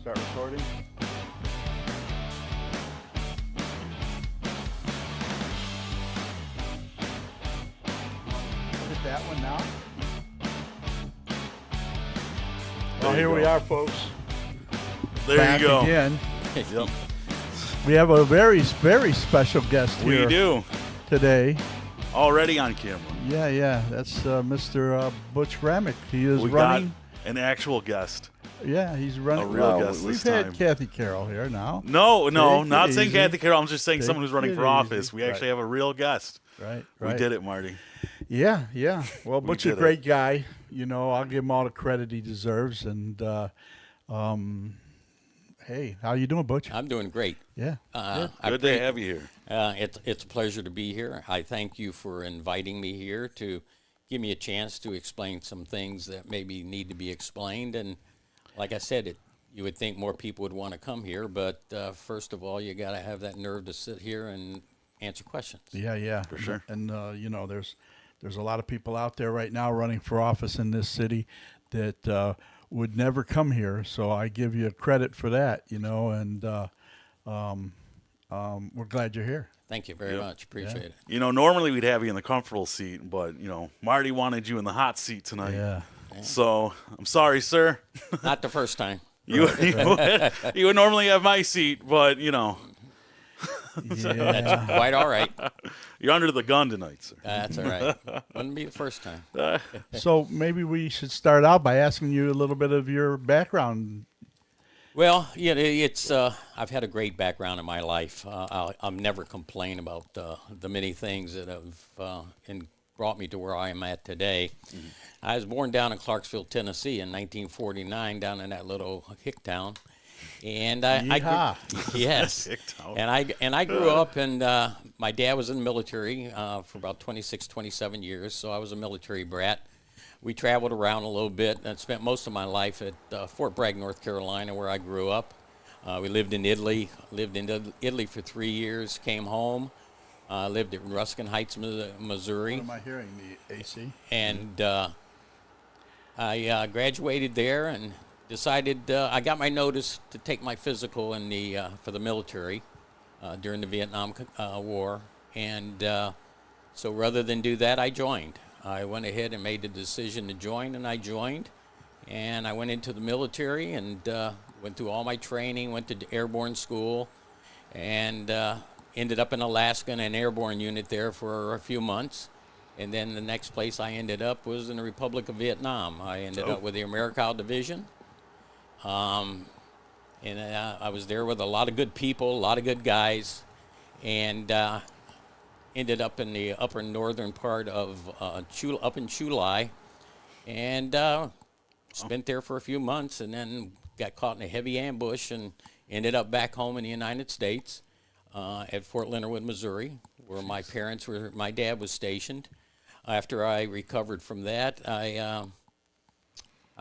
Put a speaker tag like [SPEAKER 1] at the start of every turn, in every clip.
[SPEAKER 1] Start recording. Look at that one now. Well, here we are, folks.
[SPEAKER 2] There
[SPEAKER 1] Back
[SPEAKER 2] you go.
[SPEAKER 1] Again.
[SPEAKER 2] Yep.
[SPEAKER 1] We have a very, very special guest here
[SPEAKER 2] We do.
[SPEAKER 1] today.
[SPEAKER 2] Already on camera.
[SPEAKER 1] Yeah. That's Mr. Butch Ramik. He is
[SPEAKER 2] We
[SPEAKER 1] running.
[SPEAKER 2] got an actual guest.
[SPEAKER 1] Yeah, he's running.
[SPEAKER 2] A real guest
[SPEAKER 1] We've
[SPEAKER 2] this
[SPEAKER 1] had
[SPEAKER 2] time.
[SPEAKER 1] Kathy Carroll here now.
[SPEAKER 2] No,
[SPEAKER 1] Take it
[SPEAKER 2] not saying
[SPEAKER 1] easy.
[SPEAKER 2] Kathy Carroll. I'm just saying
[SPEAKER 1] Take
[SPEAKER 2] someone who's running
[SPEAKER 1] it
[SPEAKER 2] for office.
[SPEAKER 1] easy.
[SPEAKER 2] We actually have a real guest.
[SPEAKER 1] Right.
[SPEAKER 2] We did it, Marty.
[SPEAKER 1] Yeah. Well, Butch is a
[SPEAKER 2] did
[SPEAKER 1] great guy. You know, I'll give him all the credit he deserves. And hey, how you doing, Butch?
[SPEAKER 3] I'm doing great.
[SPEAKER 1] Yeah.
[SPEAKER 2] Good to have you here.
[SPEAKER 3] It's a pleasure to be here. I thank you for inviting me here to give me a chance to explain some things that maybe need to be explained. And like I said, you would think more people would want to come here, but first of all, you got to have that nerve to sit here and answer questions.
[SPEAKER 1] Yeah.
[SPEAKER 2] For sure.
[SPEAKER 1] And you know, there's a lot of people out there right now running for office in this city that would never come here. So I give you credit for that. You know, and we're glad you're here.
[SPEAKER 3] Thank you very much. Appreciate it.
[SPEAKER 2] You know, normally we'd have you in the comfortable seat, but, you know, Marty wanted you in the hot seat tonight.
[SPEAKER 1] Yeah.
[SPEAKER 2] So I'm sorry, sir.
[SPEAKER 3] Not the first time.
[SPEAKER 2] You would normally have my seat, but, you know,
[SPEAKER 1] Yeah.
[SPEAKER 3] Quite all right.
[SPEAKER 2] you're under the gun tonight, sir.
[SPEAKER 3] That's all right. Wouldn't be the first time.
[SPEAKER 1] So maybe we should start out by asking you a little bit of your background.
[SPEAKER 3] Well, yeah, it's I've had a great background in my life. I'll never complain about the many things that have brought me to where I am at today. Mm-hmm. I was born down in Clarksville, Tennessee in 1949, down in that little hick town. And I grew, yes, and I grew up, and my dad was in the military for about 26, 27 years, so I was a military brat. We traveled around a little bit and spent most of my life at Fort Bragg, North Carolina, where I grew up. We lived in Italy for 3 years, came home, lived at Ruskin Heights, Missouri.
[SPEAKER 1] What am I hearing? The AC?
[SPEAKER 3] And I graduated there and decided I got my notice to take my physical for the military during the Vietnam War. And so rather than do that, I joined. I went ahead and made the decision to join, and I joined. And I went into the military and went through all my training, went to airborne school, and ended up in Alaska in an airborne unit there for a few months. And then the next place I ended up was in the Republic of Vietnam. I ended up with the AmeriCal Division. And I was there with a lot of good people, a lot of good guys, and ended up in the upper northern part of up in Chulai, and spent there for a few months, and then got caught in a heavy ambush and ended up back home in the United States at Fort Leonard Wood, Missouri, where my dad was stationed. After I recovered from that, I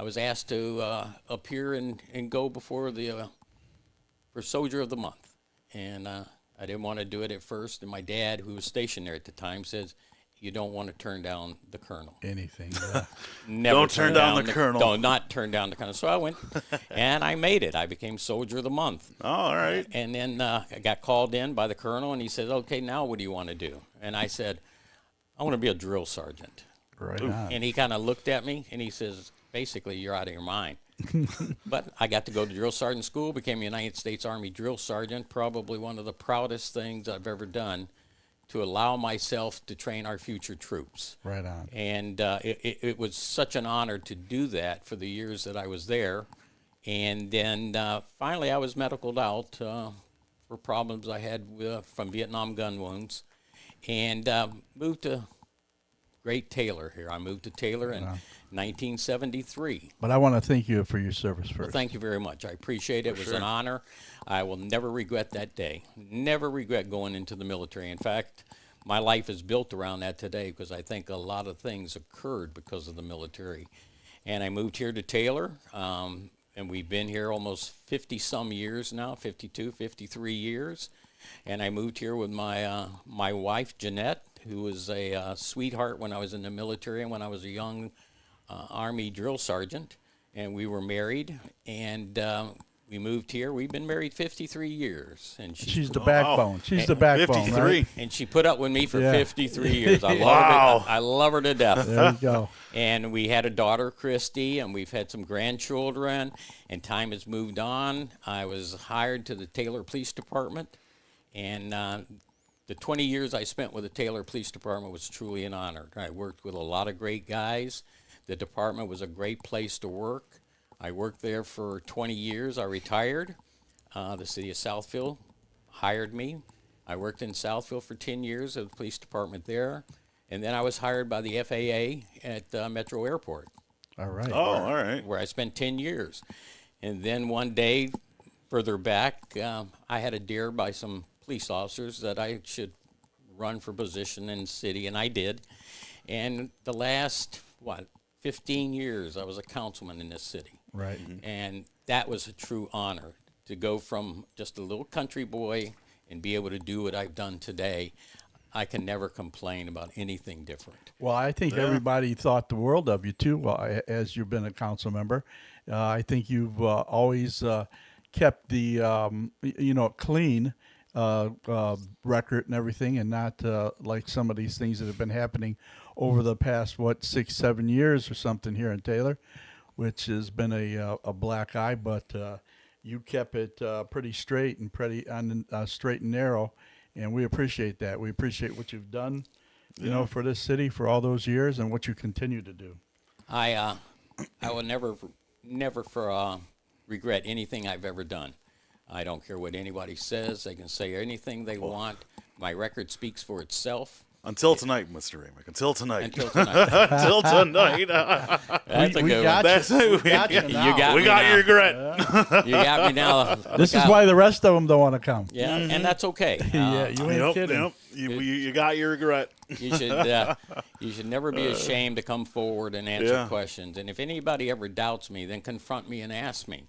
[SPEAKER 3] was asked to appear and go before for Soldier of the Month, and I didn't want to do it at first, and my dad, who was stationed there at the time, says, "You don't want to turn down the colonel."
[SPEAKER 1] Anything. Yeah.
[SPEAKER 3] Never
[SPEAKER 2] Don't turn down the colonel.
[SPEAKER 3] Don't not turn down the colonel. So I went, and I made it. I became Soldier of the Month.
[SPEAKER 2] Oh, all right.
[SPEAKER 3] And then I got called in by the colonel, and he said, "Okay, now what do you want to do?" And I said, "I want to be a drill sergeant."
[SPEAKER 1] Right on.
[SPEAKER 3] And he kind of looked at me, and he says, "Basically, you're out of your mind." But I got to go to drill sergeant school, became a United States Army drill sergeant, probably one of the proudest things I've ever done, to allow myself to train our future troops.
[SPEAKER 1] Right on.
[SPEAKER 3] And it was such an honor to do that for the years that I was there. And then finally I was medicaled out for problems I had from Vietnam gun wounds, and moved to Great Taylor here. I moved to Taylor in 1973.
[SPEAKER 1] But I want to thank you for your service first.
[SPEAKER 3] Well, thank you very much. I appreciate it. It was an honor. I will never regret that day. Never regret going into the military. In fact, my life is built around that today because I think a lot of things occurred because of the military. And I moved here to Taylor, and we've been here almost 50-some years now, 52, 53 years. And I moved here with my wife, Jeanette, who was a sweetheart when I was in the military and when I was a young Army drill sergeant. And we were married, and we moved here. We've been married 53 years, and
[SPEAKER 1] She's the backbone. She's the backbone,
[SPEAKER 2] 53.
[SPEAKER 1] right?
[SPEAKER 3] and she put up with me for
[SPEAKER 1] Yeah.
[SPEAKER 3] 53 years. I love
[SPEAKER 2] Wow.
[SPEAKER 3] her. I love her to death.
[SPEAKER 1] There you go.
[SPEAKER 3] And we had a daughter, Christy, and we've had some grandchildren, and time has moved on. I was hired to the Taylor Police Department, and the 20 years I spent with the Taylor Police Department was truly an honor. I worked with a lot of great guys. The department was a great place to work. I worked there for 20 years. I retired. The city of Southfield hired me. I worked in Southfield for 10 years at the police department there. And then I was hired by the FAA at Metro Airport,
[SPEAKER 1] All right.
[SPEAKER 2] Oh, all right.
[SPEAKER 3] where I spent 10 years. And then one day, further back, I had a dare by some police officers that I should run for position in the city, and I did. And the last, 15 years, I was a councilman in this city.
[SPEAKER 1] Right.
[SPEAKER 3] And that was a true honor to go from just a little country boy and be able to do what I've done today. I can never complain about anything different.
[SPEAKER 1] Well, I think everybody thought the world of you too, as you've been a council member. I think you've always kept the clean record and everything, and not like some of these things that have been happening over the past 6-7 years or something here in Taylor, which has been a black eye. But you kept it pretty straight and pretty straight and narrow. And we appreciate that. We appreciate what you've done, for this city for all those years, and what you continue to do.
[SPEAKER 3] I will never regret anything I've ever done. I don't care what anybody says. They can say anything they want. My record speaks for itself.
[SPEAKER 2] Until tonight, Mr. Ramick. Until tonight.
[SPEAKER 3] Until tonight.
[SPEAKER 2] Until tonight.
[SPEAKER 3] That's a
[SPEAKER 1] we
[SPEAKER 3] good
[SPEAKER 1] got
[SPEAKER 3] one.
[SPEAKER 1] you. We got you now.
[SPEAKER 3] You got
[SPEAKER 2] We
[SPEAKER 3] me
[SPEAKER 2] got
[SPEAKER 3] now.
[SPEAKER 2] your regret.
[SPEAKER 3] You got me now.
[SPEAKER 1] This
[SPEAKER 3] Look
[SPEAKER 1] is
[SPEAKER 3] out.
[SPEAKER 1] why the rest of them don't want to come.
[SPEAKER 3] Yeah, and that's okay.
[SPEAKER 1] Yeah, you ain't
[SPEAKER 2] Yep,
[SPEAKER 1] kidding.
[SPEAKER 2] yep. You got your regret.
[SPEAKER 3] You should never be ashamed to come forward and answer
[SPEAKER 2] Yeah.
[SPEAKER 3] questions. And if anybody ever doubts me, then confront me and ask me.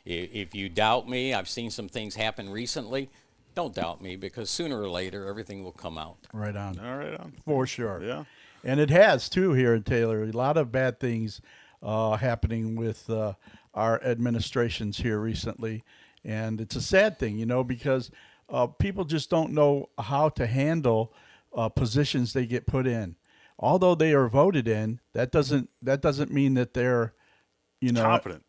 [SPEAKER 3] If you doubt me, I've seen some things happen recently. Don't doubt me, because sooner or later everything will come out.
[SPEAKER 1] Right on.
[SPEAKER 2] All right. On.
[SPEAKER 1] For sure.
[SPEAKER 2] Yeah.
[SPEAKER 1] And it has too here in Taylor. A lot of bad things happening with our administrations here recently, and it's a sad thing, because people just don't know how to handle positions they get put in. Although they are voted in, that doesn't mean that they're
[SPEAKER 2] Competent.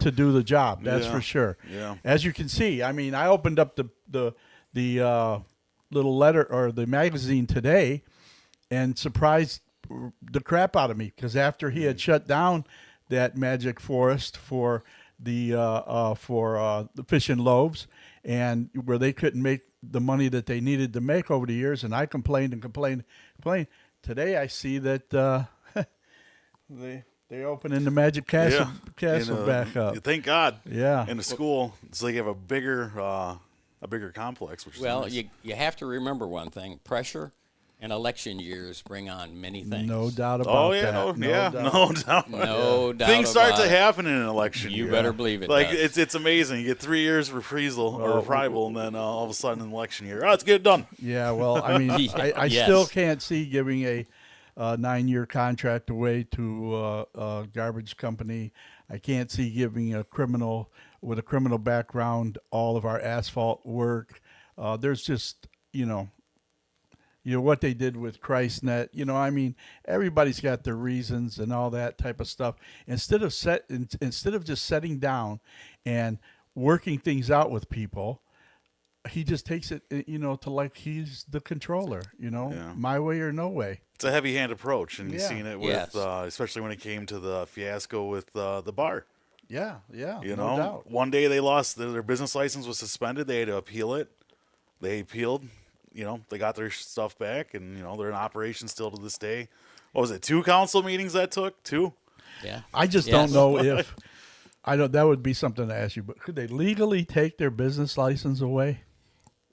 [SPEAKER 1] to do the job. That's
[SPEAKER 2] Yeah.
[SPEAKER 1] for sure.
[SPEAKER 2] Yeah.
[SPEAKER 1] As you can see, I mean, I opened up the little letter or the magazine today, and surprised the crap out of me, because after he had shut down that magic forest for the fish and loaves, and where they couldn't make the money that they needed to make over the years, and I complained and complained. Today I see that they're opening the magic castle back up.
[SPEAKER 2] Thank God.
[SPEAKER 1] Yeah.
[SPEAKER 2] In the school, so they have a bigger complex. Which is
[SPEAKER 3] Well,
[SPEAKER 2] nice.
[SPEAKER 3] you have to remember one thing: pressure and election years bring on many things.
[SPEAKER 1] No doubt about
[SPEAKER 2] Oh yeah,
[SPEAKER 1] that.
[SPEAKER 2] no doubt.
[SPEAKER 3] No doubt.
[SPEAKER 2] Things start
[SPEAKER 3] about
[SPEAKER 2] to
[SPEAKER 3] it.
[SPEAKER 2] happen in an election.
[SPEAKER 3] You
[SPEAKER 2] year.
[SPEAKER 3] better believe it
[SPEAKER 2] Like
[SPEAKER 3] does.
[SPEAKER 2] it's amazing. You get 3 years reprisal or reprival, and then all of a sudden, an election year. Oh, let's get it done.
[SPEAKER 1] Yeah, well, I mean, I
[SPEAKER 3] Yes.
[SPEAKER 1] still can't see giving a 9-year contract away to a garbage company. I can't see giving a criminal with a criminal background all of our asphalt work. There's just, what they did with ChristNet. I mean, everybody's got their reasons and all that type of stuff. Instead of just sitting down and working things out with people, he just takes it, to like he's the controller,
[SPEAKER 2] Yeah.
[SPEAKER 1] my way or no way.
[SPEAKER 2] It's a heavy hand approach, and you've
[SPEAKER 1] Yeah.
[SPEAKER 2] seen it with,
[SPEAKER 3] Yes.
[SPEAKER 2] especially when it came to the fiasco with the bar.
[SPEAKER 1] Yeah,
[SPEAKER 2] You
[SPEAKER 1] no
[SPEAKER 2] know,
[SPEAKER 1] doubt.
[SPEAKER 2] one day they lost their business license was suspended. They had to appeal it. They appealed. They got their stuff back, and they're in operation still to this day. What was it? 2 council meetings that took? 2.
[SPEAKER 3] Yeah.
[SPEAKER 1] I just
[SPEAKER 3] Yes.
[SPEAKER 1] don't know if that would be something to ask you, but could they legally take their business license away?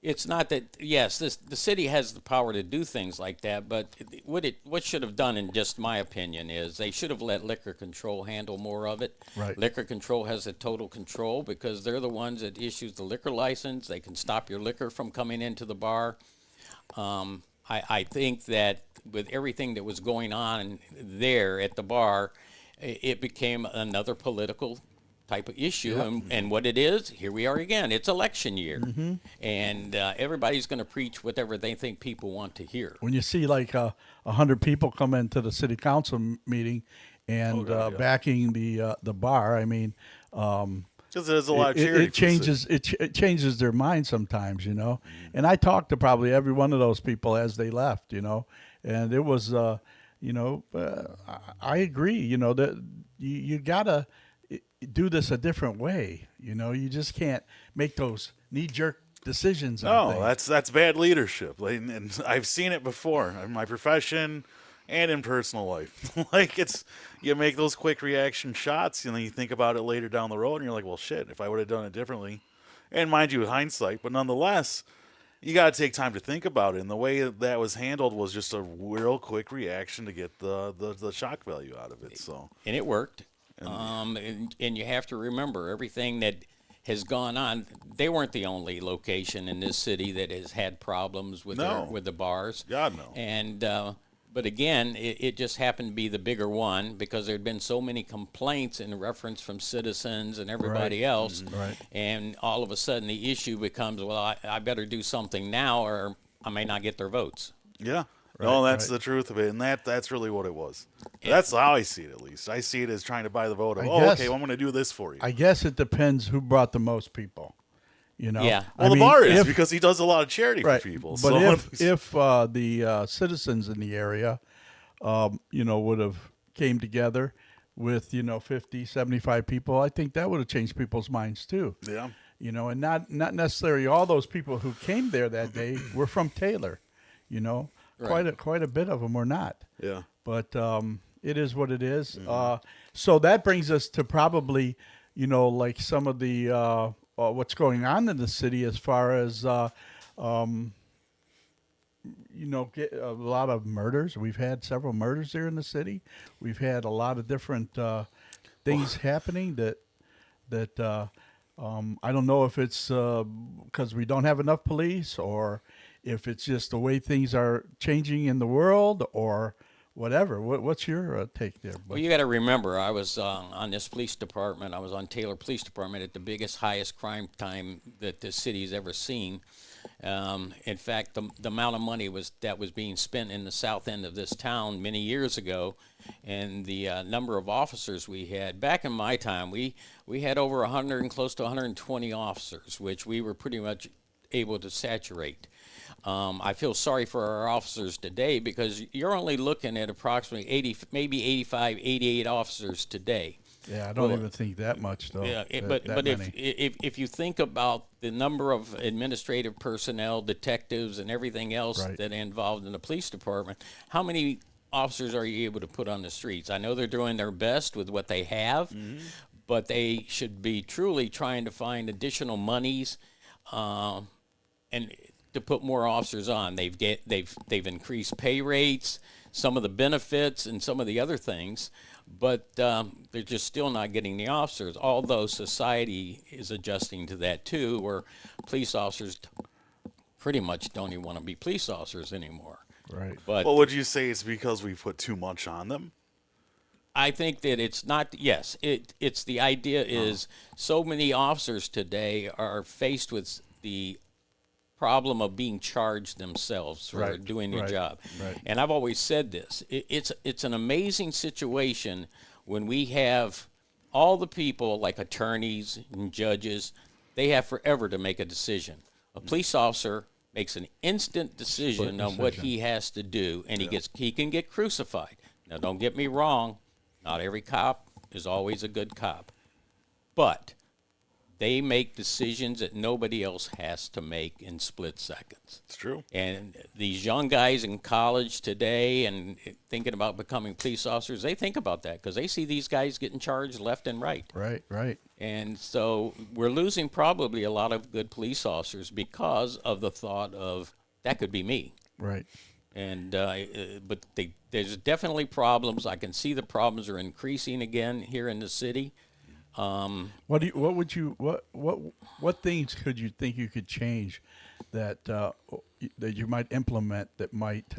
[SPEAKER 3] It's not that. Yes, the city has the power to do things like that, but what should have done, in just my opinion, is they should have let liquor control handle more of it.
[SPEAKER 1] Right.
[SPEAKER 3] Liquor control has a total control, because they're the ones that issues the liquor license. They can stop your liquor from coming into the bar. I think that with everything that was going on there at the bar, it became another political type of issue.
[SPEAKER 1] Yep.
[SPEAKER 3] And what it is, here we are again. It's election year. And everybody's going to preach whatever they think people want to hear.
[SPEAKER 1] When you see like 100 people come into the city council meeting and
[SPEAKER 2] God, yeah.
[SPEAKER 1] backing the bar, I mean,
[SPEAKER 2] Because there's a lot of
[SPEAKER 1] it,
[SPEAKER 2] charity.
[SPEAKER 1] it changes it changes their mind sometimes, you know. And I talked to probably every one of those people as they left, you know, and it was I agree, you know, that you gotta do this a different way, you know. You just can't make those knee-jerk decisions on
[SPEAKER 2] No,
[SPEAKER 1] things.
[SPEAKER 2] that's bad leadership. Like, and I've seen it before in my profession and in personal life. Like, it's you make those quick reaction shots, and then you think about it later down the road, and you're like, well, shit, if I would have done it differently. And mind you, hindsight, but nonetheless, you got to take time to think about it. And the way that was handled was just a real quick reaction to get the shock value out of it. So,
[SPEAKER 3] And it worked. And you have to remember everything that has gone on. They weren't the only location in this city that has had problems with
[SPEAKER 2] No.
[SPEAKER 3] with the bars.
[SPEAKER 2] God, no.
[SPEAKER 3] And but again, it just happened to be the bigger one because there had been so many complaints in reference from citizens and everybody else.
[SPEAKER 1] Right.
[SPEAKER 3] And all of a sudden, the issue becomes, well, I better do something now, or I may not get their votes.
[SPEAKER 2] yeah. No, that's
[SPEAKER 1] right.
[SPEAKER 2] the truth of it, and that's really what it was. That's how I see it, at least. I see it as trying to buy the vote of,
[SPEAKER 1] I
[SPEAKER 2] oh,
[SPEAKER 1] guess-
[SPEAKER 2] okay, well, I'm going to do this for you.
[SPEAKER 1] I guess it depends who brought the most people, you know.
[SPEAKER 3] Yeah.
[SPEAKER 2] Well,
[SPEAKER 1] I
[SPEAKER 2] the
[SPEAKER 1] mean,
[SPEAKER 2] bar is
[SPEAKER 1] if-
[SPEAKER 2] because he does a lot of charity
[SPEAKER 1] right.
[SPEAKER 2] for people.
[SPEAKER 1] But
[SPEAKER 2] So
[SPEAKER 1] if the citizens in the area, you know, would have came together with, you know, 50, 75 people, I think that would have changed people's minds too.
[SPEAKER 2] yeah,
[SPEAKER 1] You know, and not necessarily all those people who came there that day were from Taylor, you know.
[SPEAKER 3] Right.
[SPEAKER 1] Quite a bit of them were not.
[SPEAKER 2] yeah.
[SPEAKER 1] But it is what it is.
[SPEAKER 2] Mm-hmm.
[SPEAKER 1] So that brings us to probably, you know, like some of the what's going on in the city as far as, you know, get a lot of murders. We've had several murders here in the city. We've had a lot of different things happening that I don't know if it's because we don't have enough police or if it's just the way things are changing in the world or whatever. What's your take there?
[SPEAKER 3] Well, you got to remember, I was on this police department. I was on Taylor Police Department at the biggest, highest crime time that the city's ever seen. In fact, the amount of money that was being spent in the south end of this town many years ago, and the number of officers we had back in my time, we had over 100 and close to 120 officers, which we were pretty much able to saturate. I feel sorry for our officers today because you're only looking at approximately 80, maybe 85, 88 officers today.
[SPEAKER 1] Yeah, I don't even think that much though.
[SPEAKER 3] Yeah,
[SPEAKER 1] that
[SPEAKER 3] but
[SPEAKER 1] many.
[SPEAKER 3] if you think about the number of administrative personnel, detectives, and everything else
[SPEAKER 1] Right.
[SPEAKER 3] that are involved in the police department, how many officers are you able to put on the streets? I know they're doing their best with what they have, but they should be truly trying to find additional monies and to put more officers on. They've increased pay rates, some of the benefits, and some of the other things, but they're just still not getting the officers. Although society is adjusting to that too, where police officers pretty much don't even want to be police officers anymore.
[SPEAKER 1] Right.
[SPEAKER 3] But
[SPEAKER 2] Well, would you say it's because we put too much on them?
[SPEAKER 3] I think that it's not. Yes, it's the idea is so many officers today are faced with the problem of being charged themselves for
[SPEAKER 1] Right,
[SPEAKER 3] doing their
[SPEAKER 1] right,
[SPEAKER 3] job.
[SPEAKER 1] right.
[SPEAKER 3] And I've always said this. It's an amazing situation when we have all the people like attorneys and judges. They have forever to make a decision. A police officer makes an instant decision on what he has to do, and he can get crucified. Now, don't get me wrong. Not every cop is always a good cop, but they make decisions that nobody else has to make in split seconds.
[SPEAKER 2] It's true.
[SPEAKER 3] And these young guys in college today and thinking about becoming police officers, they think about that because they see these guys getting charged left and right.
[SPEAKER 1] Right.
[SPEAKER 3] And so we're losing probably a lot of good police officers because of the thought of that could be me.
[SPEAKER 1] Right.
[SPEAKER 3] And but there's definitely problems. I can see the problems are increasing again here in the city.
[SPEAKER 1] What things could you think you could change that that you might implement that might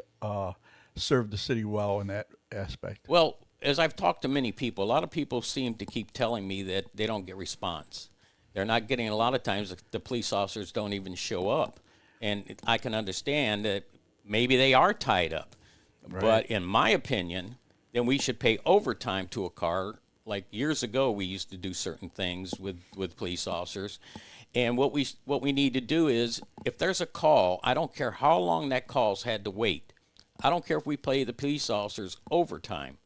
[SPEAKER 1] serve the city well in that aspect?
[SPEAKER 3] Well, as I've talked to many people, a lot of people seem to keep telling me that they don't get response. They're not getting, a lot of times the police officers don't even show up. And I can understand that maybe they are tied up.
[SPEAKER 1] Right.
[SPEAKER 3] But in my opinion, then we should pay overtime to a car. Like years ago, we used to do certain things with police officers. And what we need to do is, if there's a call, I don't care how long that call's had to wait. I don't care if we pay the police officers overtime.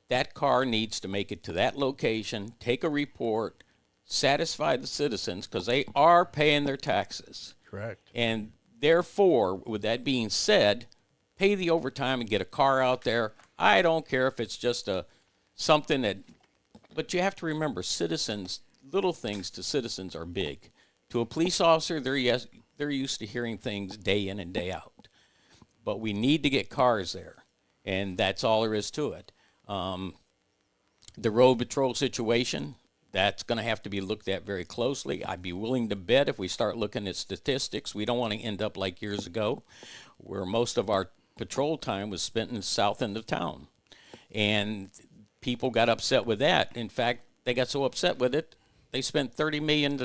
[SPEAKER 3] That car needs to make it to that location, take a report, satisfy the citizens, because they are paying their taxes.
[SPEAKER 1] Correct.
[SPEAKER 3] And therefore, with that being said, pay the overtime and get a car out there. I don't care if it's just something that, but you have to remember, citizens, little things to citizens are big. To a police officer, they're used to hearing things day in and day out. But we need to get cars there, and that's all there is to it. The road patrol situation, that's going to have to be looked at very closely. I'd be willing to bet if we start looking at statistics, we don't want to end up like years ago, where most of our patrol time was spent in the south end of town. And people got upset with that. In fact, they got so upset with it, they spent $30 million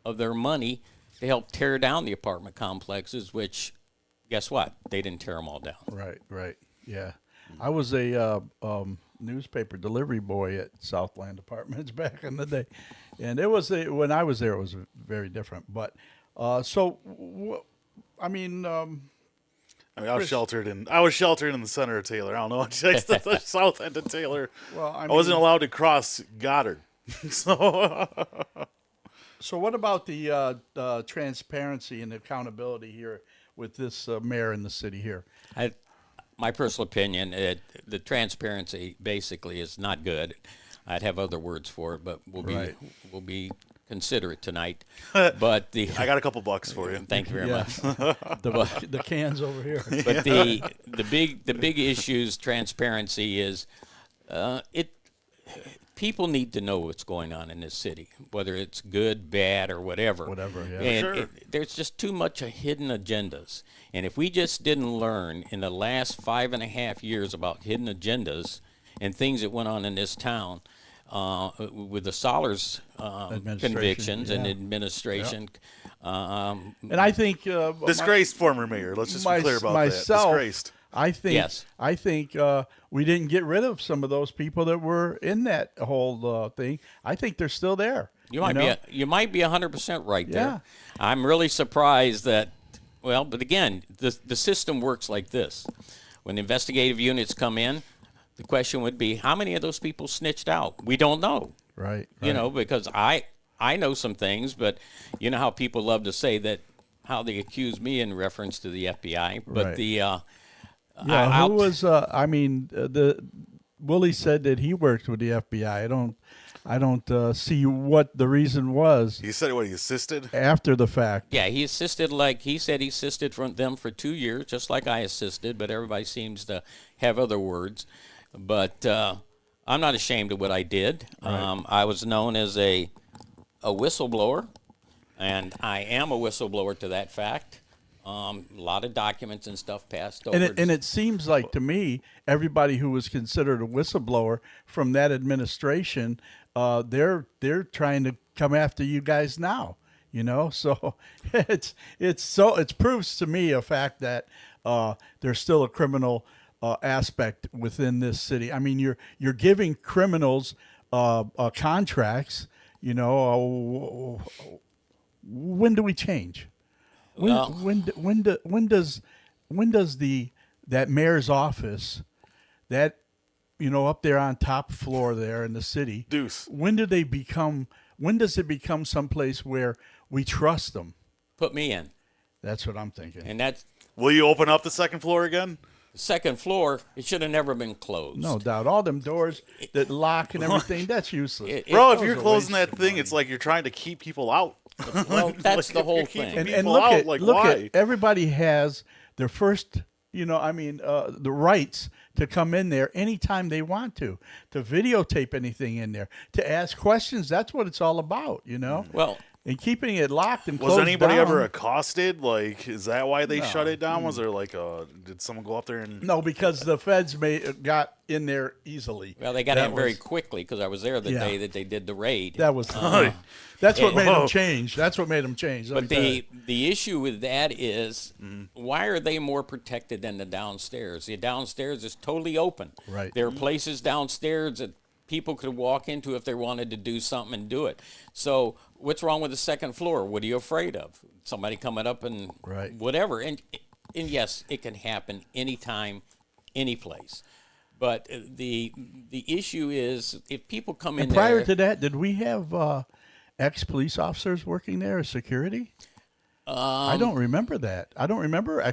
[SPEAKER 3] of their money to help tear down the apartment complexes, which, guess what? They didn't tear them all down.
[SPEAKER 1] Right. Yeah. I was a newspaper delivery boy at Southland Apartments back in the day. And it was, when I was there, it was very different. But, I mean,
[SPEAKER 2] I was sheltered in the center of Taylor. I don't know, just the south end of Taylor.
[SPEAKER 1] Well,
[SPEAKER 2] I wasn't allowed to cross Goddard. So
[SPEAKER 1] what about the transparency and accountability here with this mayor in the city here?
[SPEAKER 3] My personal opinion, the transparency basically is not good. I'd have other words for it, but we'll be considerate tonight. But
[SPEAKER 2] I got a couple bucks for you.
[SPEAKER 3] Thank you very much.
[SPEAKER 1] The cans over here.
[SPEAKER 3] But the big issues, transparency is people need to know what's going on in this city, whether it's good, bad, or whatever.
[SPEAKER 1] Yeah.
[SPEAKER 3] And there's just too much of hidden agendas. And if we just didn't learn in the last 5.5 years about hidden agendas and things that went on in this town, with the Solers convictions and administration.
[SPEAKER 1] And I think
[SPEAKER 2] disgraced former mayor. Let's just be clear about that. Disgraced.
[SPEAKER 1] I think
[SPEAKER 3] Yes.
[SPEAKER 1] I think we didn't get rid of some of those people that were in that whole thing. I think they're still there.
[SPEAKER 3] You might be 100% right there.
[SPEAKER 1] Yeah.
[SPEAKER 3] I'm really surprised that. Well, but again, the system works like this. When investigative units come in, the question would be, how many of those people snitched out? We don't know.
[SPEAKER 1] Right.
[SPEAKER 3] You know, because I know some things, but you know how people love to say that, how they accuse me in reference to the FBI. But
[SPEAKER 1] Right.
[SPEAKER 3] the
[SPEAKER 1] who was? Willie said that he worked with the FBI. I don't see what the reason was
[SPEAKER 2] He said what he assisted.
[SPEAKER 1] after the fact.
[SPEAKER 3] Yeah, he assisted, like he said, he assisted from them for 2 years, just like I assisted, but everybody seems to have other words. But I'm not ashamed of what I did.
[SPEAKER 1] Right.
[SPEAKER 3] I was known as a whistleblower, and I am a whistleblower to that fact. A lot of documents and stuff passed over.
[SPEAKER 1] And it seems like to me, everybody who was considered a whistleblower from that administration, they're trying to come after you guys now. You know, so it proves to me a fact that there's still a criminal aspect within this city. I mean, you're giving criminals contracts. You know, when do we change? When does that mayor's office, that, you know, up there on top floor there in the city,
[SPEAKER 2] Deuce.
[SPEAKER 1] when does it become someplace where we trust them?
[SPEAKER 3] Put me in.
[SPEAKER 1] That's what I'm thinking.
[SPEAKER 3] And that's
[SPEAKER 2] Will you open up the second floor again?
[SPEAKER 3] the second floor. It should have never been closed.
[SPEAKER 1] No doubt. All them doors that lock and everything, that's useless.
[SPEAKER 2] Bro, if
[SPEAKER 1] those
[SPEAKER 2] you're
[SPEAKER 1] are
[SPEAKER 2] closing
[SPEAKER 1] waste
[SPEAKER 2] that
[SPEAKER 1] of
[SPEAKER 2] thing,
[SPEAKER 1] money.
[SPEAKER 2] it's like you're trying to keep people out.
[SPEAKER 3] Well, that's the
[SPEAKER 2] if
[SPEAKER 3] whole
[SPEAKER 2] you're keeping
[SPEAKER 3] thing.
[SPEAKER 2] people
[SPEAKER 1] And look
[SPEAKER 2] out,
[SPEAKER 1] at
[SPEAKER 2] like,
[SPEAKER 1] look
[SPEAKER 2] why?
[SPEAKER 1] at everybody has their first, the rights to come in there anytime they want to videotape anything in there, to ask questions. That's what it's all about, you know.
[SPEAKER 3] Well,
[SPEAKER 1] and keeping it locked and
[SPEAKER 2] Was
[SPEAKER 1] closed
[SPEAKER 2] anybody
[SPEAKER 1] down.
[SPEAKER 2] ever accosted? Like, is that why they shut it down? Was there like did someone go up there and?
[SPEAKER 1] No, because the feds got in there easily.
[SPEAKER 3] Well, they got
[SPEAKER 1] That
[SPEAKER 3] in very
[SPEAKER 1] was-
[SPEAKER 3] quickly because I was there the
[SPEAKER 1] Yeah.
[SPEAKER 3] day that they did the raid.
[SPEAKER 1] That was that's what made
[SPEAKER 2] Whoa.
[SPEAKER 1] them change. That's what made them change. let
[SPEAKER 3] But
[SPEAKER 1] me tell you.
[SPEAKER 3] the issue with that is, why are they more protected than the downstairs? The downstairs is totally open.
[SPEAKER 1] Right.
[SPEAKER 3] There are places downstairs that people could walk into if they wanted to do something and do it. So what's wrong with the second floor? What are you afraid of? Somebody coming up and
[SPEAKER 1] Right.
[SPEAKER 3] whatever. And yes, it can happen anytime, any place. But the issue is if people come in
[SPEAKER 1] And prior
[SPEAKER 3] there,
[SPEAKER 1] to that, did we have ex-police officers working there as security? I don't remember that. I don't remember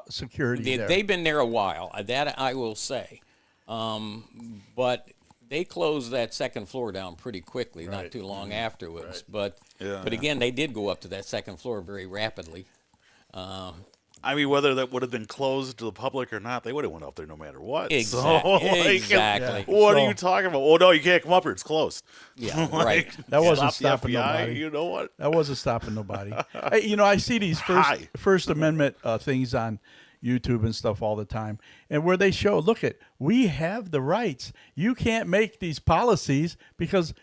[SPEAKER 1] security there.
[SPEAKER 3] they've been there a while. That I will say. But they closed that second floor down pretty quickly, not too long afterwards. But
[SPEAKER 2] Yeah.
[SPEAKER 3] but again, they did go up to that second floor very rapidly.
[SPEAKER 2] I mean, whether that would have been closed to the public or not, they would have went up there no matter what.
[SPEAKER 3] Exactly.
[SPEAKER 2] So, like,
[SPEAKER 3] Exactly.
[SPEAKER 2] What
[SPEAKER 1] So-
[SPEAKER 2] are you talking about? Oh no, you can't come up here. It's closed.
[SPEAKER 3] Yeah,
[SPEAKER 2] Like,
[SPEAKER 3] right.
[SPEAKER 1] That wasn't
[SPEAKER 2] stop the
[SPEAKER 1] stopping
[SPEAKER 2] FBI.
[SPEAKER 1] nobody.
[SPEAKER 2] You know what?
[SPEAKER 1] That wasn't stopping nobody. Hey, I see these
[SPEAKER 2] Hi.
[SPEAKER 1] First Amendment things on YouTube and stuff all the time, and where they show, look at, we have the rights. You can't make these policies because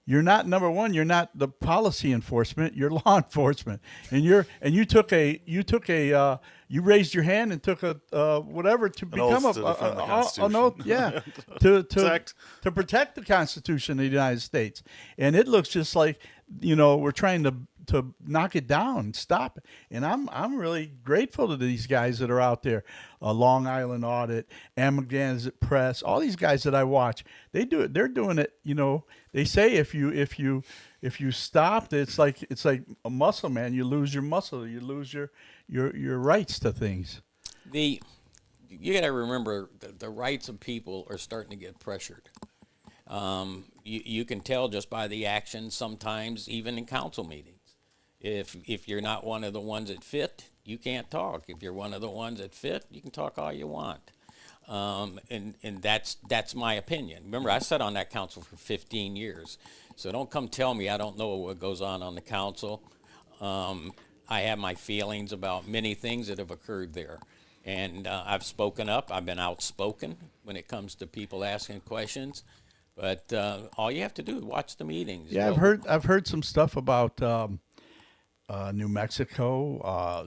[SPEAKER 1] you're not, number one, you're not the policy enforcement. You're law enforcement, and you raised your hand and took a whatever to become
[SPEAKER 2] oath to defend the
[SPEAKER 1] an
[SPEAKER 2] Constitution.
[SPEAKER 1] oath, yeah, to
[SPEAKER 2] Protect.
[SPEAKER 1] to protect the Constitution of the United States. And it looks just like, we're trying to knock it down, stop it. And I'm really grateful to these guys that are out there. Long Island Audit, Amagansett Press, all these guys that I watch, they do it. They're doing it. They say if you stop, it's like a muscle, man. You lose your muscle. You lose your rights to things.
[SPEAKER 3] You got to remember the rights of people are starting to get pressured. You can tell just by the actions sometimes, even in council meetings. If you're not one of the ones that fit, you can't talk. If you're one of the ones that fit, you can talk all you want. And that's my opinion. Remember, I sat on that council for 15 years, so don't come tell me I don't know what goes on the council. I have my feelings about many things that have occurred there, and I've spoken up. I've been outspoken when it comes to people asking questions. But all you have to do is watch the meetings.
[SPEAKER 1] Yeah, I've heard some stuff about New Mexico.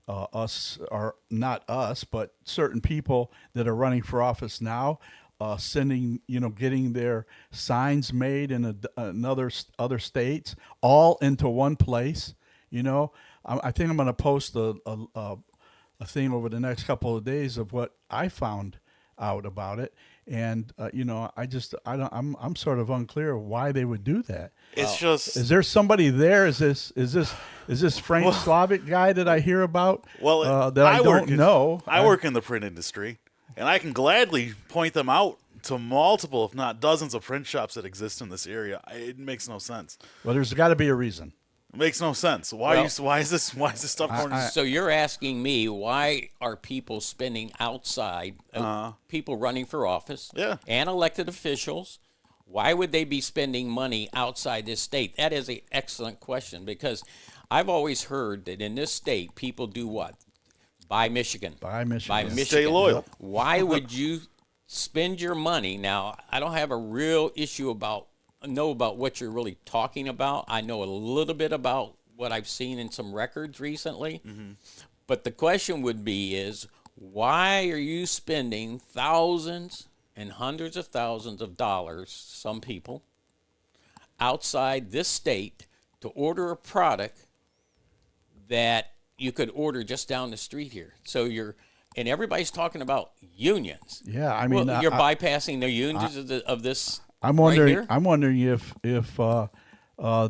[SPEAKER 1] Us, or not us, but certain people that are running for office now, sending, getting their signs made in other states, all into one place. I think I'm going to post a thing over the next couple of days of what I found out about it. And I'm sort of unclear of why they would do that.
[SPEAKER 2] It's just
[SPEAKER 1] Is there somebody there? Is this Frank Slavic guy that I hear about? That I don't know.
[SPEAKER 2] I work in the print industry, and I can gladly point them out to multiple, if not dozens, of print shops that exist in this area. It makes no sense.
[SPEAKER 1] Well, there's got to be a reason.
[SPEAKER 2] It makes no sense. Why is this stuff going?
[SPEAKER 3] So you're asking me, why are people spending outside, people running for office
[SPEAKER 2] Yeah.
[SPEAKER 3] and elected officials, why would they be spending money outside this state? That is an excellent question, because I've always heard that in this state, people do what? Buy Michigan.
[SPEAKER 1] Buy Michigan.
[SPEAKER 3] Buy
[SPEAKER 1] Stay
[SPEAKER 3] Michigan.
[SPEAKER 2] Stay loyal.
[SPEAKER 3] Why would you spend your money? Now, I don't have a real issue about what you're really talking about. I know a little bit about what I've seen in some records recently.
[SPEAKER 2] Mm-hmm.
[SPEAKER 3] But the question would be is, why are you spending thousands and hundreds of thousands of dollars, some people, outside this state to order a product that you could order just down the street here? So and everybody's talking about unions.
[SPEAKER 1] Yeah, I mean,
[SPEAKER 3] Well, you're bypassing the unions of this.
[SPEAKER 1] I'm
[SPEAKER 3] right
[SPEAKER 1] wondering.
[SPEAKER 3] here?
[SPEAKER 1] I'm wondering if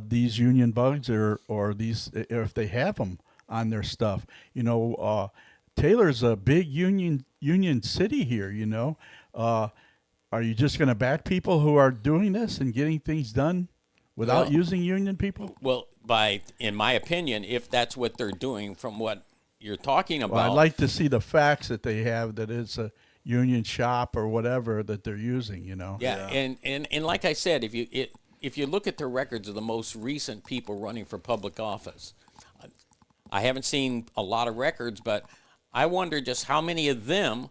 [SPEAKER 1] these union bugs or if they have them on their stuff. Taylor's a big union city here. Are you just going to back people who are doing this and getting things done without
[SPEAKER 3] Well-
[SPEAKER 1] using union people?
[SPEAKER 3] Well, in my opinion, if that's what they're doing from what you're talking about.
[SPEAKER 1] Well, I'd like to see the facts that they have that it's a union shop or whatever that they're using.
[SPEAKER 3] Yeah, and like I said, if if you look at the records of the most recent people running for public office, I haven't seen a lot of records, but I wonder just how many of them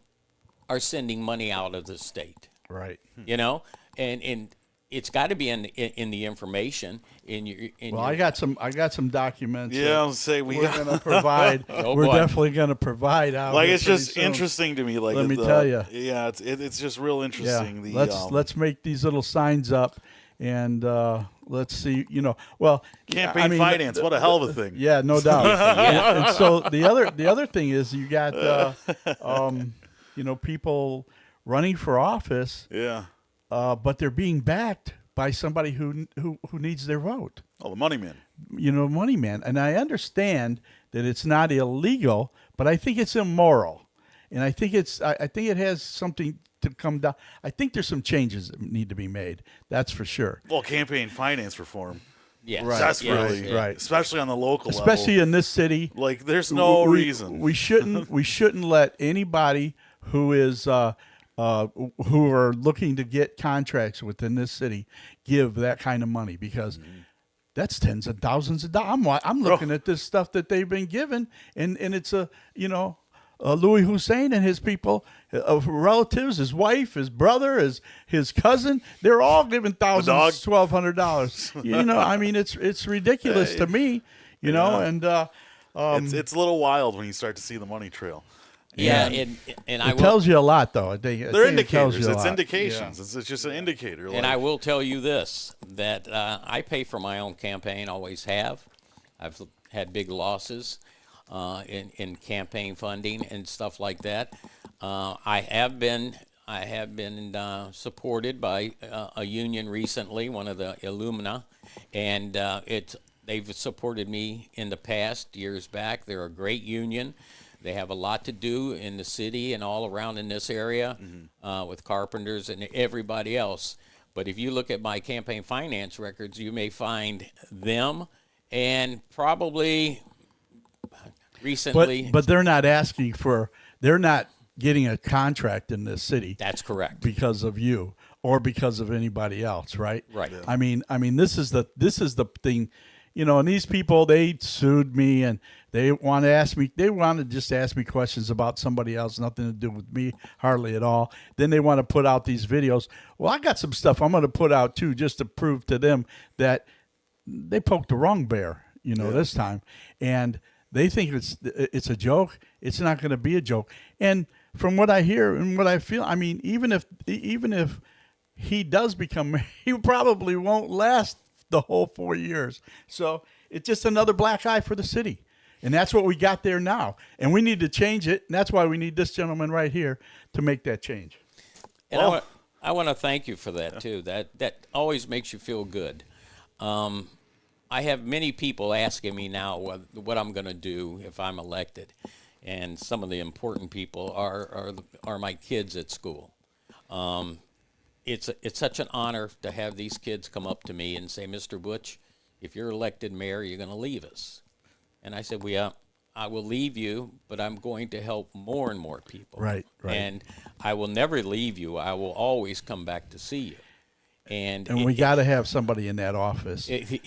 [SPEAKER 3] are sending money out of the state.
[SPEAKER 1] Right.
[SPEAKER 3] You know, and it's got to be in the information in your.
[SPEAKER 1] Well, I got some documents.
[SPEAKER 2] Yeah, I'll say
[SPEAKER 1] we're going to provide. We're definitely going to provide out.
[SPEAKER 2] Like, it's just interesting to me. Like,
[SPEAKER 1] let me tell you.
[SPEAKER 2] Yeah, it's just real interesting.
[SPEAKER 1] Yeah. Let's make these little signs up, and let's see. Well,
[SPEAKER 2] campaign finance. What a hell of a thing.
[SPEAKER 1] Yeah, no doubt. And so the other thing is you got people running for office.
[SPEAKER 2] Yeah.
[SPEAKER 1] But they're being backed by somebody who needs their vote.
[SPEAKER 2] Oh, the money man.
[SPEAKER 1] Money man. And I understand that it's not illegal, but I think it's immoral. And I think it has something to come down. I think there's some changes that need to be made. That's for sure.
[SPEAKER 2] Well, campaign finance reform.
[SPEAKER 3] Yeah,
[SPEAKER 1] right.
[SPEAKER 2] Desperately,
[SPEAKER 1] right.
[SPEAKER 2] Especially on the local level.
[SPEAKER 1] Especially in this city.
[SPEAKER 2] Like, there's no reason.
[SPEAKER 1] We shouldn't let anybody who is who are looking to get contracts within this city give that kind of money, because that's tens of thousands of dollars. I'm looking at this stuff that they've been given, and it's Louis Hussein and his people, relatives, his wife, his brother, his cousin, they're all giving thousands, $1,200. I mean, it's ridiculous to me, and
[SPEAKER 2] it's a little wild when you start to see the money trail.
[SPEAKER 3] Yeah, and I will,
[SPEAKER 1] tells you a lot, though.
[SPEAKER 2] They're indicators. It's indications. Yeah. It's just an indicator.
[SPEAKER 3] And I will tell you this, that I pay for my own campaign, always have. I've had big losses in campaign funding and stuff like that. I have been supported by a union recently, one of the Illumina, and they've supported me in the past, years back. They're a great union. They have a lot to do in the city and all around in this area with carpenters and everybody else. But if you look at my campaign finance records, you may find them and probably recently.
[SPEAKER 1] But they're not they're not getting a contract in this city.
[SPEAKER 3] That's correct.
[SPEAKER 1] Because of you or because of anybody else, right?
[SPEAKER 3] Right. Yeah.
[SPEAKER 1] I mean, this is the thing. And these people, they sued me, and they want to just ask me questions about somebody else, nothing to do with me, hardly at all. Then they want to put out these videos. Well, I got some stuff I'm going to put out too, just to prove to them that they poked the wrong bear, this time. And they think it's a joke. It's not going to be a joke. And from what I hear and what I feel, I mean, even if he does become, he probably won't last the whole 4 years. So it's just another black eye for the city. And that's what we got there now. And we need to change it. And that's why we need this gentleman right here to make that change.
[SPEAKER 3] And I want to thank you for that, too. That always makes you feel good. I have many people asking me now what I'm going to do if I'm elected. And some of the important people are my kids at school. It's such an honor to have these kids come up to me and say, Mr. Butch, if you're elected mayor, you're going to leave us. And I said, well, yeah, I will leave you, but I'm going to help more and more people.
[SPEAKER 1] Right.
[SPEAKER 3] And I will never leave you. I will always come back to see you. And
[SPEAKER 1] we got to have somebody in that office.
[SPEAKER 2] You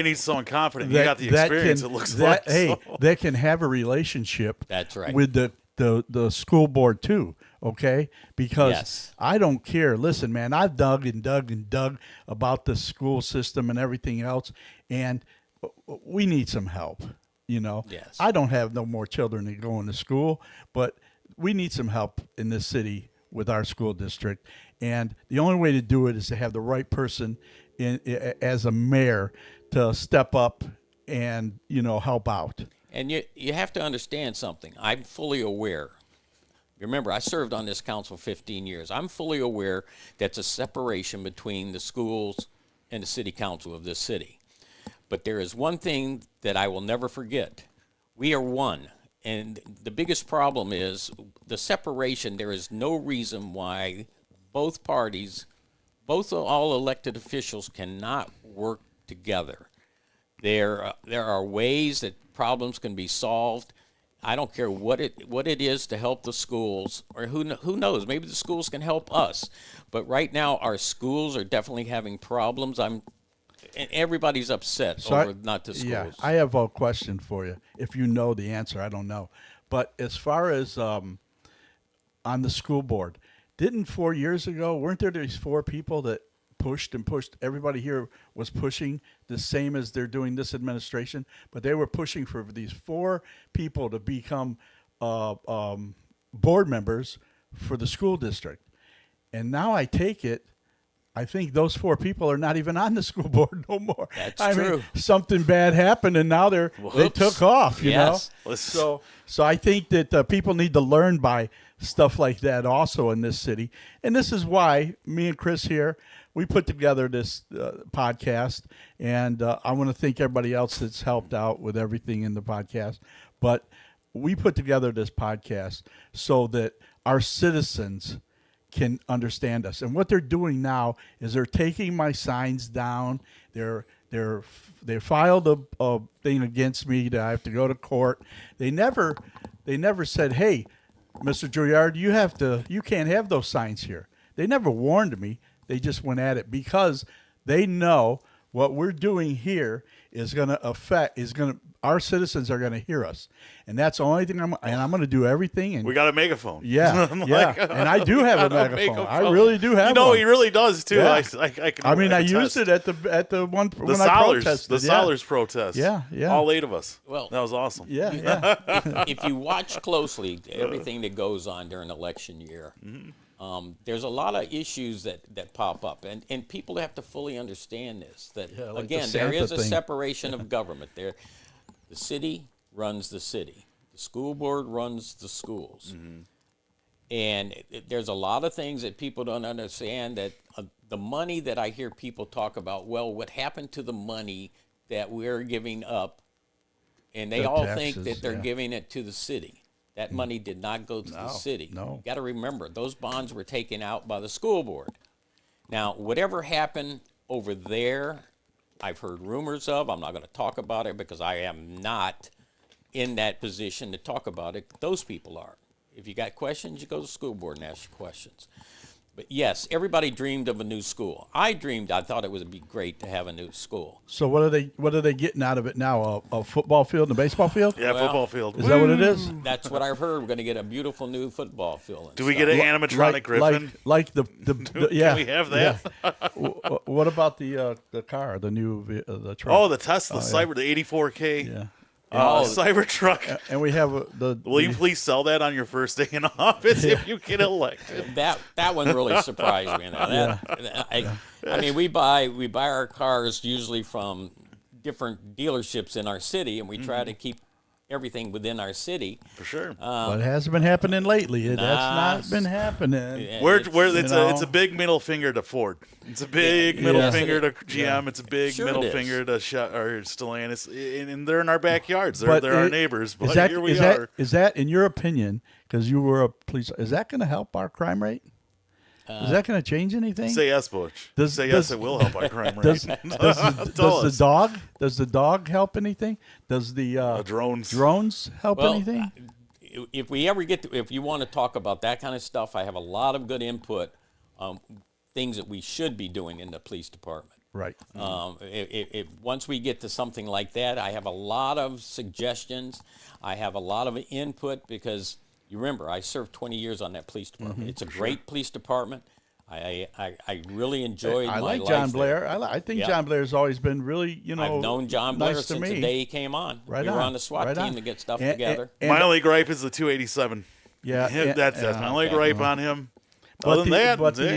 [SPEAKER 2] need someone confident. You got the experience, it looks like.
[SPEAKER 1] Hey, that can have a relationship.
[SPEAKER 3] That's right.
[SPEAKER 1] With the school board too, okay? Because I don't care. Listen, man, I've dug and dug and dug about the school system and everything else, and we need some help,
[SPEAKER 3] Yes.
[SPEAKER 1] I don't have no more children that go into school, but we need some help in this city with our school district, and the only way to do it is to have the right person as a mayor to step up and, help out.
[SPEAKER 3] And you have to understand something. I'm fully aware. Remember, I served on this council 15 years. I'm fully aware that's a separation between the schools and the city council of this city. But there is one thing that I will never forget. We are one. And the biggest problem is the separation. There is no reason why both parties, all elected officials, cannot work together. There are ways that problems can be solved. I don't care what it is to help the schools, or who knows, maybe the schools can help us. But right now, our schools are definitely having problems. I'm and everybody's upset
[SPEAKER 1] So
[SPEAKER 3] over not to schools.
[SPEAKER 1] Yeah, I have a question for you. If you know the answer, I don't know. But as far as on the school board, didn't 4 years ago, weren't there these four people that pushed and pushed? Everybody here was pushing the same as they're doing this administration, but they were pushing for these four people to become board members for the school district. And now I take it, I think those four people are not even on the school board no more.
[SPEAKER 3] That's
[SPEAKER 1] I
[SPEAKER 3] true.
[SPEAKER 1] mean, something bad happened, and now they
[SPEAKER 3] Whoops.
[SPEAKER 1] took off. You
[SPEAKER 3] Yes.
[SPEAKER 1] know, so I think that people need to learn by stuff like that also in this city, and this is why me and Chris here, we put together this podcast, and I want to thank everybody else that's helped out with everything in the podcast, but we put together this podcast so that our citizens can understand us. And what they're doing now is they're taking my signs down. They filed a thing against me that I have to go to court. They never said, "Hey, Mr. Juilliard, you can't have those signs here." They never warned me. They just went at it because they know what we're doing here is going to our citizens are going to hear us. And that's the only thing I'm going to do everything. And
[SPEAKER 2] We got a megaphone.
[SPEAKER 1] yeah,
[SPEAKER 2] Like,
[SPEAKER 1] yeah. And I do have a
[SPEAKER 2] got
[SPEAKER 1] megaphone. I really do have
[SPEAKER 2] You know,
[SPEAKER 1] one.
[SPEAKER 2] he really does too.
[SPEAKER 1] Yeah.
[SPEAKER 2] I
[SPEAKER 1] used it at the one
[SPEAKER 2] the
[SPEAKER 1] when I
[SPEAKER 2] Solars,
[SPEAKER 1] protested.
[SPEAKER 2] the Solars protest.
[SPEAKER 1] Yeah, yeah.
[SPEAKER 2] All 8 of us.
[SPEAKER 3] Well-
[SPEAKER 2] that was awesome.
[SPEAKER 1] Yeah, yeah.
[SPEAKER 3] If you watch closely everything that goes on during election year, there's a lot of issues that pop up, and people have to fully understand this. That
[SPEAKER 1] Yeah, like the
[SPEAKER 3] again, there
[SPEAKER 1] Santa
[SPEAKER 3] is a
[SPEAKER 1] thing.
[SPEAKER 3] separation of government. There, the city runs the city. The school board runs the schools. And there's a lot of things that people don't understand, that the money that I hear people talk about, well, what happened to the money that we're giving up? And they
[SPEAKER 1] The
[SPEAKER 3] all
[SPEAKER 1] taxes,
[SPEAKER 3] think that they're
[SPEAKER 1] yeah.
[SPEAKER 3] giving it to the city. That money did not go to the city.
[SPEAKER 1] no.
[SPEAKER 3] You got to remember, those bonds were taken out by the school board. Now, whatever happened over there, I've heard rumors of. I'm not going to talk about it because I am not in that position to talk about it. Those people are. If you got questions, you go to the school board and ask your questions. But yes, everybody dreamed of a new school. I thought it would be great to have a new school.
[SPEAKER 1] So what are they getting out of it now? A football field and a baseball field?
[SPEAKER 2] Yeah,
[SPEAKER 3] Well,
[SPEAKER 2] football field.
[SPEAKER 1] Is that what it is?
[SPEAKER 3] That's what I've heard. We're going to get a beautiful new football field. and
[SPEAKER 2] Do we
[SPEAKER 3] stuff.
[SPEAKER 2] get an animatronic griffin?
[SPEAKER 1] Like the yeah.
[SPEAKER 2] we have that?
[SPEAKER 1] Yeah. What about the car, the new the truck?
[SPEAKER 2] Oh, the Tesla Cyber, the 84K
[SPEAKER 1] yeah.
[SPEAKER 2] Cybertruck.
[SPEAKER 1] And we have
[SPEAKER 2] Will you please sell that on your first day in office if you get elected?
[SPEAKER 3] That one really surprised me. Now. I mean, we buy our cars usually from different dealerships in our city, and we try to keep everything within our city.
[SPEAKER 2] For sure.
[SPEAKER 1] but it hasn't been happening lately. That's
[SPEAKER 3] Nah.
[SPEAKER 1] not been happening.
[SPEAKER 3] Yeah,
[SPEAKER 2] It's a big middle finger to Ford. It's a big middle
[SPEAKER 1] Yeah.
[SPEAKER 2] finger to GM. It's a big
[SPEAKER 3] Sure
[SPEAKER 2] middle
[SPEAKER 3] it is.
[SPEAKER 2] finger to Stellantis, and they're in our backyards. They're our neighbors. But here we
[SPEAKER 1] is
[SPEAKER 2] are.
[SPEAKER 1] Is that, in your opinion, because you were a police, is that going to help our crime rate? Is that going to change anything?
[SPEAKER 2] Say yes, Butch. Say yes. It will help our crime rate.
[SPEAKER 1] Does the dog help anything? Does the
[SPEAKER 2] drones
[SPEAKER 1] help
[SPEAKER 3] Well,
[SPEAKER 1] anything?
[SPEAKER 3] if we ever if you want to talk about that kind of stuff, I have a lot of good input on things that we should be doing in the police department.
[SPEAKER 1] Right.
[SPEAKER 3] If once we get to something like that, I have a lot of suggestions. I have a lot of input because you remember I served 20 years on that police department. It's a great police department. I really enjoyed
[SPEAKER 1] I
[SPEAKER 3] my
[SPEAKER 1] like
[SPEAKER 3] life
[SPEAKER 1] John
[SPEAKER 3] there.
[SPEAKER 1] Blair. I think
[SPEAKER 3] Yeah.
[SPEAKER 1] John Blair's always been really,
[SPEAKER 3] I've known John Blair
[SPEAKER 1] nice to
[SPEAKER 3] since
[SPEAKER 1] me.
[SPEAKER 3] the day he came on.
[SPEAKER 1] Right
[SPEAKER 3] we were
[SPEAKER 1] on,
[SPEAKER 3] on the SWAT
[SPEAKER 1] right
[SPEAKER 3] team
[SPEAKER 1] on.
[SPEAKER 3] to get stuff
[SPEAKER 1] And-
[SPEAKER 3] together.
[SPEAKER 2] My only gripe is the 287.
[SPEAKER 1] Yeah,
[SPEAKER 2] That's my only
[SPEAKER 3] okay.
[SPEAKER 2] gripe on him.
[SPEAKER 1] But
[SPEAKER 2] Other than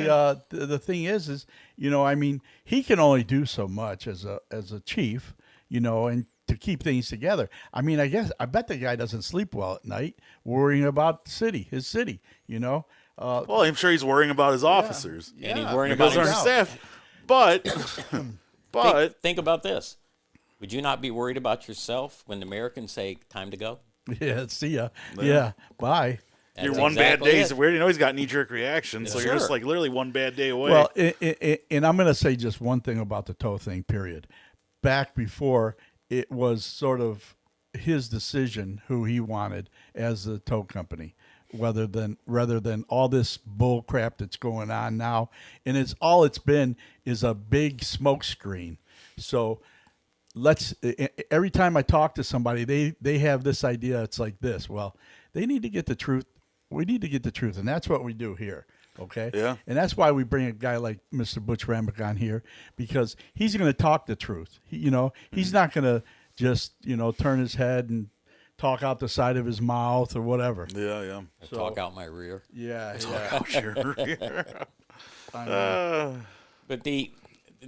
[SPEAKER 2] that,
[SPEAKER 1] the thing is, I mean, he can only do so much as a chief, and to keep things together. I mean, I bet the guy doesn't sleep well at night, worrying about his city.
[SPEAKER 2] well, I'm sure he's worrying about his officers.
[SPEAKER 3] And he's worrying
[SPEAKER 2] Because
[SPEAKER 3] about
[SPEAKER 2] our
[SPEAKER 3] himself.
[SPEAKER 2] staff. But
[SPEAKER 3] Think about this. Would you not be worried about yourself when the Americans say, time to go?
[SPEAKER 1] Yeah, see ya. Yeah, bye.
[SPEAKER 2] your
[SPEAKER 3] That's
[SPEAKER 2] one bad
[SPEAKER 3] exactly
[SPEAKER 2] day
[SPEAKER 3] it.
[SPEAKER 2] is weird. He's got knee-jerk reactions, so you're just
[SPEAKER 3] Sure.
[SPEAKER 2] like literally one bad day away.
[SPEAKER 1] Well, and I'm going to say just one thing about the tow thing, period. Back before, it was sort of his decision who he wanted as the tow company, rather than all this bull crap that's going on now. And all it's been is a big smoke screen. So every time I talk to somebody, they have this idea. It's like this. Well, they need to get the truth. We need to get the truth, and that's what we do here. Okay.
[SPEAKER 2] Yeah.
[SPEAKER 1] And that's why we bring a guy like Mr. Butch Ramik on here, because he's going to talk the truth. He's not going to just turn his head and talk out the side of his mouth or whatever.
[SPEAKER 2] Yeah, yeah.
[SPEAKER 3] Talk out my rear.
[SPEAKER 1] Yeah.
[SPEAKER 2] Oh, sure.
[SPEAKER 3] But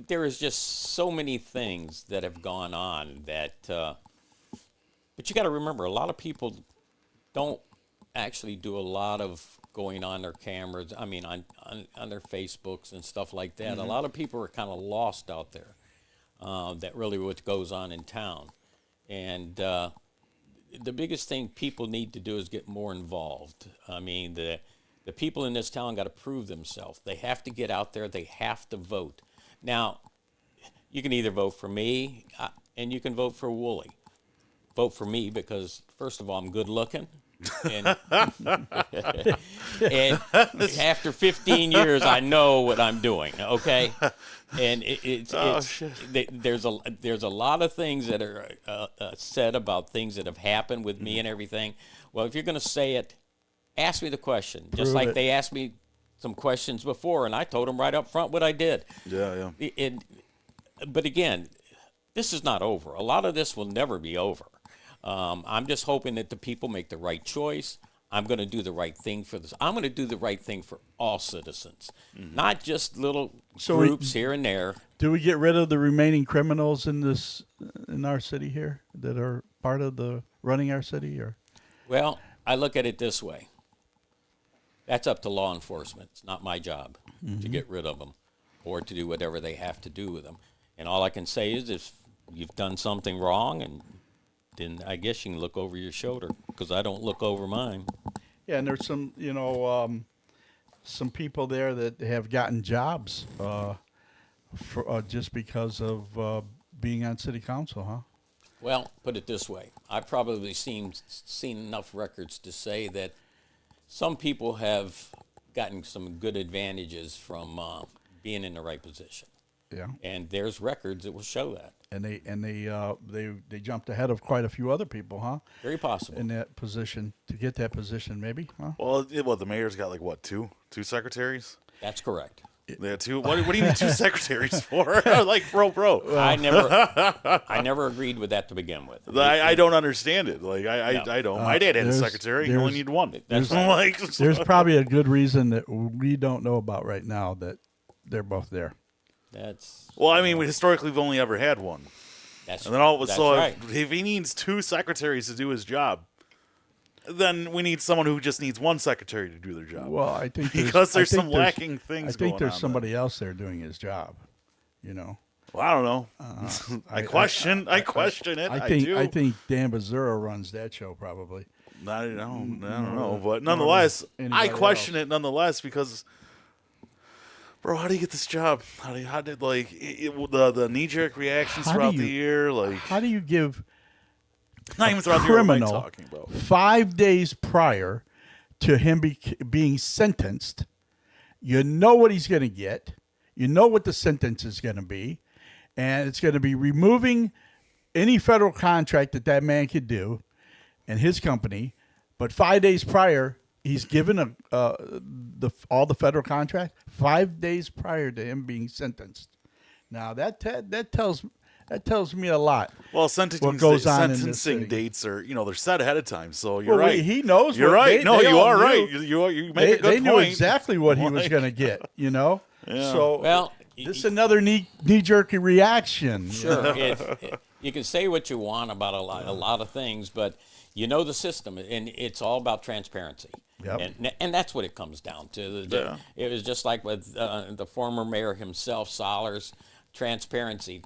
[SPEAKER 3] there is just so many things that have gone on that. But you got to remember, a lot of people don't actually do a lot of going on their cameras. I mean, on their Facebooks and stuff like that. A lot of people are kind of lost out there. That really what goes on in town, and the biggest thing people need to do is get more involved. I mean, the people in this town got to prove themselves. They have to get out there. They have to vote. Now, you can either vote for me and you can vote for Wooly. Vote for me because, first of all, I'm good looking. And, and after 15 years, I know what I'm doing. Okay, and there's a lot of things that are said about things that have happened with me and everything. Well, if you're going to say it, ask me the question. Just like they asked me some questions before, and I told them right up front what I did.
[SPEAKER 2] Yeah, yeah.
[SPEAKER 3] But again, this is not over. A lot of this will never be over. I'm just hoping that the people make the right choice. I'm going to do the right thing for this. I'm going to do the right thing for all citizens, not just little groups here and there.
[SPEAKER 1] Do we get rid of the remaining criminals in our city here that are part of the running our city? Or
[SPEAKER 3] Well, I look at it this way. That's up to law enforcement. It's not my job to get rid of them or to do whatever they have to do with them. And all I can say is if you've done something wrong, and then I guess you can look over your shoulder because I don't look over mine.
[SPEAKER 1] yeah, and there's some some people there that have gotten jobs for just because of being on city council, huh?
[SPEAKER 3] Well, put it this way. I've probably seen enough records to say that some people have gotten some good advantages from being in the right position.
[SPEAKER 1] Yeah.
[SPEAKER 3] And there's records that will show that.
[SPEAKER 1] And they jumped ahead of quite a few other people, huh?
[SPEAKER 3] Very possible.
[SPEAKER 1] In that position to get that position, maybe. Huh?
[SPEAKER 2] Well, the mayor's got like what, two secretaries?
[SPEAKER 3] That's correct.
[SPEAKER 2] They had two. What do you need two secretaries for? Like, bro.
[SPEAKER 3] I never agreed with that to begin with.
[SPEAKER 2] I don't understand it. Like, I don't. My dad had a secretary. You only need one.
[SPEAKER 3] That's
[SPEAKER 2] like,
[SPEAKER 1] There's probably a good reason that we don't know about right now that they're both there.
[SPEAKER 2] Well, I mean, historically, we've only ever had one.
[SPEAKER 3] That's
[SPEAKER 2] And then all of a
[SPEAKER 3] that's
[SPEAKER 2] sudden,
[SPEAKER 3] right.
[SPEAKER 2] if he needs two secretaries to do his job, then we need someone who just needs one secretary to do their job.
[SPEAKER 1] Well, I think
[SPEAKER 2] because there's some lacking things.
[SPEAKER 1] I think
[SPEAKER 2] going
[SPEAKER 1] there's
[SPEAKER 2] on
[SPEAKER 1] somebody else there doing his job.
[SPEAKER 2] Well, I don't know. I question it.
[SPEAKER 1] I think Dan Bazura runs that show probably.
[SPEAKER 2] I don't know, but nonetheless, I question it nonetheless because, bro, how do you get this job? How did like the knee jerk reactions throughout the year? Like,
[SPEAKER 1] how do you give
[SPEAKER 2] not even throughout
[SPEAKER 1] criminal
[SPEAKER 2] the year? What am I talking about?
[SPEAKER 1] 5 days prior to him being sentenced? You know what he's going to get. You know what the sentence is going to be, and it's going to be removing any federal contract that man could do and his company. But 5 days prior, he's given all the federal contract 5 days prior to him being sentenced. Now that tells me a lot.
[SPEAKER 2] Well,
[SPEAKER 1] what goes on in this
[SPEAKER 2] sentencing
[SPEAKER 1] city.
[SPEAKER 2] dates are they're set ahead of time, so you're
[SPEAKER 1] Well,
[SPEAKER 2] right.
[SPEAKER 1] he knows.
[SPEAKER 2] You're
[SPEAKER 1] what
[SPEAKER 2] right.
[SPEAKER 1] They
[SPEAKER 2] You
[SPEAKER 1] all
[SPEAKER 2] are
[SPEAKER 1] knew.
[SPEAKER 2] right. You make a good
[SPEAKER 1] They
[SPEAKER 2] point.
[SPEAKER 1] knew exactly what he was
[SPEAKER 2] Like-
[SPEAKER 1] going to get.
[SPEAKER 2] Yeah.
[SPEAKER 1] So
[SPEAKER 3] Well,
[SPEAKER 1] this is another knee jerky reaction.
[SPEAKER 3] Sure. You can say what you want about a lot of things, but you know the system, and it's all about transparency.
[SPEAKER 1] Yep.
[SPEAKER 3] And that's what it comes down to.
[SPEAKER 2] Yeah.
[SPEAKER 3] It was just like with the former mayor himself, Solers, transparency.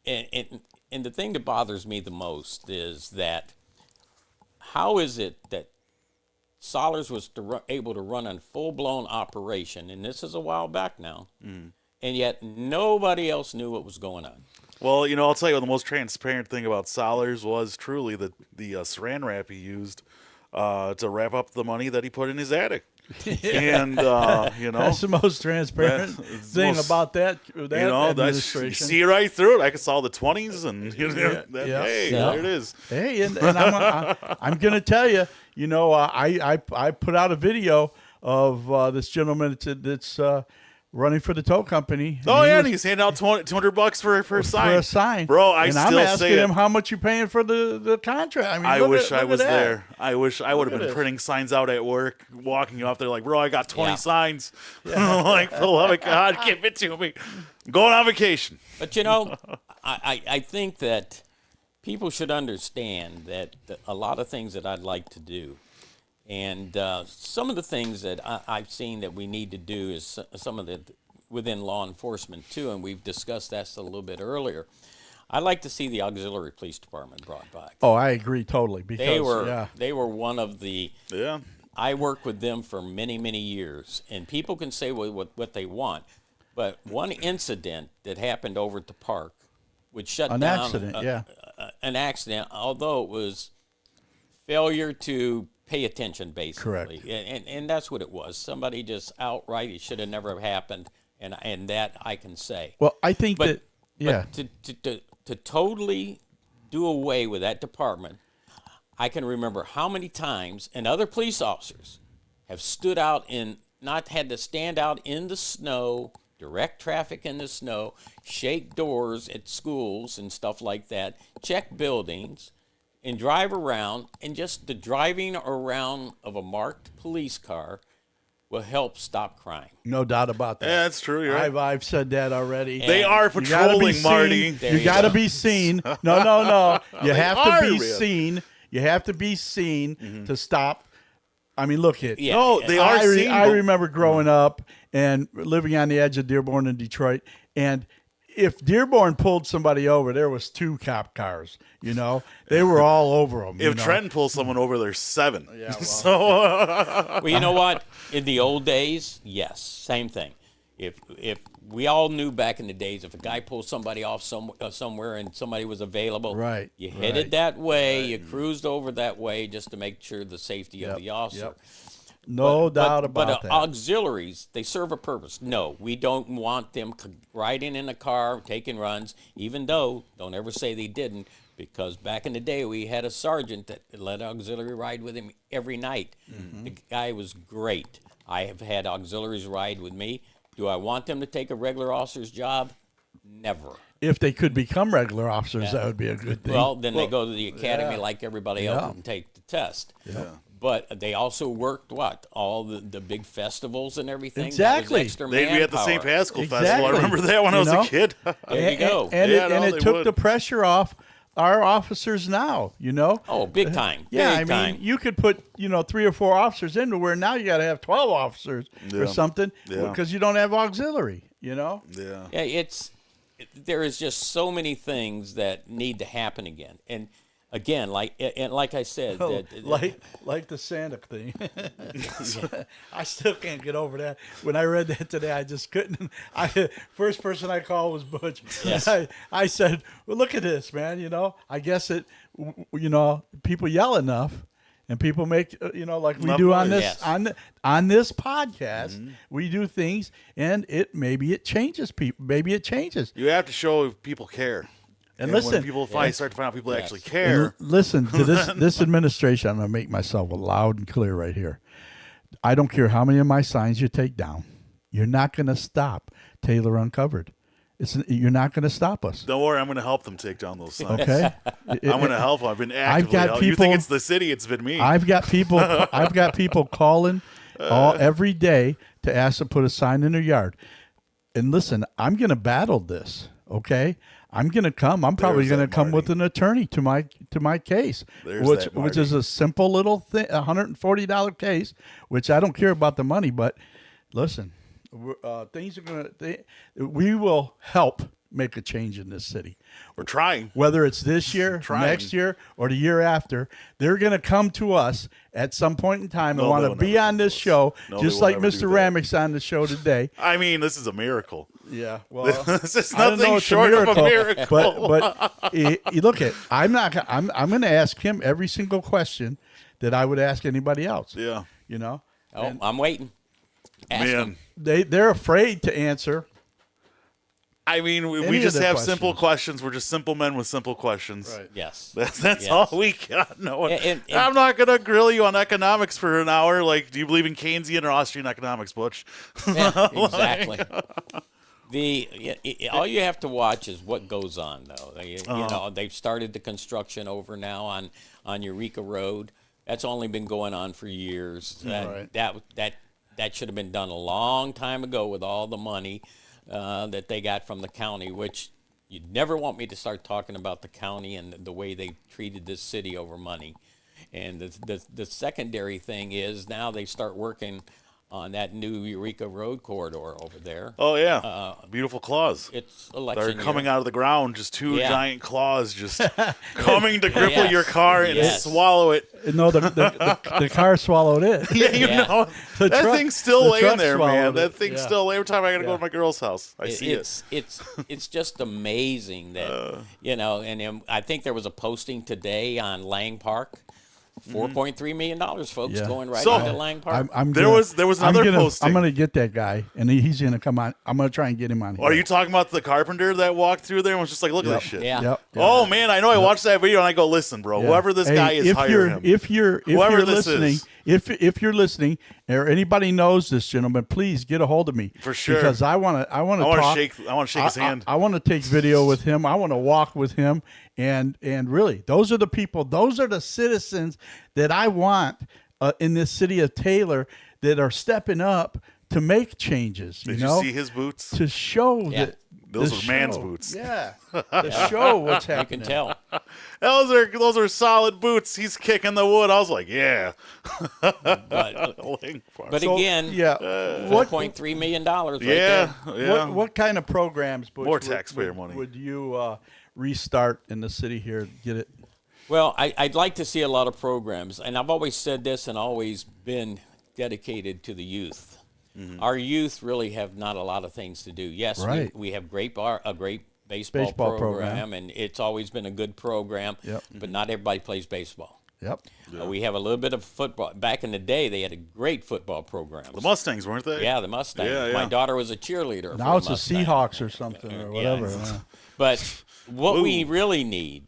[SPEAKER 3] And the thing that bothers me the most is that how is it that Solers was able to run a full-blown operation, and this is a while back now, and yet nobody else knew what was going on.
[SPEAKER 2] Well, I'll tell you the most transparent thing about Solers was truly the saran wrap he used to wrap up the money that he put in his attic. And you know,
[SPEAKER 1] That's the most transparent
[SPEAKER 2] That's the
[SPEAKER 1] thing
[SPEAKER 2] most-
[SPEAKER 1] about that
[SPEAKER 2] you know, that's, you
[SPEAKER 1] administration.
[SPEAKER 2] see right through it. I can saw the 20s, and you know,
[SPEAKER 1] yeah.
[SPEAKER 2] hey,
[SPEAKER 3] Yeah.
[SPEAKER 2] there it is.
[SPEAKER 1] Hey, and I'm going to tell you, you know, I put out a video of this gentleman that's running for the tow company.
[SPEAKER 2] Oh
[SPEAKER 1] he
[SPEAKER 2] yeah,
[SPEAKER 1] was-
[SPEAKER 2] and he's handing out $200 for a sign.
[SPEAKER 1] for a sign,
[SPEAKER 2] bro. I
[SPEAKER 1] and
[SPEAKER 2] still
[SPEAKER 1] I'm asking
[SPEAKER 2] say
[SPEAKER 1] him
[SPEAKER 2] it.
[SPEAKER 1] how much you paying for the contract. I mean,
[SPEAKER 2] I
[SPEAKER 1] look
[SPEAKER 2] wish
[SPEAKER 1] at
[SPEAKER 2] I was
[SPEAKER 1] that.
[SPEAKER 2] there. I wish I would have
[SPEAKER 1] at
[SPEAKER 2] been
[SPEAKER 1] this.
[SPEAKER 2] printing signs out at work, walking off there like, bro, I got 20
[SPEAKER 3] Yeah.
[SPEAKER 2] signs. Like, for the love of God, give it to me. I'm going on vacation.
[SPEAKER 3] But you know, I think that people should understand that a lot of things that I'd like to do, and some of the things that I've seen that we need to do is some of the within law enforcement too, and we've discussed that a little bit earlier. I'd like to see the auxiliary police department brought back.
[SPEAKER 1] Oh, I agree totally. Because
[SPEAKER 3] They were one of the.
[SPEAKER 2] Yeah.
[SPEAKER 3] I worked with them for many, many years, and people can say what they want, but one incident that happened over at the park would shut
[SPEAKER 1] An
[SPEAKER 3] down
[SPEAKER 1] accident, yeah.
[SPEAKER 3] an accident, although it was failure to pay attention, basically.
[SPEAKER 1] Correct.
[SPEAKER 3] And that's what it was. Somebody just outright, it should have never happened, and that I can say.
[SPEAKER 1] Well, I think
[SPEAKER 3] But,
[SPEAKER 1] that yeah.
[SPEAKER 3] but to totally do away with that department, I can remember how many times, and other police officers have stood out not had to stand out in the snow, direct traffic in the snow, shake doors at schools and stuff like that, check buildings, and drive around, and just the driving around of a marked police car will help stop crime.
[SPEAKER 1] No doubt about that.
[SPEAKER 2] Yeah, that's true. You're right.
[SPEAKER 1] I've said that already.
[SPEAKER 2] They
[SPEAKER 3] And
[SPEAKER 2] are
[SPEAKER 1] You gotta be
[SPEAKER 2] patrolling,
[SPEAKER 1] seen.
[SPEAKER 2] Marty.
[SPEAKER 3] There
[SPEAKER 1] You
[SPEAKER 3] you
[SPEAKER 1] got to
[SPEAKER 3] go.
[SPEAKER 1] be seen. No. You have
[SPEAKER 2] are,
[SPEAKER 1] to be
[SPEAKER 2] man.
[SPEAKER 1] seen. You have to be seen to stop. I mean, look at.
[SPEAKER 3] Yeah.
[SPEAKER 2] No, they are seen.
[SPEAKER 1] I
[SPEAKER 2] but-
[SPEAKER 1] remember growing up and living on the edge of Dearborn and Detroit, and if Dearborn pulled somebody over, there was 2 cop cars. You know, they were all over them.
[SPEAKER 2] If Trenton pulls someone over, there's 7.
[SPEAKER 1] Yeah, well.
[SPEAKER 2] So
[SPEAKER 3] Well, you know what? In the old days, yes, same thing. If we all knew back in the days, if a guy pulled somebody off somewhere and somebody was available,
[SPEAKER 1] Right,
[SPEAKER 3] you headed that way, you cruised over that way just to make sure the safety of the officer.
[SPEAKER 1] yep. No doubt about
[SPEAKER 3] but
[SPEAKER 1] that.
[SPEAKER 3] auxiliaries, they serve a purpose. No, we don't want them riding in a car, taking runs, even though, don't ever say they didn't, because back in the day, we had a sergeant that let auxiliary ride with him every night.
[SPEAKER 1] Mm-hmm.
[SPEAKER 3] The guy was great. I have had auxiliaries ride with me. Do I want them to take a regular officer's job? Never.
[SPEAKER 1] If they could become regular officers, that would be a good thing.
[SPEAKER 3] Well, then they go to the academy
[SPEAKER 1] yeah.
[SPEAKER 3] like everybody
[SPEAKER 1] Yeah.
[SPEAKER 3] else and take the test. But they also worked all the big festivals and everything. That was
[SPEAKER 1] Exactly.
[SPEAKER 3] extra
[SPEAKER 2] they'd be at the St.
[SPEAKER 3] manpower.
[SPEAKER 2] Pascal Festival.
[SPEAKER 1] Exactly.
[SPEAKER 2] I remember that when I
[SPEAKER 1] You
[SPEAKER 2] was
[SPEAKER 1] know?
[SPEAKER 2] a kid.
[SPEAKER 3] There you go.
[SPEAKER 1] And
[SPEAKER 2] Yeah,
[SPEAKER 1] it,
[SPEAKER 2] no,
[SPEAKER 1] and
[SPEAKER 2] they
[SPEAKER 1] it took
[SPEAKER 2] would.
[SPEAKER 1] the pressure off our officers now, you know?
[SPEAKER 3] Oh, big time.
[SPEAKER 1] Yeah,
[SPEAKER 3] big
[SPEAKER 1] I
[SPEAKER 3] time.
[SPEAKER 1] mean, you could put, 3 or 4 officers into where now you got to have 12 officers or
[SPEAKER 2] Yeah.
[SPEAKER 1] something
[SPEAKER 2] Yeah.
[SPEAKER 1] because you don't have auxiliary, you know?
[SPEAKER 2] Yeah.
[SPEAKER 3] Yeah, there is just so many things that need to happen again. And again, like I said,
[SPEAKER 1] like the Santa thing. I still can't get over that. When I read that today, I just couldn't. First person I called was Butch.
[SPEAKER 3] Yes.
[SPEAKER 1] I said, well, look at this, man. I guess people yell enough. And people make, like we
[SPEAKER 2] Enough
[SPEAKER 1] do on
[SPEAKER 2] noise.
[SPEAKER 1] this
[SPEAKER 3] Yes.
[SPEAKER 1] on this podcast, we do things, and maybe it changes people. Maybe it changes.
[SPEAKER 2] You have to show people care.
[SPEAKER 1] And
[SPEAKER 2] when
[SPEAKER 1] listen,
[SPEAKER 2] people start to find out people actually
[SPEAKER 1] And
[SPEAKER 2] care.
[SPEAKER 1] listen to this administration. I'm going to make myself loud and clear right here. I don't care how many of my signs you take down. You're not going to stop Taylor Uncovered. You're not going to stop us.
[SPEAKER 2] Don't worry, I'm going to help them take down those signs.
[SPEAKER 1] Okay.
[SPEAKER 2] I'm going to help them. I've been actively
[SPEAKER 1] got
[SPEAKER 2] helping. You
[SPEAKER 1] people-
[SPEAKER 2] think it's the city? It's been me.
[SPEAKER 1] I've got people calling every day to ask to put a sign in their yard. And listen, I'm going to battle this. Okay. I'm going to come. I'm probably
[SPEAKER 2] There's
[SPEAKER 1] going to
[SPEAKER 2] that,
[SPEAKER 1] come with
[SPEAKER 2] Marty.
[SPEAKER 1] an attorney to my case,
[SPEAKER 2] There's
[SPEAKER 1] which
[SPEAKER 2] that,
[SPEAKER 1] which
[SPEAKER 2] Marty.
[SPEAKER 1] is a simple little thing, $140 case, which I don't care about the money, but listen, things are going to. We will help make a change in this city.
[SPEAKER 2] We're trying.
[SPEAKER 1] Whether it's this year,
[SPEAKER 2] Trying.
[SPEAKER 1] next year, or the year after, they're going to come to us at some point in time and
[SPEAKER 2] No,
[SPEAKER 1] want
[SPEAKER 2] they
[SPEAKER 1] to
[SPEAKER 2] will
[SPEAKER 1] be
[SPEAKER 2] never
[SPEAKER 1] on
[SPEAKER 2] come to
[SPEAKER 1] this
[SPEAKER 2] us.
[SPEAKER 1] show,
[SPEAKER 2] No,
[SPEAKER 1] just
[SPEAKER 2] they will
[SPEAKER 1] like
[SPEAKER 2] never
[SPEAKER 1] Mr.
[SPEAKER 2] do that.
[SPEAKER 1] Ramik's on the show today.
[SPEAKER 2] I mean, this is a miracle.
[SPEAKER 1] Yeah, well,
[SPEAKER 2] This is
[SPEAKER 1] I don't know,
[SPEAKER 2] nothing
[SPEAKER 1] it's
[SPEAKER 2] short of a miracle.
[SPEAKER 1] But you look at, I'm going to ask him every single question that I would ask anybody else.
[SPEAKER 2] Yeah.
[SPEAKER 3] Oh, I'm waiting. Ask
[SPEAKER 2] Man,
[SPEAKER 3] them.
[SPEAKER 1] They're afraid to answer.
[SPEAKER 2] I mean, we
[SPEAKER 1] Any
[SPEAKER 2] just
[SPEAKER 1] of the
[SPEAKER 2] have simple
[SPEAKER 1] questions.
[SPEAKER 2] questions. We're just simple men with simple questions.
[SPEAKER 1] Right.
[SPEAKER 3] Yes.
[SPEAKER 2] That's
[SPEAKER 3] Yes.
[SPEAKER 2] all we got. No,
[SPEAKER 3] And-
[SPEAKER 2] I'm not gonna grill you on economics for an hour. Like, do you believe in Keynesian or Austrian economics, Butch?
[SPEAKER 3] Yeah, exactly. All you have to watch is what goes on, though. You know, they've started the construction over now on Eureka Road. That's only been going on for years.
[SPEAKER 1] Right.
[SPEAKER 3] That should have been done a long time ago with all the money that they got from the county, which you'd never want me to start talking about the county and the way they treated this city over money. And the secondary thing is now they start working on that new Eureka Road corridor over there.
[SPEAKER 2] Oh yeah, beautiful claws.
[SPEAKER 3] It's election
[SPEAKER 2] They're coming
[SPEAKER 3] year.
[SPEAKER 2] out of the ground, just two
[SPEAKER 3] Yeah.
[SPEAKER 2] giant claws, just coming to gripple
[SPEAKER 3] Yes.
[SPEAKER 2] your car and
[SPEAKER 3] Yes.
[SPEAKER 2] swallow it.
[SPEAKER 1] No, the car swallowed it.
[SPEAKER 2] Yeah, you
[SPEAKER 3] Yeah.
[SPEAKER 2] know
[SPEAKER 1] The
[SPEAKER 2] that
[SPEAKER 1] truck-
[SPEAKER 2] thing's still
[SPEAKER 1] the
[SPEAKER 2] laying
[SPEAKER 1] truck
[SPEAKER 2] there, man.
[SPEAKER 1] swallowed
[SPEAKER 2] That
[SPEAKER 1] it.
[SPEAKER 2] thing's
[SPEAKER 1] Yeah.
[SPEAKER 2] still. Every time I gotta go
[SPEAKER 1] Yeah.
[SPEAKER 2] to my girl's house, I see it.
[SPEAKER 3] It's just amazing that you know. And I think there was a posting today on Lang Park. $4.3 million, folks,
[SPEAKER 1] Yeah.
[SPEAKER 3] going right
[SPEAKER 2] So-
[SPEAKER 3] into Lang Park.
[SPEAKER 2] There was another
[SPEAKER 1] I'm
[SPEAKER 2] posting.
[SPEAKER 1] gonna get that guy, and he's gonna come on. I'm gonna try and get him on here.
[SPEAKER 2] Are you talking about the carpenter that walked through there and was just like, look at
[SPEAKER 1] Yep.
[SPEAKER 2] this shit?
[SPEAKER 3] Yeah.
[SPEAKER 1] Yep.
[SPEAKER 2] Oh man, I know. I watched that video and I go, listen, bro.
[SPEAKER 1] Yeah.
[SPEAKER 2] Whoever this
[SPEAKER 1] Hey,
[SPEAKER 2] guy is,
[SPEAKER 1] if
[SPEAKER 2] hire
[SPEAKER 1] you're,
[SPEAKER 2] him.
[SPEAKER 1] If you're
[SPEAKER 2] Whoever this
[SPEAKER 1] listening,
[SPEAKER 2] is.
[SPEAKER 1] if you're listening, or anybody knows this gentleman, please get a hold of me
[SPEAKER 2] For sure.
[SPEAKER 1] because I want to
[SPEAKER 2] I want to
[SPEAKER 1] talk.
[SPEAKER 2] shake. I want to shake his hand.
[SPEAKER 1] I want to take video with him. I want to walk with him, and really, those are the people. Those are the citizens that I want in this city of Taylor that are stepping up to make changes.
[SPEAKER 2] Did
[SPEAKER 1] you know,
[SPEAKER 2] see his boots?
[SPEAKER 1] to show
[SPEAKER 3] Yeah.
[SPEAKER 1] that
[SPEAKER 2] Those
[SPEAKER 1] to
[SPEAKER 2] are man's
[SPEAKER 1] show-
[SPEAKER 2] boots.
[SPEAKER 1] Yeah, to show what's
[SPEAKER 3] You
[SPEAKER 1] happening.
[SPEAKER 3] can tell.
[SPEAKER 2] Those are solid boots. He's kicking the wood. I was like, yeah.
[SPEAKER 3] But,
[SPEAKER 2] Lang Park.
[SPEAKER 3] but
[SPEAKER 1] So,
[SPEAKER 3] again,
[SPEAKER 1] yeah, what
[SPEAKER 3] $4.3 million right
[SPEAKER 2] yeah,
[SPEAKER 3] there.
[SPEAKER 2] yeah.
[SPEAKER 1] What kind of programs, Butch,
[SPEAKER 2] More taxpayer money.
[SPEAKER 1] would you restart in the city here? Get it?
[SPEAKER 3] Well, I'd like to see a lot of programs, and I've always said this and always been dedicated to the youth. Our youth really have not a lot of things to do. Yes,
[SPEAKER 1] Right.
[SPEAKER 3] we have a great baseball program, and it's always been a good program,
[SPEAKER 1] Yep.
[SPEAKER 3] but not everybody plays baseball.
[SPEAKER 1] Yep.
[SPEAKER 3] We have a little bit of football. Back in the day, they had a great football program.
[SPEAKER 2] The Mustangs, weren't they?
[SPEAKER 3] Yeah, the Mustangs.
[SPEAKER 2] Yeah, yeah.
[SPEAKER 3] My daughter was a cheerleader.
[SPEAKER 1] Now
[SPEAKER 3] for
[SPEAKER 1] it's
[SPEAKER 3] the
[SPEAKER 1] the
[SPEAKER 3] Mustangs.
[SPEAKER 1] Seahawks or something or whatever.
[SPEAKER 3] Yeah.
[SPEAKER 1] yeah.
[SPEAKER 3] But what we really need,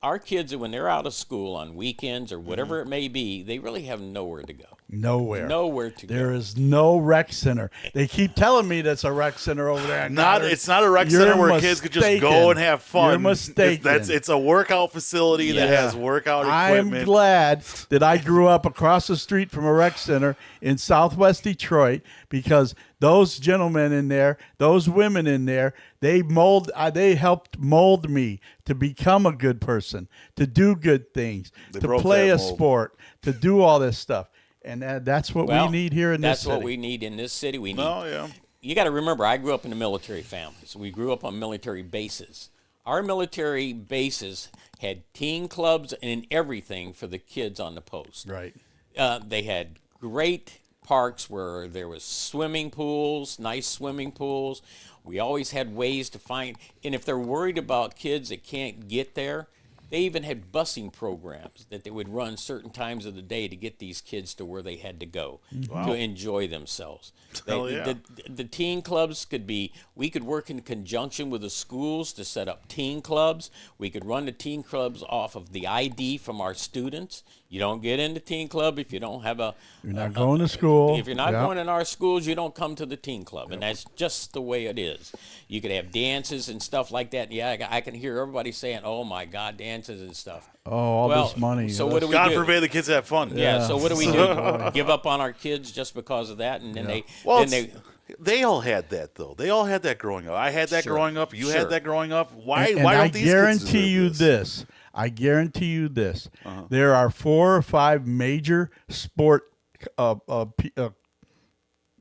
[SPEAKER 3] our kids, when they're out of school on weekends or whatever it may be, they really have nowhere to go.
[SPEAKER 1] Nowhere.
[SPEAKER 3] Nowhere to go.
[SPEAKER 1] There is no rec center. They keep telling me that's a rec center over there.
[SPEAKER 2] It's not a rec
[SPEAKER 1] You're
[SPEAKER 2] center where kids could just go
[SPEAKER 1] mistaken.
[SPEAKER 2] and have fun.
[SPEAKER 1] You're mistaken.
[SPEAKER 2] It's a workout facility that
[SPEAKER 3] Yeah.
[SPEAKER 2] has workout
[SPEAKER 1] I'm
[SPEAKER 2] equipment.
[SPEAKER 1] glad that I grew up across the street from a rec center in Southwest Detroit because those gentlemen in there, those women in there, they helped mold me to become a good person, to do good things,
[SPEAKER 2] They
[SPEAKER 1] to
[SPEAKER 2] broke
[SPEAKER 1] play
[SPEAKER 2] that
[SPEAKER 1] a
[SPEAKER 2] mold.
[SPEAKER 1] sport, to do all this stuff. And that's what
[SPEAKER 3] Well,
[SPEAKER 1] we need here in this
[SPEAKER 3] That's
[SPEAKER 1] city.
[SPEAKER 3] what we need in this city. We need.
[SPEAKER 2] Oh, yeah.
[SPEAKER 3] You got to remember, I grew up in a military family, so we grew up on military bases. Our military bases had teen clubs and everything for the kids on the post.
[SPEAKER 1] Right.
[SPEAKER 3] They had great parks where there was swimming pools, nice swimming pools. We always had ways to find, and if they're worried about kids that can't get there, they even had busing programs that they would run certain times of the day to get these kids to where they had to go to enjoy themselves.
[SPEAKER 2] Hell yeah.
[SPEAKER 3] The teen clubs we could work in conjunction with the schools to set up teen clubs. We could run the teen clubs off of the ID from our students. You don't get into teen club if you don't have
[SPEAKER 1] You're not going to school.
[SPEAKER 3] if you're not
[SPEAKER 1] Yeah.
[SPEAKER 3] going in our schools, you don't come to the teen club, and that's just the way it is. You could have dances and stuff like that. Yeah, I can hear everybody saying, "Oh my God, dances and stuff."
[SPEAKER 1] Oh, all
[SPEAKER 3] well,
[SPEAKER 1] this money.
[SPEAKER 3] So what do we
[SPEAKER 2] God
[SPEAKER 3] do?
[SPEAKER 2] forbid the kids have fun.
[SPEAKER 3] Yeah. So what do we do? Give up on our kids just because of that, and then
[SPEAKER 2] Well,
[SPEAKER 3] they
[SPEAKER 2] they all had that though. They all had that growing up. I had that
[SPEAKER 3] Sure.
[SPEAKER 2] growing up. You
[SPEAKER 3] Sure.
[SPEAKER 2] had that growing up. Why?
[SPEAKER 1] And
[SPEAKER 2] Why
[SPEAKER 1] I
[SPEAKER 2] don't these
[SPEAKER 1] guarantee
[SPEAKER 2] kids
[SPEAKER 1] you
[SPEAKER 2] deserve
[SPEAKER 1] this. I guarantee you this.
[SPEAKER 2] Uh-huh.
[SPEAKER 1] There are 4 or 5 major sport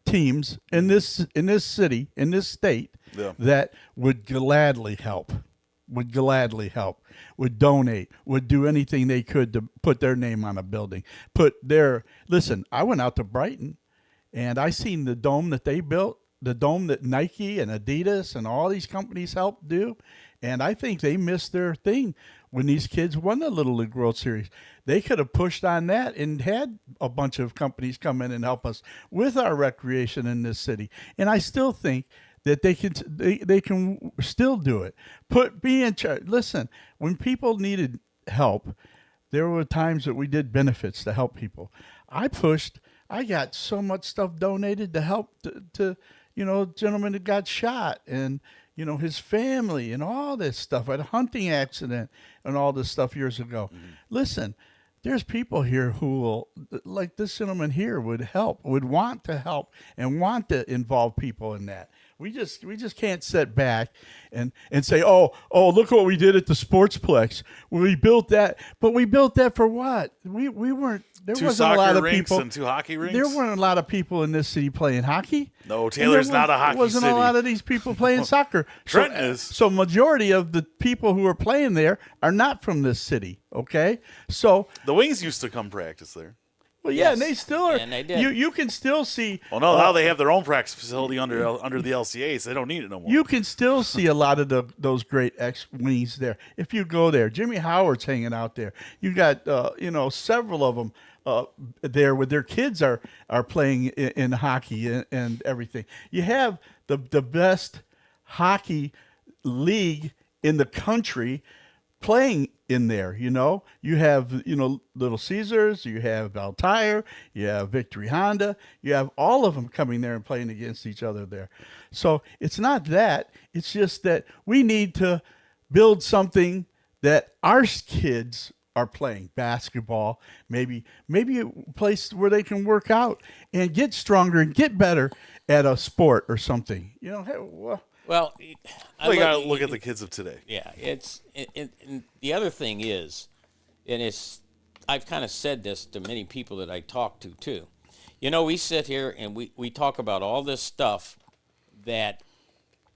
[SPEAKER 1] teams in this city, in this state,
[SPEAKER 2] Yeah.
[SPEAKER 1] that would gladly help. Would donate, would do anything they could to put their name on a building. Listen, I went out to Brighton and I seen the dome that they built. the dome that Nike and Adidas and all these companies helped do. And I think they missed their thing when these kids won the Little League World Series. They could have pushed on that and had a bunch of companies come in and help us with our recreation in this city. And I still think that they can still do it. Put me in charge. Listen, when people needed help, there were times that we did benefits to help people. I got so much stuff donated to help to gentleman that got shot and his family and all this stuff. I had a hunting accident and all this stuff years ago. Listen, there's people here who will, like this gentleman here, would want to help and want to involve people in that. We just can't sit back and say, oh, look what we did at the Sportsplex. We built that, but we built that for what? We weren't. There
[SPEAKER 2] Two
[SPEAKER 1] wasn't a
[SPEAKER 2] soccer
[SPEAKER 1] lot of
[SPEAKER 2] rinks
[SPEAKER 1] people.
[SPEAKER 2] and 2 hockey rinks.
[SPEAKER 1] There weren't a lot of people in this city playing hockey.
[SPEAKER 2] No, Taylor's not a hockey
[SPEAKER 1] wasn't
[SPEAKER 2] city.
[SPEAKER 1] a lot of these people playing soccer.
[SPEAKER 2] Trenton is.
[SPEAKER 1] So majority of the people who are playing there are not from this city. Okay, so
[SPEAKER 2] The Wings used to come practice there.
[SPEAKER 1] well, yeah,
[SPEAKER 3] Yes,
[SPEAKER 1] and they still are.
[SPEAKER 3] and they did.
[SPEAKER 1] You can still see.
[SPEAKER 2] Well, no, now they have their own practice facility under the LCA, so they don't need it no more.
[SPEAKER 1] You can still see a lot of those great ex-wings there. If you go there, Jimmy Howard's hanging out there. You got several of them there with their kids are playing in hockey and everything. You have the best hockey league in the country playing in there. You have Little Caesars, you have Altair, you have Victory Honda, you have all of them coming there and playing against each other there. So it's not that, it's just that we need to build something that our kids are playing basketball, maybe a place where they can work out and get stronger and get better at a sport or something. Hey,
[SPEAKER 3] Well,
[SPEAKER 2] You got to look at the kids of today.
[SPEAKER 3] Yeah, and the other thing is, I've kind of said this to many people that I talk to too. We sit here and we talk about all this stuff that,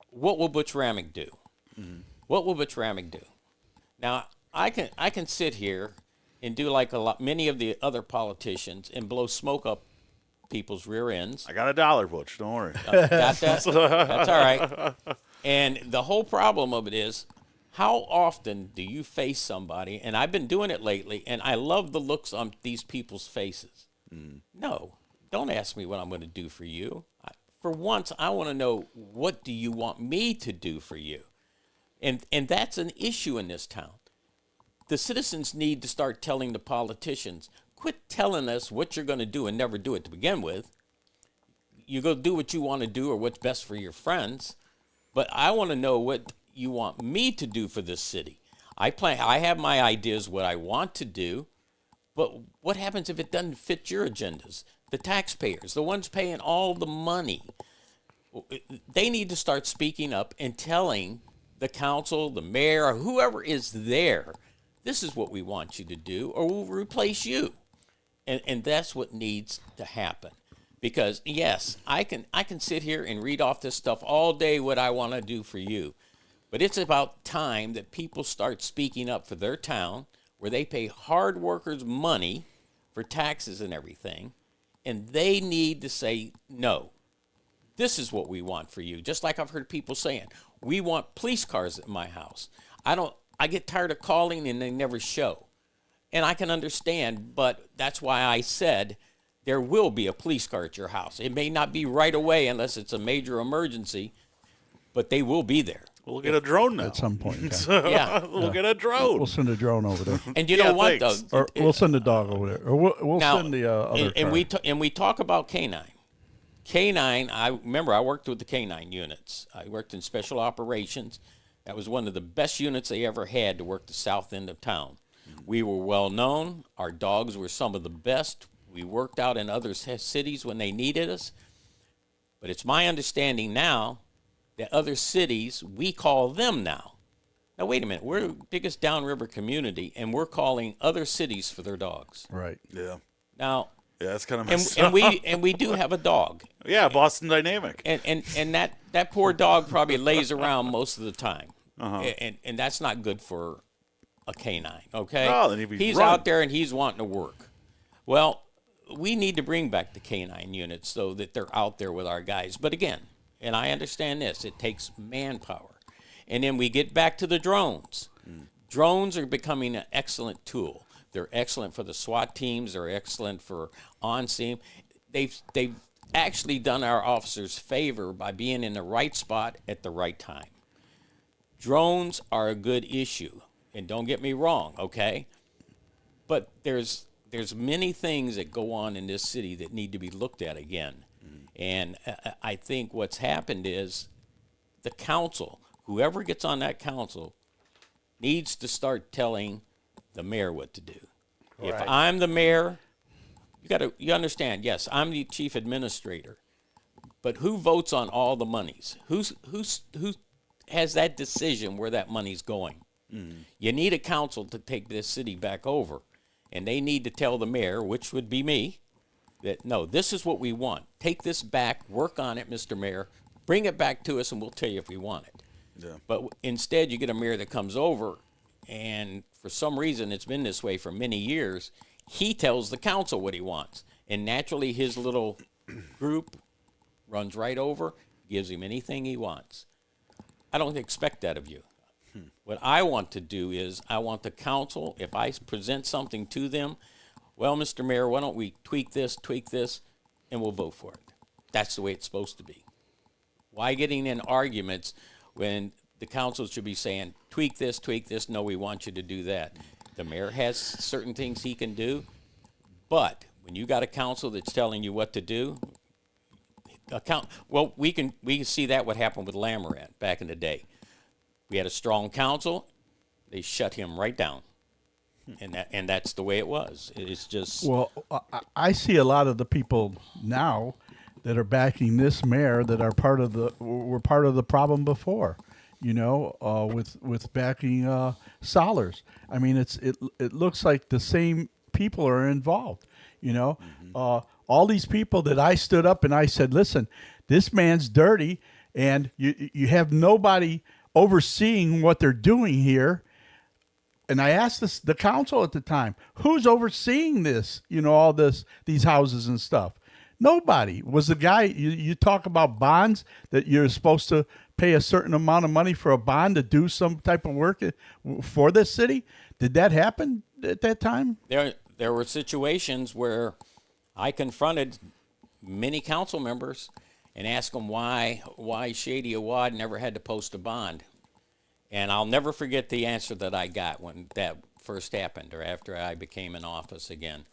[SPEAKER 3] what will Butch Ramik do? Mm-hmm. What will Butch Ramik do? Now, I can sit here and do like many of the other politicians and blow smoke up people's rear ends.
[SPEAKER 2] I got $1, Butch. Don't worry.
[SPEAKER 3] Got that? That's all right. And the whole problem of it is, how often do you face somebody, and I've been doing it lately, and I love the looks on these people's faces. No, don't ask me what I'm going to do for you. For once, I want to know, what do you want me to do for you? And that's an issue in this town. The citizens need to start telling the politicians, quit telling us what you're going to do and never do it to begin with. You go do what you want to do or what's best for your friends. But I want to know what you want me to do for this city. I have my ideas what I want to do, but what happens if it doesn't fit your agendas? The taxpayers, the ones paying all the money, they need to start speaking up and telling the council, the mayor, or whoever is there, this is what we want you to do, or we'll replace you. And that's what needs to happen. Because, yes, I can sit here and read off this stuff all day, what I want to do for you. But it's about time that people start speaking up for their town, where they pay hard workers money for taxes and everything, and they need to say, no, this is what we want for you. Just like I've heard people saying, we want police cars at my house. I get tired of calling and they never show. And I can understand, but that's why I said there will be a police car at your house. It may not be right away unless it's a major emergency, but they will be there.
[SPEAKER 2] We'll get a drone now.
[SPEAKER 1] at some point in time.
[SPEAKER 3] Yeah.
[SPEAKER 2] We'll get a drone.
[SPEAKER 1] We'll send a drone over there.
[SPEAKER 3] And you know what,
[SPEAKER 2] thanks.
[SPEAKER 3] though?
[SPEAKER 1] Or we'll send a dog over there. Or we'll
[SPEAKER 3] Now,
[SPEAKER 1] send the other
[SPEAKER 3] and we talk about K9. K9, I remember I worked with the K9 units. I worked in special operations. That was one of the best units they ever had to work the south end of town. We were well known. Our dogs were some of the best. We worked out in other cities when they needed us. But it's my understanding now that other cities, we call them now. Now, wait a minute. We're the biggest downriver community, and we're calling other cities for their dogs.
[SPEAKER 1] Right.
[SPEAKER 2] Yeah.
[SPEAKER 3] Now,
[SPEAKER 2] Yeah, that's kind of
[SPEAKER 3] and we do have a dog.
[SPEAKER 2] Yeah, Boston Dynamic.
[SPEAKER 3] And that poor dog probably lays around most of the time. And that's not good for a canine, okay?
[SPEAKER 2] Oh, then he'd be
[SPEAKER 3] he's
[SPEAKER 2] running.
[SPEAKER 3] out there and he's wanting to work. Well, we need to bring back the canine units so that they're out there with our guys. But again, and I understand this, it takes manpower. And then we get back to the drones. Drones are becoming an excellent tool. They're excellent for the SWAT teams. They're excellent for on-scene. They've actually done our officers favor by being in the right spot at the right time. Drones are a good issue, and don't get me wrong, okay? But there's many things that go on in this city that need to be looked at again. And I think what's happened is the council, whoever gets on that council, needs to start telling the mayor what to do.
[SPEAKER 1] Right.
[SPEAKER 3] If I'm the mayor, you understand, yes, I'm the chief administrator, but who votes on all the monies? Who has that decision where that money's going? You need a council to take this city back over, and they need to tell the mayor, which would be me, that no, this is what we want. Take this back, work on it, Mr. Mayor, bring it back to us, and we'll tell you if we want it.
[SPEAKER 2] Yeah.
[SPEAKER 3] But instead, you get a mayor that comes over, and for some reason, it's been this way for many years. He tells the council what he wants, and naturally, his little group runs right over, gives him anything he wants. I don't expect that of you. What I want to do is I want the council, if I present something to them, well, Mr. Mayor, why don't we tweak this, and we'll vote for it. That's the way it's supposed to be. Why getting in arguments when the council should be saying, tweak this, no, we want you to do that. The mayor has certain things he can do, but when you got a council that's telling you what to do, we can see that what happened with Lamourant back in the day. We had a strong council, they shut him right down. And that's the way it was. It's just
[SPEAKER 1] I see a lot of the people now that are backing this mayor that are were part of the problem before, with backing Sollers. I mean, it looks like the same people are involved. All these people that I stood up and I said, listen, this man's dirty, and you have nobody overseeing what they're doing here. And I asked the council at the time, who's overseeing this, all these houses and stuff? Nobody. Was the guy, you talk about bonds, that you're supposed to pay a certain amount of money for a bond to do some type of work for this city? Did that happen at that time?
[SPEAKER 3] There were situations where I confronted many council members and asked them why Shady Awad never had to post a bond. And I'll never forget the answer that I got when that first happened, or after I became in office again.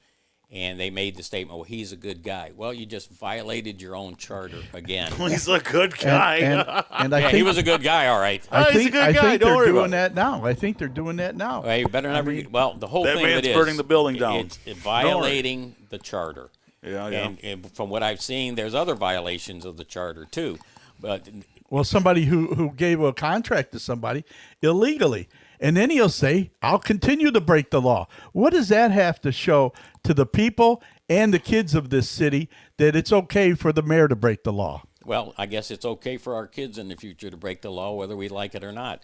[SPEAKER 3] And they made the statement, well, he's a good guy. Well, you just violated your own charter again.
[SPEAKER 2] He's a good guy.
[SPEAKER 1] And I think
[SPEAKER 3] he was a good guy, all right.
[SPEAKER 1] I
[SPEAKER 2] he's a
[SPEAKER 1] think,
[SPEAKER 2] good
[SPEAKER 1] I
[SPEAKER 2] guy.
[SPEAKER 1] think
[SPEAKER 2] Don't
[SPEAKER 1] they're
[SPEAKER 2] worry
[SPEAKER 1] doing
[SPEAKER 2] about
[SPEAKER 1] that now. I think they're doing that now.
[SPEAKER 3] Well, you better never. The whole
[SPEAKER 2] that
[SPEAKER 3] thing
[SPEAKER 2] man's
[SPEAKER 3] of it is
[SPEAKER 2] burning the building down.
[SPEAKER 3] It's violating the charter.
[SPEAKER 2] Yeah.
[SPEAKER 3] And from what I've seen, there's other violations of the charter too. But
[SPEAKER 1] Well, somebody who gave a contract to somebody illegally, and then he'll say, I'll continue to break the law. What does that have to show to the people and the kids of this city that it's okay for the mayor to break the law?
[SPEAKER 3] well, I guess it's okay for our kids in the future to break the law, whether we like it or not.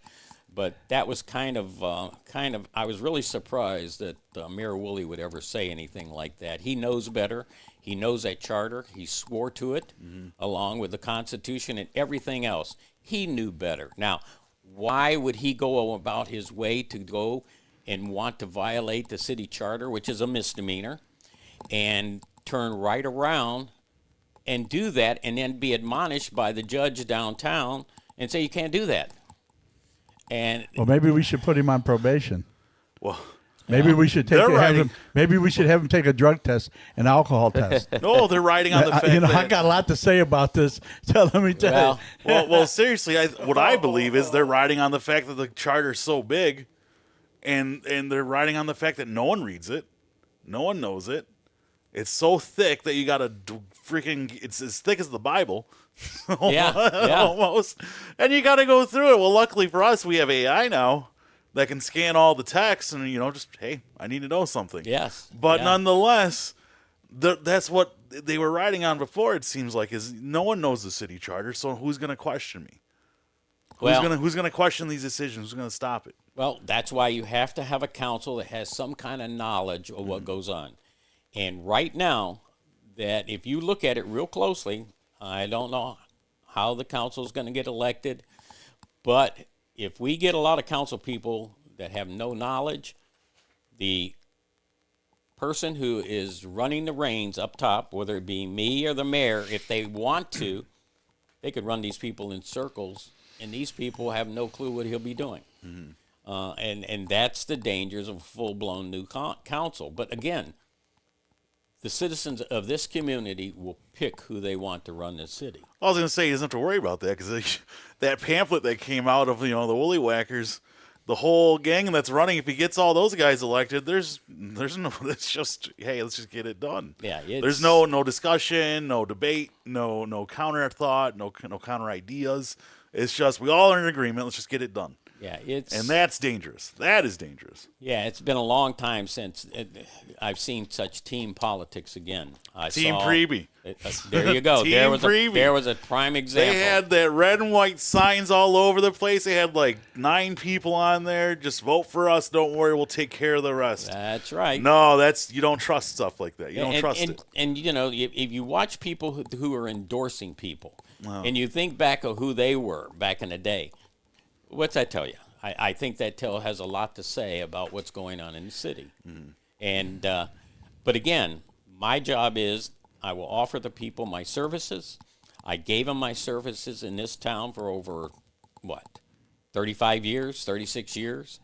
[SPEAKER 3] But that was kind of. I was really surprised that Mayor Woolley would ever say anything like that. He knows better. He knows that charter. He swore to it, along with the Constitution and everything else. He knew better. Now, why would he go about his way to go and want to violate the city charter, which is a misdemeanor, and turn right around and do that, and then be admonished by the judge downtown and say you can't do that? And
[SPEAKER 1] Well, maybe we should put him on probation.
[SPEAKER 2] Well,
[SPEAKER 1] Maybe we should
[SPEAKER 2] They're
[SPEAKER 1] maybe we should have him take a drug test, an alcohol test.
[SPEAKER 2] no, they're riding on the fact
[SPEAKER 1] I
[SPEAKER 2] that
[SPEAKER 1] got a lot to say about this. So let me tell you.
[SPEAKER 2] well, seriously, what I believe is they're riding on the fact that the charter's so big, and they're riding on the fact that no one reads it, no one knows it. It's so thick that you got to it's as thick as the Bible.
[SPEAKER 3] Yeah.
[SPEAKER 2] Almost. And you got to go through it. Well, luckily for us, we have AI now that can scan all the text and, just, hey, I need to know something.
[SPEAKER 3] yes,
[SPEAKER 2] But
[SPEAKER 3] yeah.
[SPEAKER 2] nonetheless, that's what they were riding on before, it seems like, is no one knows the city charter, so who's going to question me?
[SPEAKER 3] Well,
[SPEAKER 2] Who's gonna question these decisions? Who's going to stop it?
[SPEAKER 3] Well, that's why you have to have a council that has some kind of knowledge of what goes on. And right now, that if you look at it real closely, I don't know how the council is going to get elected. But if we get a lot of council people that have no knowledge, the person who is running the reins up top, whether it be me or the mayor, if they want to, they could run these people in circles, and these people have no clue what he'll be doing. And that's the dangers of a full-blown new council. But again, the citizens of this community will pick who they want to run this city.
[SPEAKER 2] I was going to say, he doesn't have to worry about that because that pamphlet that came out of the Woolly Whackers, the whole gang that's running, if he gets all those guys elected, there's no. It's just, hey, let's just get it done.
[SPEAKER 3] Yeah,
[SPEAKER 2] there's no discussion, no debate, no counter thought, no counter ideas. It's just we all are in agreement. Let's just get it done.
[SPEAKER 3] Yeah,
[SPEAKER 2] and that's dangerous. That is dangerous.
[SPEAKER 3] Yeah, it's been a long time since I've seen such team politics again.
[SPEAKER 2] Team Preeby.
[SPEAKER 3] There you go.
[SPEAKER 2] Team
[SPEAKER 3] there was a prime example.
[SPEAKER 2] They had that red and white signs all over the place. They had like 9 people on there. Just vote for us. Don't worry, we'll take care of the rest.
[SPEAKER 3] That's right.
[SPEAKER 2] No, you don't trust stuff like that. You don't trust it.
[SPEAKER 3] And if you watch people who are endorsing people, and you think back of who they were back in the day, what's that tell you? I think that has a lot to say about what's going on in the city. And but again, my job is I will offer the people my services. I gave them my services in this town for over 35 years, 36 years.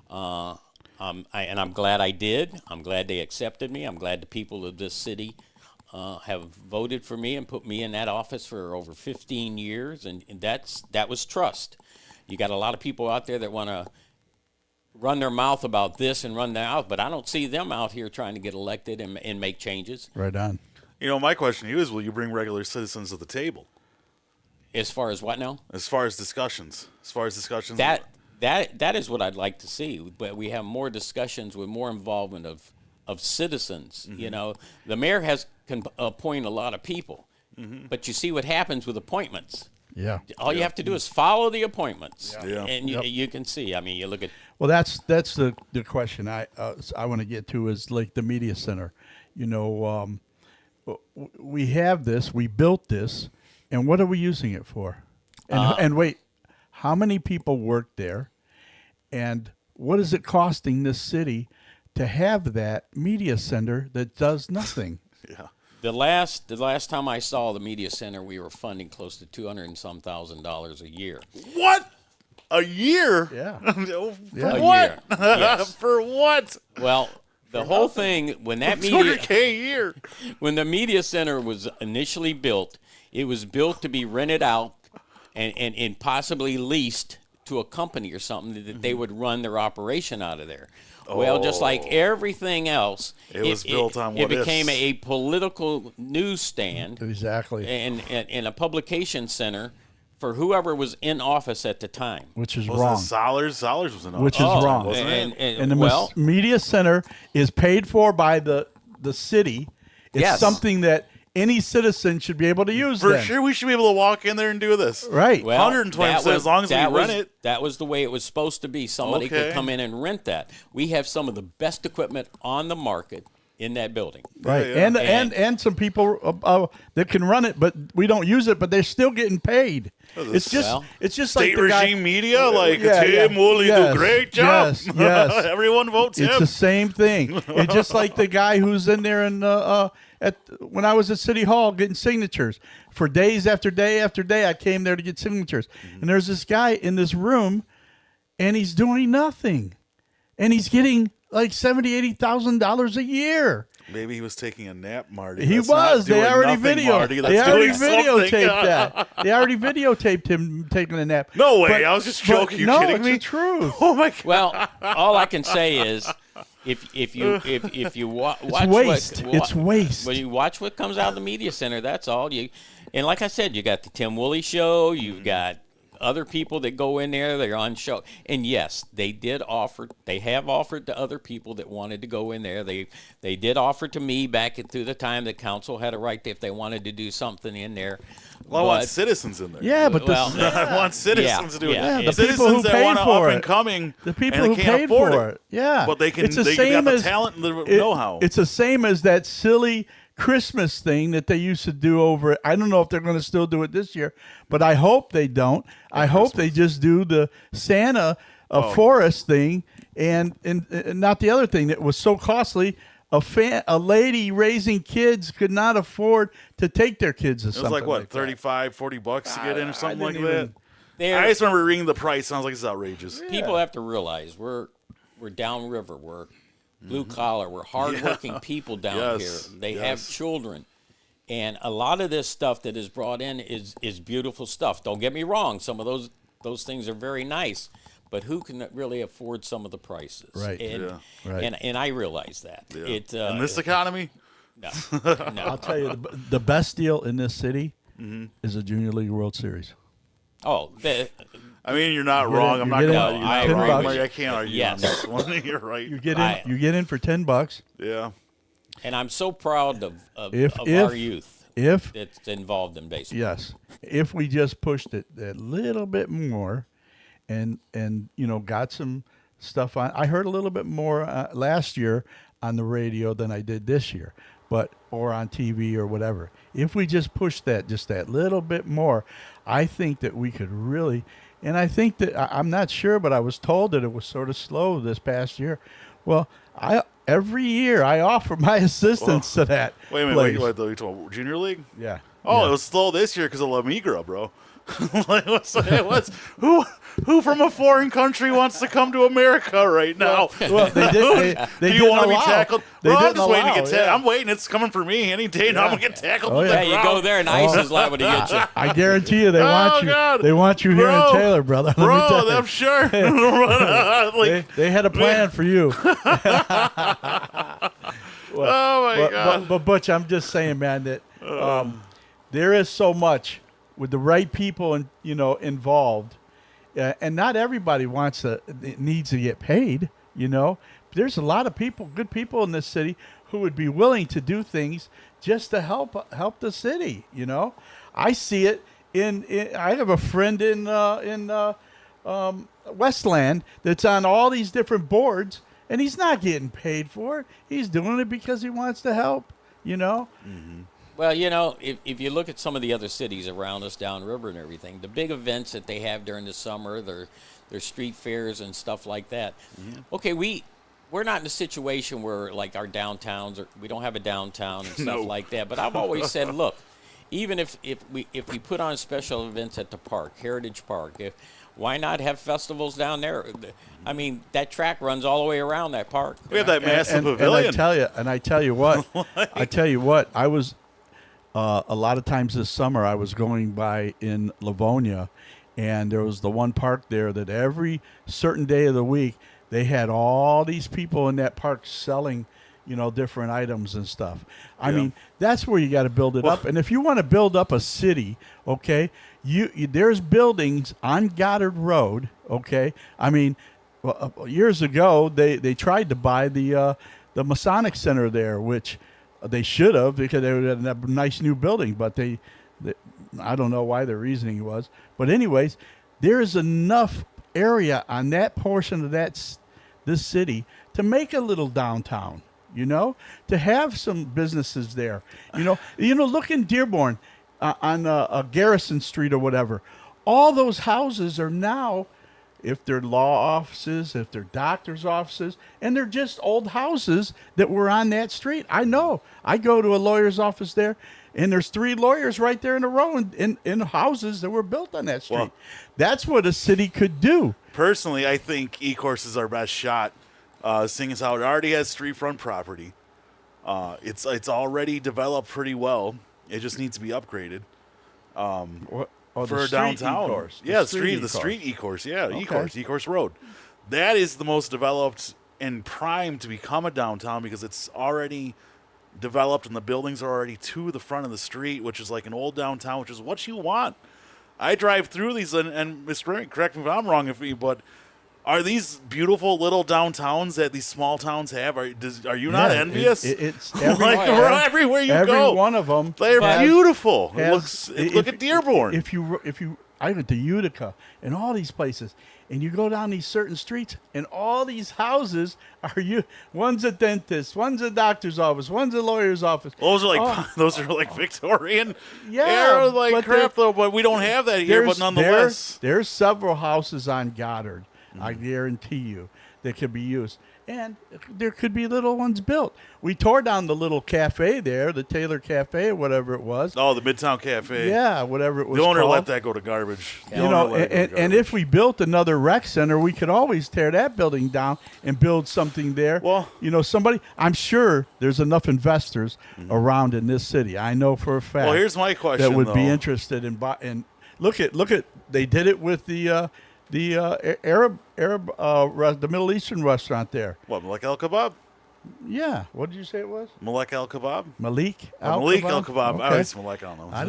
[SPEAKER 3] And I'm glad I did. I'm glad they accepted me. I'm glad the people of this city have voted for me and put me in that office for over 15 years, and that was trust. You got a lot of people out there that want to run their mouth about this and run that out, but I don't see them out here trying to get elected and make changes.
[SPEAKER 1] Right on.
[SPEAKER 2] My question to you is, will you bring regular citizens to the table?
[SPEAKER 3] As far as what now?
[SPEAKER 2] As far as discussions.
[SPEAKER 3] That is what I'd like to see, but we have more discussions with more involvement of citizens. The mayor can appoint a lot of people, but you see what happens with appointments.
[SPEAKER 1] Yeah.
[SPEAKER 3] All you have to do is follow the appointments, and you can see. I mean, you look at.
[SPEAKER 1] Well, that's the question I want to get to is like the media center. We have this, we built this, and what are we using it for? And wait, how many people work there, and what is it costing this city to have that media center that does nothing?
[SPEAKER 2] Yeah.
[SPEAKER 3] The last time I saw the media center, we were funding close to $200 and some thousand a year.
[SPEAKER 2] What? A year?
[SPEAKER 1] Yeah.
[SPEAKER 2] For
[SPEAKER 3] A
[SPEAKER 2] what?
[SPEAKER 3] year. Yes.
[SPEAKER 2] For what?
[SPEAKER 3] Well, the whole thing when that
[SPEAKER 2] $200K a year.
[SPEAKER 3] When the media center was initially built, it was built to be rented out and possibly leased to a company or something that they would run their operation out of there. Well, just like everything else,
[SPEAKER 2] it was built on
[SPEAKER 3] it
[SPEAKER 2] what
[SPEAKER 3] became
[SPEAKER 2] ifs.
[SPEAKER 3] a political newsstand
[SPEAKER 1] Exactly.
[SPEAKER 3] and a publication center for whoever was in office at the time.
[SPEAKER 1] Which is
[SPEAKER 2] Was
[SPEAKER 1] wrong.
[SPEAKER 2] it Sollers? Sollers was in office.
[SPEAKER 1] Which is wrong.
[SPEAKER 2] Wasn't it?
[SPEAKER 1] And the media center is paid for by the city. It's
[SPEAKER 3] Yes.
[SPEAKER 1] something that any citizen should be able to use.
[SPEAKER 2] For
[SPEAKER 1] then.
[SPEAKER 2] sure, we should be able to walk in there and do this.
[SPEAKER 1] Right.
[SPEAKER 3] Well,
[SPEAKER 2] 120% as long as we rent it.
[SPEAKER 3] That was the way it was supposed to be. Somebody could
[SPEAKER 2] Okay.
[SPEAKER 3] come in and rent that. We have some of the best equipment on the market in that building.
[SPEAKER 1] Right.
[SPEAKER 2] Yeah, yeah.
[SPEAKER 1] And some people that can run it, but we don't use it, but they're still getting paid. It's just
[SPEAKER 3] Well,
[SPEAKER 1] it's just
[SPEAKER 2] State
[SPEAKER 1] like the guy,
[SPEAKER 2] regime media, like
[SPEAKER 1] Yeah,
[SPEAKER 2] Tim
[SPEAKER 1] yeah.
[SPEAKER 2] Woolley
[SPEAKER 1] Yes,
[SPEAKER 2] do a great job.
[SPEAKER 1] yes.
[SPEAKER 2] Everyone votes
[SPEAKER 1] It's
[SPEAKER 2] him.
[SPEAKER 1] the same thing. It's just like the guy who's in there and when I was at City Hall getting signatures for days after day after day. I came there to get signatures, and there's this guy in this room, and he's doing nothing, and he's getting like $80,000 a year.
[SPEAKER 2] Maybe he was taking a nap, Marty.
[SPEAKER 1] He
[SPEAKER 2] That's not
[SPEAKER 1] was. They
[SPEAKER 2] doing
[SPEAKER 1] already
[SPEAKER 2] nothing,
[SPEAKER 1] videoed.
[SPEAKER 2] Marty.
[SPEAKER 1] They
[SPEAKER 2] That's
[SPEAKER 1] already
[SPEAKER 2] doing something.
[SPEAKER 1] videotaped that. They already videotaped him taking a nap.
[SPEAKER 2] No way. I was just joking. You
[SPEAKER 1] no,
[SPEAKER 2] kidding
[SPEAKER 1] it's
[SPEAKER 2] me?
[SPEAKER 1] the truth.
[SPEAKER 2] Oh my God.
[SPEAKER 3] Well, all I can say is, if you watch
[SPEAKER 1] waste. It's waste.
[SPEAKER 3] When you watch what comes out of the media center, that's all you. And like I said, you got the Tim Woolley show. You've got other people that go in there. They're on show. And yes, they have offered to other people that wanted to go in there. They did offer to me back through the time the council had a right if they wanted to do something in there.
[SPEAKER 2] Well, I want citizens in there.
[SPEAKER 1] Yeah, but
[SPEAKER 2] I want citizens to do it.
[SPEAKER 3] Yeah,
[SPEAKER 1] the
[SPEAKER 2] Citizens
[SPEAKER 1] people who
[SPEAKER 2] that
[SPEAKER 1] paid
[SPEAKER 2] want to
[SPEAKER 1] for
[SPEAKER 2] up
[SPEAKER 1] it.
[SPEAKER 2] and coming.
[SPEAKER 1] The people
[SPEAKER 2] and
[SPEAKER 1] who
[SPEAKER 2] they can't
[SPEAKER 1] paid
[SPEAKER 2] afford
[SPEAKER 1] for it. Yeah.
[SPEAKER 2] But they can.
[SPEAKER 1] It's the
[SPEAKER 2] They
[SPEAKER 1] same
[SPEAKER 2] got the
[SPEAKER 1] as
[SPEAKER 2] talent and the know-how.
[SPEAKER 1] It's the same as that silly Christmas thing that they used to do over. I don't know if they're going to still do it this year, but I hope they don't. I hope they just do the Santa forest thing, and not the other thing that was so costly. A lady raising kids could not afford to take their kids to
[SPEAKER 2] It was
[SPEAKER 1] something
[SPEAKER 2] like what,
[SPEAKER 1] that.
[SPEAKER 2] 35, $40 to get in or something like
[SPEAKER 1] didn't even-
[SPEAKER 2] that. I just remember reading the price. And I was like, it's outrageous.
[SPEAKER 3] People have to realize we're downriver. We're blue collar. We're hardworking people down
[SPEAKER 2] Yes.
[SPEAKER 3] here. They
[SPEAKER 2] Yes.
[SPEAKER 3] have children, and a lot of this stuff that is brought in is beautiful stuff. Don't get me wrong. Some of those things are very nice, but who can really afford some of the prices?
[SPEAKER 1] Right.
[SPEAKER 3] And,
[SPEAKER 1] Yeah. Right.
[SPEAKER 3] and I realize that.
[SPEAKER 2] Yeah.
[SPEAKER 3] It,
[SPEAKER 2] in this economy,
[SPEAKER 3] no,
[SPEAKER 1] I'll
[SPEAKER 3] no.
[SPEAKER 1] tell you, the best deal in this city is a Junior League World Series.
[SPEAKER 3] Oh,
[SPEAKER 2] I mean, you're not wrong. I'm not
[SPEAKER 1] get
[SPEAKER 2] going
[SPEAKER 1] in-
[SPEAKER 2] to
[SPEAKER 3] I
[SPEAKER 2] argue.
[SPEAKER 3] agree
[SPEAKER 2] Wrong.
[SPEAKER 3] with you.
[SPEAKER 2] I can't argue
[SPEAKER 3] Yes.
[SPEAKER 2] on this one. You're right.
[SPEAKER 1] You get in. You get in for $10.
[SPEAKER 2] Yeah.
[SPEAKER 3] and I'm so proud of
[SPEAKER 1] If-
[SPEAKER 3] our youth
[SPEAKER 1] If
[SPEAKER 3] that's involved in baseball.
[SPEAKER 1] yes, if we just pushed it a little bit more, and got some stuff on. I heard a little bit more last year on the radio than I did this year, or on TV or whatever. If we just pushed that just that little bit more, I think that we could really. And I think that I'm not sure, but I was told that it was sort of slow this past year. Well, every year I offer my assistance to that.
[SPEAKER 2] Wait a minute.
[SPEAKER 1] place.
[SPEAKER 2] Wait, you talking about Junior League?
[SPEAKER 1] Yeah.
[SPEAKER 2] Oh,
[SPEAKER 1] yeah.
[SPEAKER 2] it was slow this year because of La Migra, bro. Like, who from a foreign country wants to come to America right now?
[SPEAKER 1] Well, they did. They
[SPEAKER 2] Do you
[SPEAKER 1] didn't
[SPEAKER 2] want to be
[SPEAKER 1] allow.
[SPEAKER 2] tackled?
[SPEAKER 1] They
[SPEAKER 2] Bro, I'm
[SPEAKER 1] didn't
[SPEAKER 2] just waiting to get
[SPEAKER 1] allow,
[SPEAKER 2] tackled.
[SPEAKER 1] yeah.
[SPEAKER 2] I'm waiting. It's coming for me any day. Now I'm gonna get tackled.
[SPEAKER 1] Oh,
[SPEAKER 2] to
[SPEAKER 1] yeah.
[SPEAKER 2] the
[SPEAKER 3] Yeah, you
[SPEAKER 2] ground.
[SPEAKER 3] go there and ICE is liable to get you.
[SPEAKER 1] I guarantee you, they want you.
[SPEAKER 2] God.
[SPEAKER 1] They want you here
[SPEAKER 2] Bro.
[SPEAKER 1] in Taylor, brother. Let me
[SPEAKER 2] Bro,
[SPEAKER 1] tell you.
[SPEAKER 2] I'm sure. Like,
[SPEAKER 1] They had a plan for you.
[SPEAKER 2] oh my God.
[SPEAKER 1] But Butch, I'm just saying, man, that there is so much with the right people and involved, and not everybody needs to get paid. There's a lot of people, good people in this city, who would be willing to do things just to help the city. I see it I have a friend in Westland that's on all these different boards, and he's not getting paid for it. He's doing it because he wants to help.
[SPEAKER 3] Well, if you look at some of the other cities around us downriver and everything, the big events that they have during the summer, their street fairs and stuff like that. Okay, we're not in a situation where like our downtowns, or we don't have a downtown and stuff like that. But I've always said, look, even if we put on special events at the park, Heritage Park, why not have festivals down there? I mean, that track runs all the way around that park.
[SPEAKER 2] We have that massive
[SPEAKER 1] And
[SPEAKER 2] pavilion.
[SPEAKER 1] I tell you what, I was a lot of times this summer I was going by in Livonia, and there was the one park there that every certain day of the week they had all these people in that park selling different items and stuff. I mean, that's where you got to build it up. And if you want to build up a city, okay, there's buildings on Goddard Road, okay? I mean, years ago they tried to buy the Masonic Center there, which they should have, because they had a nice new building, but they I don't know why their reasoning was. But anyways, there is enough area on that portion of this city to make a little downtown, to have some businesses there. Look in Dearborn on Garrison Street or whatever. All those houses are now, if they're law offices, if they're doctor's offices, and they're just old houses that were on that street. I know. I go to a lawyer's office there, and there's 3 lawyers right there in a row in houses that were built on that street.
[SPEAKER 2] Well,
[SPEAKER 1] that's what a city could do.
[SPEAKER 2] Personally, I think E-Course is our best shot, seeing as how it already has street front property. It's already developed pretty well. It just needs to be upgraded. For
[SPEAKER 1] street
[SPEAKER 2] downtown.
[SPEAKER 1] E-course.
[SPEAKER 2] Yeah, the
[SPEAKER 1] E-course.
[SPEAKER 2] street E-Course. Yeah,
[SPEAKER 1] Okay.
[SPEAKER 2] E-Course Road. That is the most developed and primed to become a downtown because it's already developed and the buildings are already to the front of the street, which is like an old downtown, which is what you want. I drive through these, and Mr. Ramik, correct me if I'm wrong, but are these beautiful little downtowns that these small towns have? Are you not envious?
[SPEAKER 1] It's
[SPEAKER 2] Everywhere you
[SPEAKER 1] every
[SPEAKER 2] go.
[SPEAKER 1] one of them.
[SPEAKER 2] They're
[SPEAKER 1] has-
[SPEAKER 2] beautiful.
[SPEAKER 1] has-
[SPEAKER 2] Look at Dearborn.
[SPEAKER 1] If you I went to Utica and all these places, and you go down these certain streets, and all these houses are you. One's a dentist, one's a doctor's office, one's a lawyer's office.
[SPEAKER 2] Those are like
[SPEAKER 1] Oh,
[SPEAKER 2] those are like Victorian
[SPEAKER 1] Yeah,
[SPEAKER 2] era like
[SPEAKER 1] but
[SPEAKER 2] crap
[SPEAKER 1] they're-
[SPEAKER 2] though. But we don't have that here. But nonetheless,
[SPEAKER 1] there's several houses on Goddard. I guarantee you that could be used, and there could be little ones built. We tore down the little cafe there, the Taylor Cafe, or whatever it was.
[SPEAKER 2] oh, the Midtown Cafe.
[SPEAKER 1] Yeah, whatever it was
[SPEAKER 2] The owner
[SPEAKER 1] called.
[SPEAKER 2] let that go to garbage. The
[SPEAKER 1] You
[SPEAKER 2] owner
[SPEAKER 1] know,
[SPEAKER 2] let it go to
[SPEAKER 1] and
[SPEAKER 2] garbage.
[SPEAKER 1] if we built another rec center, we could always tear that building down and build something there.
[SPEAKER 2] Well-
[SPEAKER 1] you know, I'm sure there's enough investors around in this city. I know for a fact.
[SPEAKER 2] Well, here's my question,
[SPEAKER 1] that would be
[SPEAKER 2] though.
[SPEAKER 1] interested in and look at they did it with the the Middle Eastern restaurant there.
[SPEAKER 2] What, Malek El Kebab?
[SPEAKER 1] Yeah, what did you say it was?
[SPEAKER 2] Malek El Kebab?
[SPEAKER 1] Malik
[SPEAKER 2] Malik El Kebab.
[SPEAKER 1] Okay.
[SPEAKER 2] I was Malek, I don't know.
[SPEAKER 1] I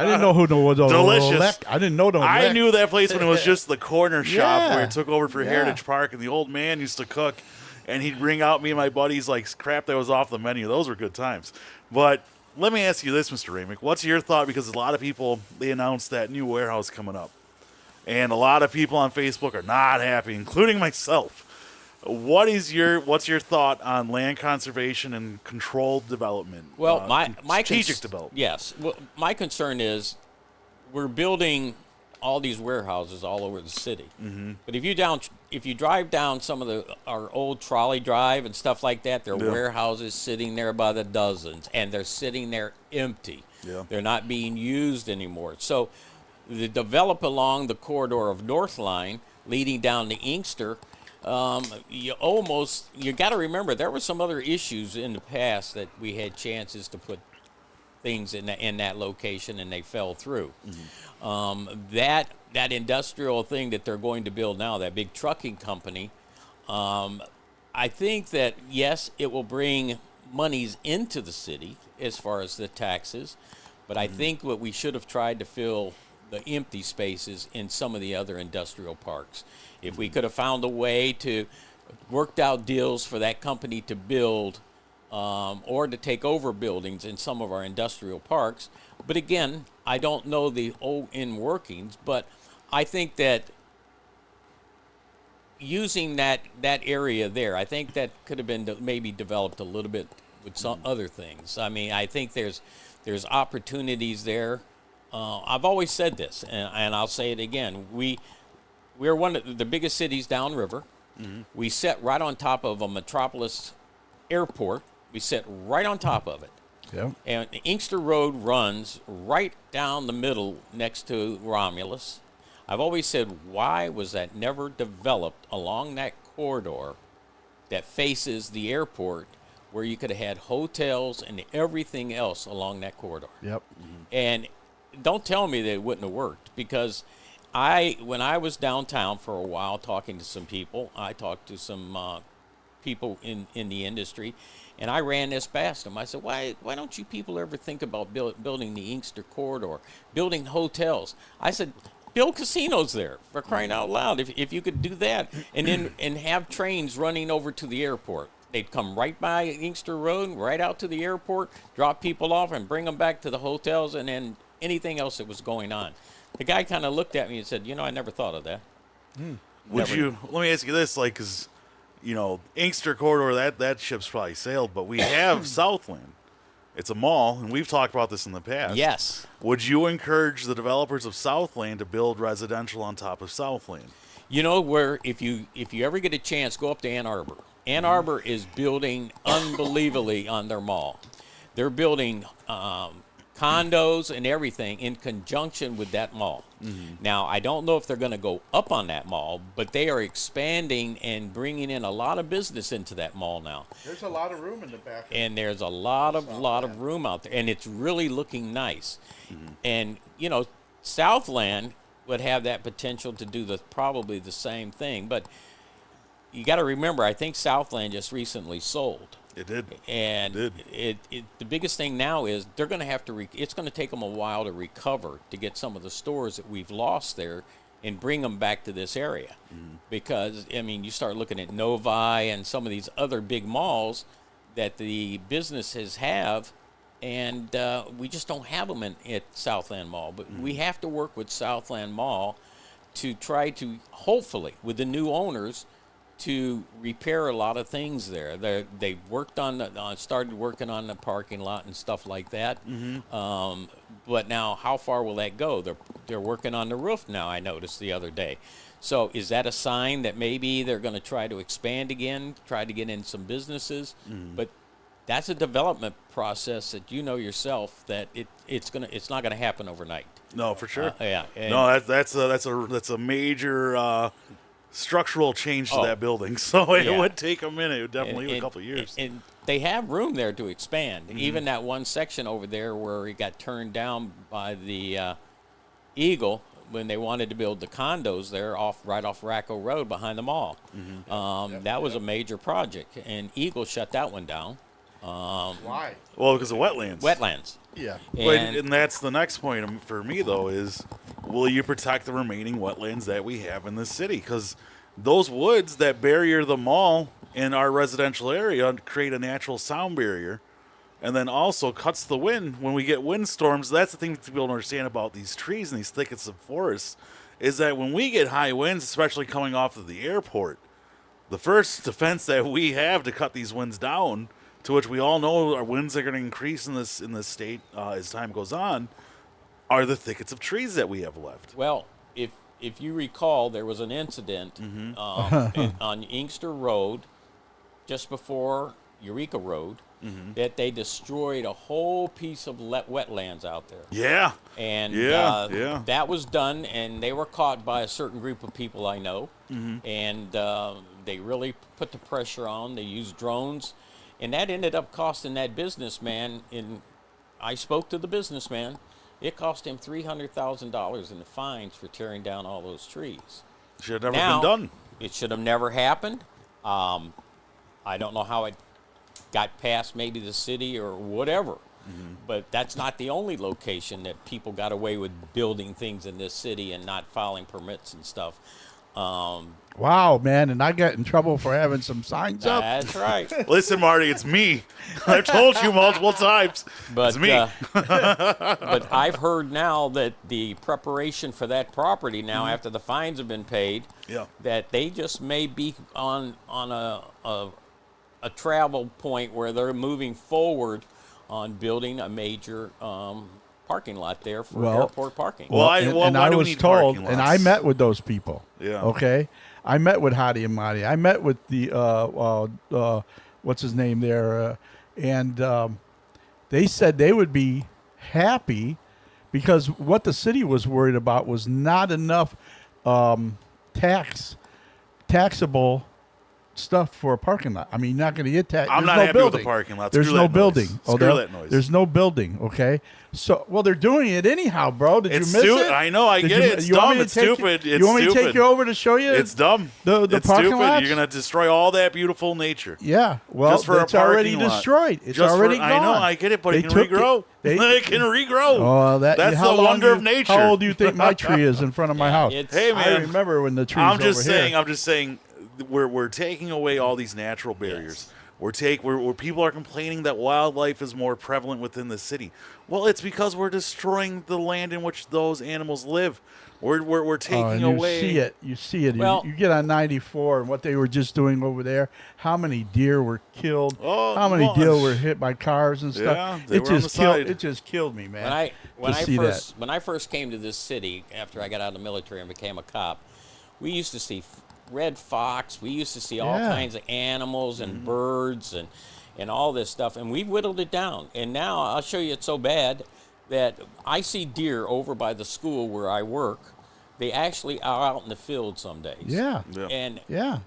[SPEAKER 1] didn't know who was
[SPEAKER 2] Delicious.
[SPEAKER 1] I didn't know those.
[SPEAKER 2] I knew that place when it was just the corner shop
[SPEAKER 1] Yeah.
[SPEAKER 2] where it took over for
[SPEAKER 1] Yeah.
[SPEAKER 2] Heritage Park, and the old man used to cook, and he'd bring out me and my buddies like crap that was off the menu. Those were good times. But let me ask you this, Mr. Ramik. What's your thought? Because a lot of people, they announced that new warehouse coming up, and a lot of people on Facebook are not happy, including myself. What's your thought on land conservation and controlled development?
[SPEAKER 3] Well, my
[SPEAKER 2] strategic development.
[SPEAKER 3] Yes. Well, my concern is we're building all these warehouses all over the city. Mm-hmm. But if you drive down some of our old trolley drive and stuff like that, there are
[SPEAKER 2] Yeah.
[SPEAKER 3] warehouses sitting there by the dozens, and they're sitting there empty.
[SPEAKER 2] Yeah.
[SPEAKER 3] They're not being used anymore. So the develop along the corridor of North Line leading down to Inkster. You got to remember there were some other issues in the past that we had chances to put things in that location and they fell through. That industrial thing that they're going to build now, that big trucking company, I think that yes, it will bring monies into the city as far as the taxes, but I think what we should have tried to fill the empty spaces in some of the other industrial parks. If we could have found a way to worked out deals for that company to build or to take over buildings in some of our industrial parks. But again, I don't know the in workings, but I think that using that area there, I think that could have been maybe developed a little bit with some other things. I mean, I think there's opportunities there. I've always said this, and I'll say it again. We're one of the biggest cities downriver. Mm-hmm. We sit right on top of a metropolis airport. We sit right on top of it.
[SPEAKER 1] Yeah.
[SPEAKER 3] And Inkster Road runs right down the middle next to Romulus. I've always said, why was that never developed along that corridor that faces the airport where you could have had hotels and everything else along that corridor?
[SPEAKER 1] Yep.
[SPEAKER 3] And don't tell me that it wouldn't have worked, because when I was downtown for a while talking to some people, I talked to some people in the industry, and I ran this past them. I said, why don't you people ever think about building the Inkster corridor, building hotels? I said, build casinos there, for crying out loud. If you could do that, and then and have trains running over to the airport. They'd come right by Inkster Road, right out to the airport, drop people off, and bring them back to the hotels, and then anything else that was going on. The guy kind of looked at me and said, I never thought of that.
[SPEAKER 2] Let me ask you this, like, because, Inkster corridor, that ship's probably sailed, but we have Southland. It's a mall, and we've talked about this in the past.
[SPEAKER 3] Yes.
[SPEAKER 2] Would you encourage the developers of Southland to build residential on top of Southland?
[SPEAKER 3] Where if you ever get a chance, go up to Ann Arbor. Ann Arbor is building unbelievably on their mall. They're building condos and everything in conjunction with that mall. Mm-hmm. Now, I don't know if they're going to go up on that mall, but they are expanding and bringing in a lot of business into that mall now.
[SPEAKER 1] There's a lot of room in the back.
[SPEAKER 3] And there's a lot of room out there, and it's really looking nice. Mm-hmm. And Southland would have that potential to do probably the same thing, but you got to remember, I think Southland just recently sold.
[SPEAKER 2] It did.
[SPEAKER 3] And the biggest thing now is they're going to have to. It's going to take them a while to recover, to get some of the stores that we've lost there and bring them back to this area. Mm-hmm. Because you start looking at Novi and some of these other big malls that the businesses have. and we just don't have them at Southland Mall. But we have to work with Southland Mall to try to, hopefully, with the new owners, to repair a lot of things there. They've worked on started working on the parking lot and stuff like that. But now, how far will that go? They're working on the roof now, I noticed the other day. So is that a sign that maybe they're going to try to expand again, try to get in some businesses? But that's a development process that you know yourself that it's not going to happen overnight.
[SPEAKER 2] No, for sure.
[SPEAKER 3] Yeah.
[SPEAKER 2] No, that's a major structural change to that building. So it would take a minute. It would definitely a couple of years.
[SPEAKER 3] And they have room there to expand. Even that one section over there where it got turned down by the Eagle when they wanted to build the condos there right off Racco Road behind the mall. That was a major project, and Eagle shut that one down.
[SPEAKER 1] Why?
[SPEAKER 2] Well, because of wetlands.
[SPEAKER 3] Wetlands.
[SPEAKER 1] Yeah.
[SPEAKER 2] And that's the next point for me, though, is will you protect the remaining wetlands that we have in this city? Because those woods that barrier the mall in our residential area create a natural sound barrier and then also cuts the wind when we get windstorms. That's the thing people don't understand about these trees and these thickets of forests is that when we get high winds, especially coming off of the airport, the first defense that we have to cut these winds down, to which we all know our winds are going to increase in this state as time goes on, are the thickets of trees that we have left.
[SPEAKER 3] Well, if you recall, there was an incident on Inkster Road, just before Eureka Road, that they destroyed a whole piece of wetlands out there.
[SPEAKER 2] Yeah.
[SPEAKER 3] And
[SPEAKER 2] that
[SPEAKER 3] was done, and they were caught by a certain group of people I know, and they really put the pressure on. They used drones, and that ended up costing that businessman. I spoke to the businessman. It cost him $300,000 in the fines for tearing down all those trees.
[SPEAKER 2] Should have never been done.
[SPEAKER 3] It should have never happened. I don't know how it got past maybe the city or whatever. But that's not the only location that people got away with building things in this city and not filing permits and stuff.
[SPEAKER 1] Wow, man, and I got in trouble for having some signs up.
[SPEAKER 3] That's right.
[SPEAKER 2] Listen, Marty, it's me. I've told you multiple times.
[SPEAKER 3] But,
[SPEAKER 2] it's me.
[SPEAKER 3] But I've heard now that the preparation for that property now, after the fines have been paid, that they just may be on a travel point where they're moving forward on building a major parking lot there for airport parking.
[SPEAKER 1] I was told, and I met with those people.
[SPEAKER 2] Yeah.
[SPEAKER 1] Okay. I met with Hadi and Mahdi. I met with the what's his name there, and they said they would be happy because what the city was worried about was not enough taxable stuff for a parking lot. I mean, you're not going to get taxed.
[SPEAKER 2] I'm not happy with the parking lot.
[SPEAKER 1] There's no building.
[SPEAKER 2] Screw that noise.
[SPEAKER 1] There's no building. Okay. So, they're doing it anyhow, bro. Did you miss it?
[SPEAKER 2] I know. I get it. It's dumb. It's stupid.
[SPEAKER 1] You want me to take you over to show you?
[SPEAKER 2] It's dumb.
[SPEAKER 1] The parking lot.
[SPEAKER 2] You're going to destroy all that beautiful nature.
[SPEAKER 1] Yeah. Well, it's already destroyed. It's already gone.
[SPEAKER 2] I know. I get it, but it can regrow. It can regrow.
[SPEAKER 1] Oh,
[SPEAKER 2] that's the wonder of nature.
[SPEAKER 1] How old do you think my tree is in front of my house?
[SPEAKER 2] Hey, man.
[SPEAKER 1] I remember when the tree was over here.
[SPEAKER 2] I'm just saying. We're taking away all these natural barriers. Yes. Where people are complaining that wildlife is more prevalent within the city. Well, it's because we're destroying the land in which those animals live. We're taking away.
[SPEAKER 1] You see it.
[SPEAKER 3] Well,
[SPEAKER 1] you get on 94 and what they were just doing over there. How many deer were killed? How many deer were hit by cars and stuff?
[SPEAKER 2] Yeah, they were on the side.
[SPEAKER 1] It just killed me, man.
[SPEAKER 3] When I first came to this city after I got out of the military and became a cop, we used to see red fox. We used to see all kinds of animals and birds and all this stuff, and we whittled it down. And now I'll show you, it's so bad that I see deer over by the school where I work. They actually are out in the field some days.
[SPEAKER 1] Yeah.
[SPEAKER 3] And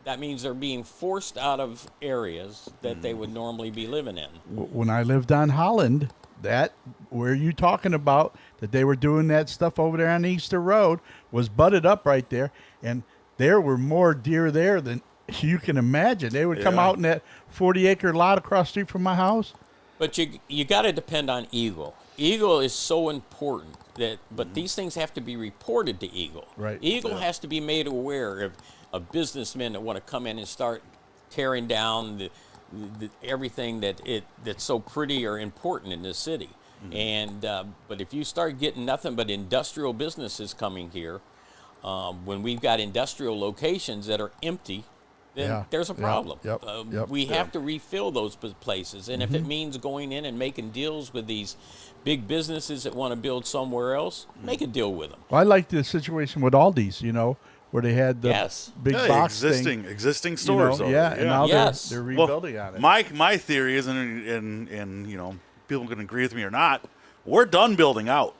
[SPEAKER 3] that means they're being forced out of areas that they would normally be living in.
[SPEAKER 1] When I lived on Holland, where you talking about that they were doing that stuff over there on Easter Road was butted up right there, and there were more deer there than you can imagine. They would come out in that 40-acre lot across the street from my house.
[SPEAKER 3] But you got to depend on Eagle. Eagle is so important but these things have to be reported to Eagle.
[SPEAKER 1] Right.
[SPEAKER 3] Eagle has to be made aware of businessmen that want to come in and start tearing down everything that's so pretty or important in this city. And but if you start getting nothing but industrial businesses coming here, when we've got industrial locations that are empty, then
[SPEAKER 1] Yeah.
[SPEAKER 3] there's a
[SPEAKER 1] Yep.
[SPEAKER 3] problem.
[SPEAKER 1] Yep.
[SPEAKER 3] We have to refill those places, and if it means going in and making deals with these big businesses that want to build somewhere else, make a deal with them.
[SPEAKER 1] Well, I like the situation with Aldi's, where they had the
[SPEAKER 3] Yes.
[SPEAKER 1] big box
[SPEAKER 2] existing
[SPEAKER 1] thing,
[SPEAKER 2] stores. over
[SPEAKER 1] yeah,
[SPEAKER 2] there,
[SPEAKER 1] and now
[SPEAKER 3] Yes.
[SPEAKER 1] they're
[SPEAKER 2] Well,
[SPEAKER 1] rebuilding on it.
[SPEAKER 2] My theory is, and people can agree with me or not, we're done building out.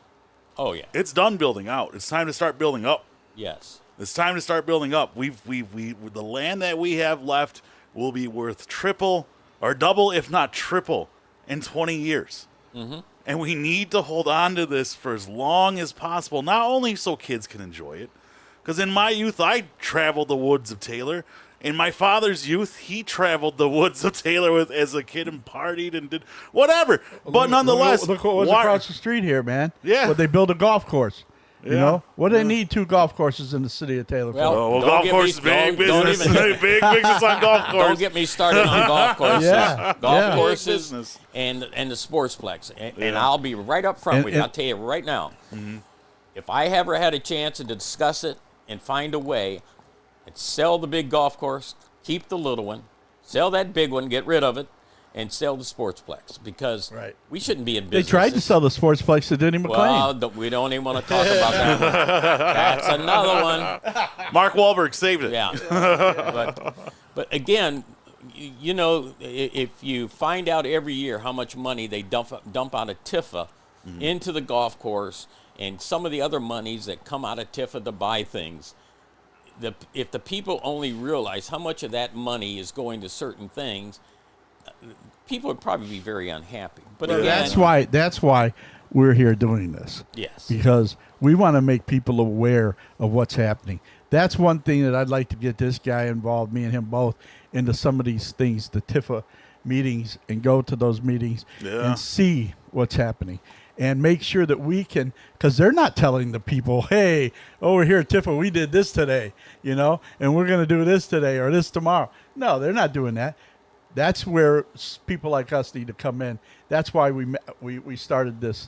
[SPEAKER 3] Oh yeah.
[SPEAKER 2] It's done building out. It's time to start building up.
[SPEAKER 3] Yes.
[SPEAKER 2] It's time to start building up. We the land that we have left will be worth triple or double, if not triple, in 20 years. Mm-hmm. And we need to hold on to this for as long as possible, not only so kids can enjoy it, because in my youth, I traveled the woods of Taylor. In my father's youth, he traveled the woods of Taylor as a kid and partied and did whatever. But nonetheless,
[SPEAKER 1] look what was across the street here, man.
[SPEAKER 2] Yeah.
[SPEAKER 1] But they built a golf course. You
[SPEAKER 2] Yeah.
[SPEAKER 1] know what? They need 2 golf courses in the city of Taylor.
[SPEAKER 3] Well,
[SPEAKER 1] for.
[SPEAKER 2] oh, well,
[SPEAKER 3] Don't
[SPEAKER 2] golf
[SPEAKER 3] get
[SPEAKER 2] course
[SPEAKER 3] me-
[SPEAKER 2] is big
[SPEAKER 3] don't
[SPEAKER 2] business.
[SPEAKER 3] even-
[SPEAKER 2] Big business on golf course.
[SPEAKER 3] Don't get me started on golf courses.
[SPEAKER 1] Yeah,
[SPEAKER 3] Golf
[SPEAKER 1] yeah.
[SPEAKER 3] courses
[SPEAKER 2] Business.
[SPEAKER 3] and the sportsplex. And
[SPEAKER 2] Yeah.
[SPEAKER 3] I'll be right up front
[SPEAKER 1] And-
[SPEAKER 3] with you.
[SPEAKER 1] and-
[SPEAKER 3] I'll tell you right now. If I ever had a chance to discuss it and find a way, I'd sell the big golf course, keep the little one, sell that big one, get rid of it, and sell the sportsplex because
[SPEAKER 1] Right.
[SPEAKER 3] we shouldn't be in
[SPEAKER 1] They
[SPEAKER 3] business.
[SPEAKER 1] tried to sell the sportsplex to Denny McLean.
[SPEAKER 3] Well, we don't even want to talk about that one. That's another one.
[SPEAKER 2] Mark Wahlberg saved it.
[SPEAKER 3] Yeah. but again, if you find out every year how much money they dump out of Tifa into the golf course and some of the other monies that come out of Tifa to buy things, if the people only realize how much of that money is going to certain things, people would probably be very unhappy. But
[SPEAKER 1] But
[SPEAKER 3] again,
[SPEAKER 1] that's why we're here doing this.
[SPEAKER 3] yes.
[SPEAKER 1] Because we want to make people aware of what's happening. That's one thing that I'd like to get this guy involved, me and him both, into some of these things, the TIFA meetings, and go to those meetings
[SPEAKER 2] Yeah.
[SPEAKER 1] and see what's happening. And make sure that we can, because they're not telling the people, hey, over here at TIFA, we did this today, and we're going to do this today or this tomorrow. No, they're not doing that. That's where people like us need to come in. That's why we started this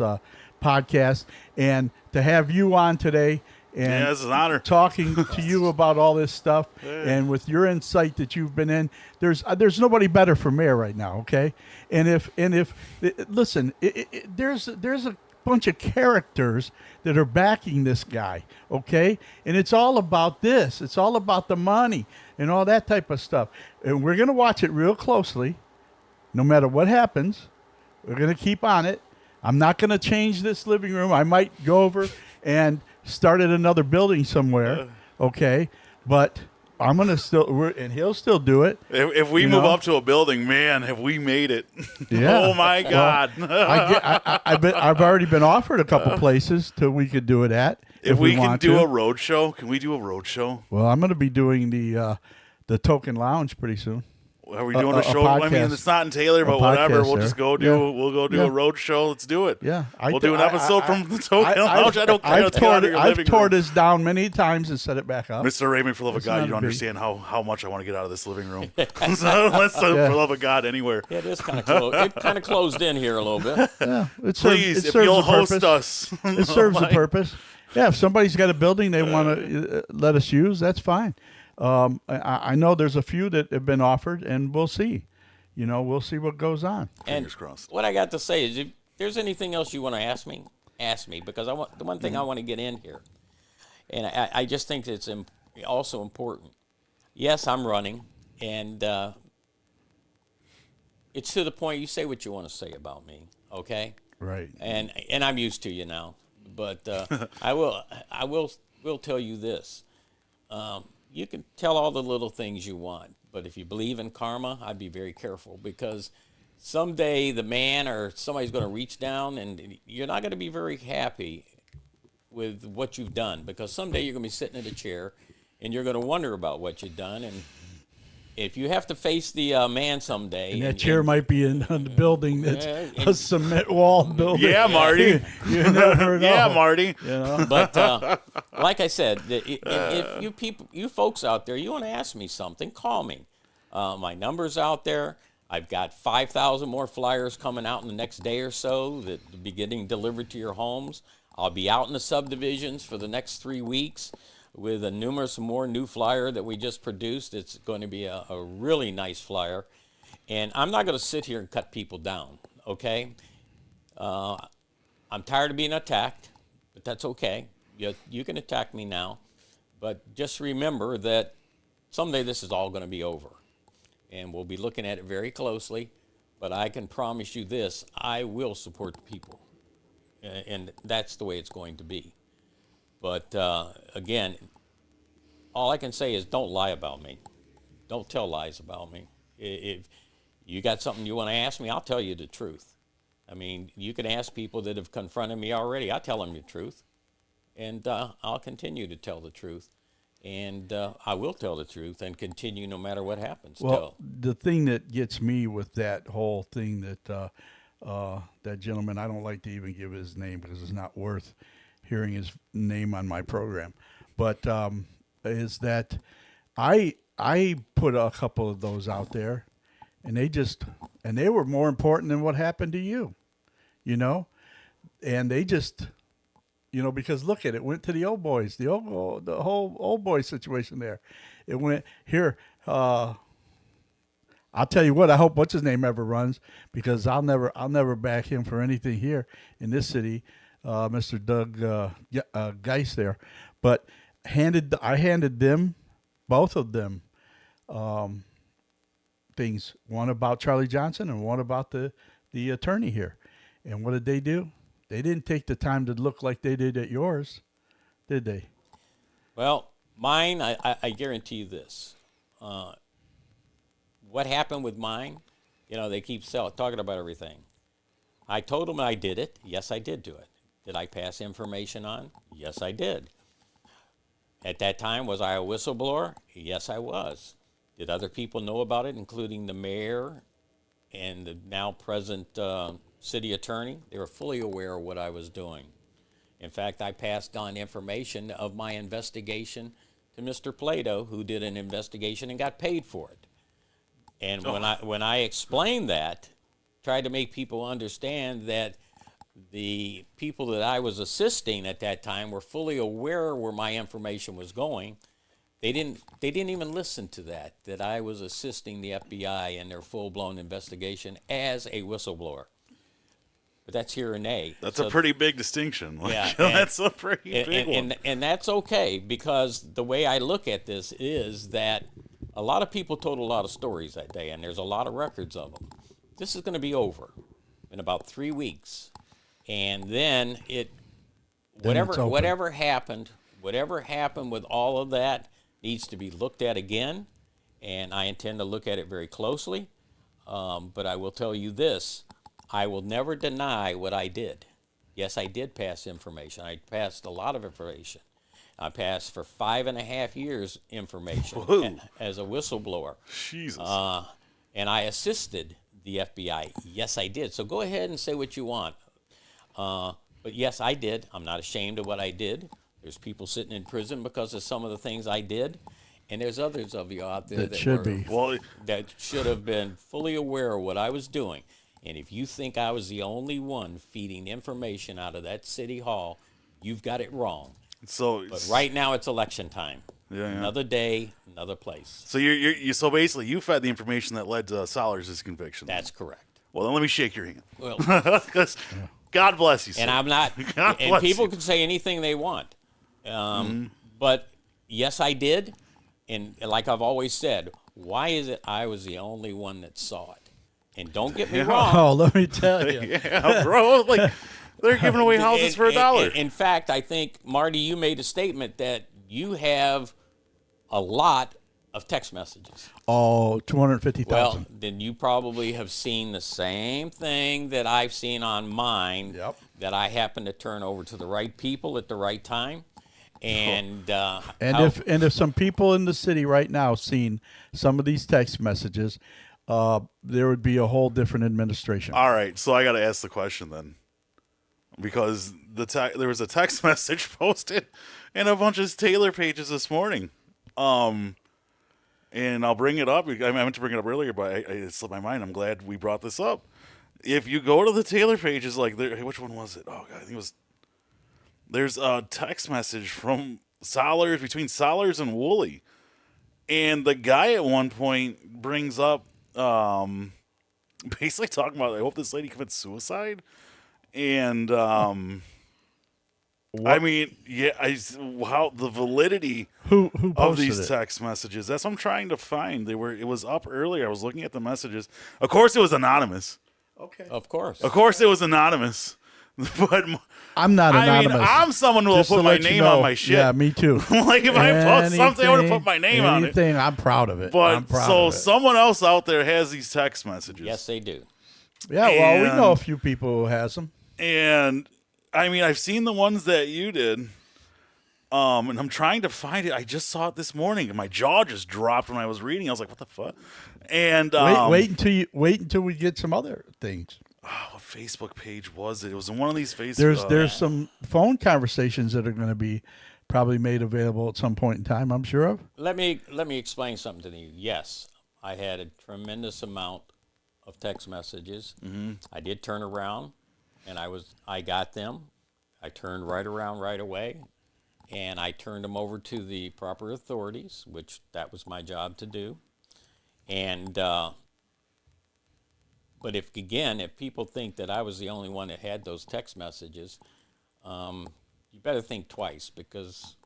[SPEAKER 1] podcast. And to have you on today and
[SPEAKER 2] Yeah, this is an honor.
[SPEAKER 1] talking to you about all this stuff and with your insight that you've been in, there's nobody better for mayor right now, okay? And if listen, there's a bunch of characters that are backing this guy, okay? And it's all about this. It's all about the money and all that type of stuff. And we're going to watch it real closely no matter what happens. We're going to keep on it. I'm not going to change this living room. I might go over and start at another building somewhere, okay? But I'm going to and he'll still do it.
[SPEAKER 2] If we
[SPEAKER 1] You
[SPEAKER 2] move
[SPEAKER 1] know?
[SPEAKER 2] up to a building, man, have we made it?
[SPEAKER 1] Yeah.
[SPEAKER 2] Oh my God!
[SPEAKER 1] I've already been offered a couple places till we could do it at.
[SPEAKER 2] if we can
[SPEAKER 1] want
[SPEAKER 2] do
[SPEAKER 1] to.
[SPEAKER 2] a road show, can we do a road show?
[SPEAKER 1] Well, I'm going to be doing the Token Lounge pretty soon.
[SPEAKER 2] Are we doing
[SPEAKER 1] a
[SPEAKER 2] a show? I mean,
[SPEAKER 1] podcast.
[SPEAKER 2] it's not in Taylor,
[SPEAKER 1] A
[SPEAKER 2] but whatever.
[SPEAKER 1] podcast
[SPEAKER 2] We'll just
[SPEAKER 1] there.
[SPEAKER 2] go do.
[SPEAKER 1] Yeah.
[SPEAKER 2] We'll go do
[SPEAKER 1] Yeah.
[SPEAKER 2] a road show. Let's do it.
[SPEAKER 1] Yeah,
[SPEAKER 2] We'll do an episode from the Token Lounge. I don't care.
[SPEAKER 1] I've
[SPEAKER 2] Let's get out of your
[SPEAKER 1] I've
[SPEAKER 2] living
[SPEAKER 1] tore
[SPEAKER 2] room.
[SPEAKER 1] this down many times and set it back up.
[SPEAKER 2] Mr. Raymond, for the love of
[SPEAKER 1] It's
[SPEAKER 2] God,
[SPEAKER 1] not
[SPEAKER 2] you don't
[SPEAKER 1] a big-
[SPEAKER 2] understand how much I want to get out of this living room. So let's, for the love of God, anywhere.
[SPEAKER 3] Yeah, it is kind of closed. It kind of closed in here a little bit.
[SPEAKER 1] Yeah, it serves,
[SPEAKER 2] Please,
[SPEAKER 1] it
[SPEAKER 2] if
[SPEAKER 1] serves
[SPEAKER 2] you'll
[SPEAKER 1] a
[SPEAKER 2] host
[SPEAKER 1] purpose.
[SPEAKER 2] us.
[SPEAKER 1] It serves a
[SPEAKER 2] Like,
[SPEAKER 1] purpose. Yeah, if somebody's got a building they want to let us use, that's fine. I know there's a few that have been offered, and we'll see. We'll see what goes on.
[SPEAKER 3] And
[SPEAKER 2] Fingers crossed.
[SPEAKER 3] what I got to say is, if there's anything else you want to ask me, because the one thing I want to get in here, and I just think it's also important. Yes, I'm running, and it's to the point you say what you want to say about me, okay?
[SPEAKER 1] Right.
[SPEAKER 3] And I'm used to you now, but I will tell you this. You can tell all the little things you want, but if you believe in karma, I'd be very careful, because someday the man or somebody's going to reach down and you're not going to be very happy with what you've done, because someday you're going to be sitting in a chair and you're going to wonder about what you've done. And if you have to face the man someday,
[SPEAKER 1] And that chair might be in the building that's
[SPEAKER 3] Yeah,
[SPEAKER 1] a cement wall building.
[SPEAKER 2] Yeah, Marty.
[SPEAKER 1] You never know.
[SPEAKER 2] Yeah, Marty.
[SPEAKER 3] But like I said, if you folks out there, you want to ask me something, call me. My number's out there. I've got 5,000 more flyers coming out in the next day or so that will be getting delivered to your homes. I'll be out in the subdivisions for the next 3 weeks with a numerous more new flyer that we just produced. It's going to be a really nice flyer. And I'm not going to sit here and cut people down, okay? I'm tired of being attacked, but that's okay. You can attack me now. But just remember that someday this is all going to be over. And we'll be looking at it very closely. But I can promise you this, I will support the people. And that's the way it's going to be. But again, all I can say is don't lie about me. Don't tell lies about me. If you got something you want to ask me, I'll tell you the truth. I mean, you can ask people that have confronted me already. I'll tell them the truth. And I'll continue to tell the truth. And I will tell the truth and continue no matter what happens.
[SPEAKER 1] Well, the thing that gets me with that whole thing that that gentleman, I don't like to even give his name because it's not worth hearing his name on my program, but is that I put a couple of those out there, and they were more important than what happened to you, you know, and they just. You know, because look at it, went to the old boys, the whole old boy situation there. It went here. I'll tell you what. I hope what's his name ever runs because I'll never back him for anything here in this city, Mr. Doug Geis there. But I handed them, both of them, things. One about Charlie Johnson and one about the attorney here. And what did they do? They didn't take the time to look like they did at yours, did they?
[SPEAKER 3] Well, mine, I guarantee you this. What happened with mine, you know, they keep talking about everything. I told them I did it. Yes, I did do it. Did I pass information on? Yes, I did. At that time, was I a whistleblower? Yes, I was. Did other people know about it, including the mayor and the now present city attorney? They were fully aware of what I was doing. In fact, I passed on information of my investigation to Mr. Plato, who did an investigation and got paid for it. And when I explained that, tried to make people understand that the people that I was assisting at that time were fully aware where my information was going. They didn't even listen to that I was assisting the FBI in their full-blown investigation as a whistleblower. But that's here and A.
[SPEAKER 2] That's a pretty big distinction.
[SPEAKER 3] Yeah,
[SPEAKER 2] that's a pretty big one.
[SPEAKER 3] And that's okay, because the way I look at this is that a lot of people told a lot of stories that day, and there's a lot of records of them. This is going to be over in about 3 weeks. And then whatever happened with all of that needs to be looked at again, and I intend to look at it very closely. But I will tell you this. I will never deny what I did. Yes, I did pass information. I passed a lot of information. I passed for 5.5 years information as a whistleblower.
[SPEAKER 2] Jesus.
[SPEAKER 3] And I assisted the FBI. Yes, I did. So go ahead and say what you want. But yes, I did. I'm not ashamed of what I did. There's people sitting in prison because of some of the things I did. And there's others of you out there that should have been fully aware of what I was doing. And if you think I was the only one feeding information out of that city hall, you've got it wrong. But right now it's election time.
[SPEAKER 2] Yeah.
[SPEAKER 3] Another day, another place.
[SPEAKER 2] So so basically you fed the information that led to Solers' conviction.
[SPEAKER 3] That's correct.
[SPEAKER 2] Well, then let me shake your hand.
[SPEAKER 3] Well,
[SPEAKER 2] because God bless you, sir.
[SPEAKER 3] And I'm not. And people can say anything they want. But yes, I did. And like I've always said, why is it I was the only one that saw it? And don't get me wrong.
[SPEAKER 1] Oh, let me tell you.
[SPEAKER 2] Yeah, bro. Like, they're giving away houses for $1.
[SPEAKER 3] In fact, I think, Marty, you made a statement that you have a lot of text messages.
[SPEAKER 1] Oh, 250,000.
[SPEAKER 3] Well, then you probably have seen the same thing that I've seen on mine.
[SPEAKER 1] Yep.
[SPEAKER 3] That I happen to turn over to the right people at the right time. And
[SPEAKER 1] if some people in the city right now seen some of these text messages, there would be a whole different administration.
[SPEAKER 2] All right, so I got to ask the question then, because there was a text message posted in a bunch of Taylor pages this morning, and and I'll bring it up. I meant to bring it up earlier, but it slipped my mind. I'm glad we brought this up. If you go to the Taylor pages, like, which one was it? Oh, God, I think it was. There's a text message from Solers, between Solers and Woolley. And the guy at one point brings up, basically talking about, I hope this lady commits suicide. And, I mean, yeah, how the validity
[SPEAKER 1] Who
[SPEAKER 2] of
[SPEAKER 1] posted
[SPEAKER 2] these
[SPEAKER 1] it?
[SPEAKER 2] text messages. That's what I'm trying to find. It was up earlier. I was looking at the messages. Of course, it was anonymous.
[SPEAKER 1] Okay.
[SPEAKER 3] Of course.
[SPEAKER 2] Of course, it was anonymous. But
[SPEAKER 1] I'm not anonymous.
[SPEAKER 2] I mean, I'm someone who will
[SPEAKER 1] Just to
[SPEAKER 2] put my
[SPEAKER 1] let you
[SPEAKER 2] name
[SPEAKER 1] know.
[SPEAKER 2] on my shit.
[SPEAKER 1] Yeah, me too.
[SPEAKER 2] Like, if I post something, I want to put my name on it.
[SPEAKER 1] Anything, I'm proud of it. I'm
[SPEAKER 2] But
[SPEAKER 1] proud
[SPEAKER 2] so
[SPEAKER 1] of it.
[SPEAKER 2] someone else out there has these text messages.
[SPEAKER 3] Yes, they do.
[SPEAKER 1] Yeah, well, we
[SPEAKER 2] and-
[SPEAKER 1] know a few people who has them.
[SPEAKER 2] And I mean, I've seen the ones that you did. And I'm trying to find it. I just saw it this morning, and my jaw just dropped when I was reading. I was like, "What the fuck?" And
[SPEAKER 1] Wait until we get some other things.
[SPEAKER 2] what Facebook page was it? It was in one of these Facebook.
[SPEAKER 1] There's some phone conversations that are going to be probably made available at some point in time, I'm sure of.
[SPEAKER 3] Let me explain something to you. Yes, I had a tremendous amount of text messages. Mm-hmm. I did turn around, and I got them. I turned right around right away, and I turned them over to the proper authorities, which that was my job to do. And but if people think that I was the only one that had those text messages, you better think twice, because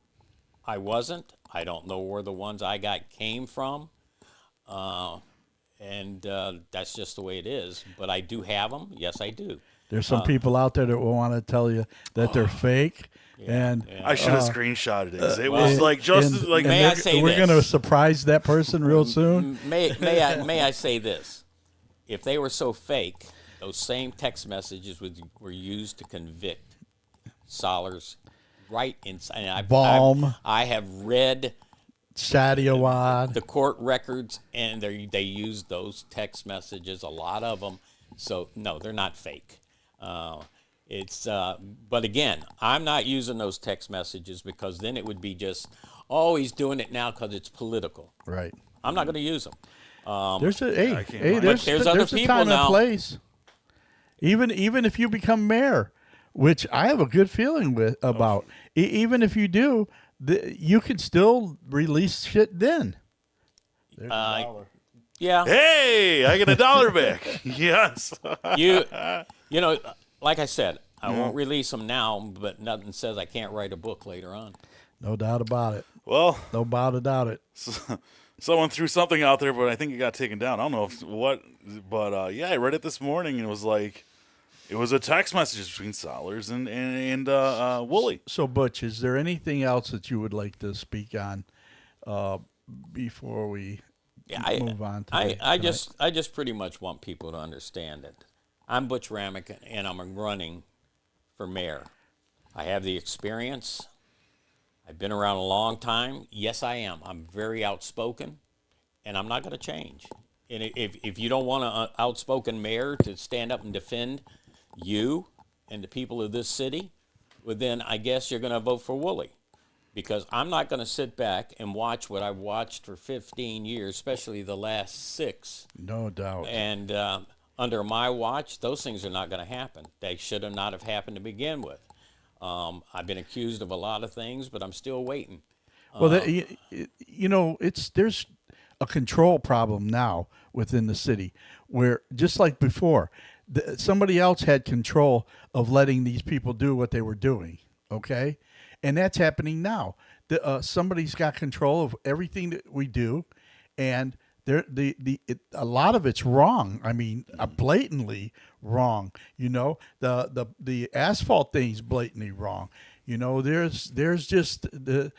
[SPEAKER 3] I wasn't. I don't know where the ones I got came from. And that's just the way it is. But I do have them. Yes, I do.
[SPEAKER 1] There's some people out there that will want to tell you that they're fake. And
[SPEAKER 2] I should have screenshotted it. It was like just
[SPEAKER 1] and-
[SPEAKER 2] like
[SPEAKER 1] and
[SPEAKER 3] May I
[SPEAKER 1] we're-
[SPEAKER 3] say
[SPEAKER 1] we're
[SPEAKER 3] this?
[SPEAKER 1] going to surprise that person real soon.
[SPEAKER 3] May I say this? If they were so fake, those same text messages were used to convict Solers right inside. And
[SPEAKER 1] Baum.
[SPEAKER 3] I have read
[SPEAKER 1] Shadiawad.
[SPEAKER 3] the court records, and they use those text messages, a lot of them. So no, they're not fake. But again, I'm not using those text messages, because then it would be just, oh, he's doing it now because it's political.
[SPEAKER 1] Right.
[SPEAKER 3] I'm not going to use them.
[SPEAKER 1] There's a
[SPEAKER 2] I can't
[SPEAKER 1] hey,
[SPEAKER 2] find
[SPEAKER 1] there's
[SPEAKER 3] But there's other
[SPEAKER 1] a
[SPEAKER 3] people
[SPEAKER 1] time
[SPEAKER 3] now.
[SPEAKER 1] and place. Even if you become mayor, which I have a good feeling about. Even if you do, you can still release shit then.
[SPEAKER 3] Yeah.
[SPEAKER 2] hey, I get $1 back. Yes.
[SPEAKER 3] You know, like I said, I won't release them now, but nothing says I can't write a book later on.
[SPEAKER 1] No doubt about it.
[SPEAKER 2] Well,
[SPEAKER 1] No doubt it.
[SPEAKER 2] someone threw something out there, but I think it got taken down. I don't know what, but yeah, I read it this morning, and it was like, it was a text message between Solers and Woolley.
[SPEAKER 1] So, Butch, is there anything else that you would like to speak on before we move on?
[SPEAKER 3] I just pretty much want people to understand that I'm Butch Ramik, and I'm running for mayor. I have the experience. I've been around a long time. Yes, I am. I'm very outspoken, and I'm not going to change. And if you don't want an outspoken mayor to stand up and defend you and the people of this city, well, then I guess you're going to vote for Woolley, because I'm not going to sit back and watch what I've watched for 15 years, especially the last 6.
[SPEAKER 1] No doubt.
[SPEAKER 3] And under my watch, those things are not going to happen. They should have not have happened to begin with. I've been accused of a lot of things, but I'm still waiting.
[SPEAKER 1] Well, there's a control problem now within the city, where just like before, somebody else had control of letting these people do what they were doing. Okay, and that's happening now. Somebody's got control of everything that we do, and a lot of it's wrong. I mean, blatantly wrong. You know, the asphalt thing's blatantly wrong. You know, there's just the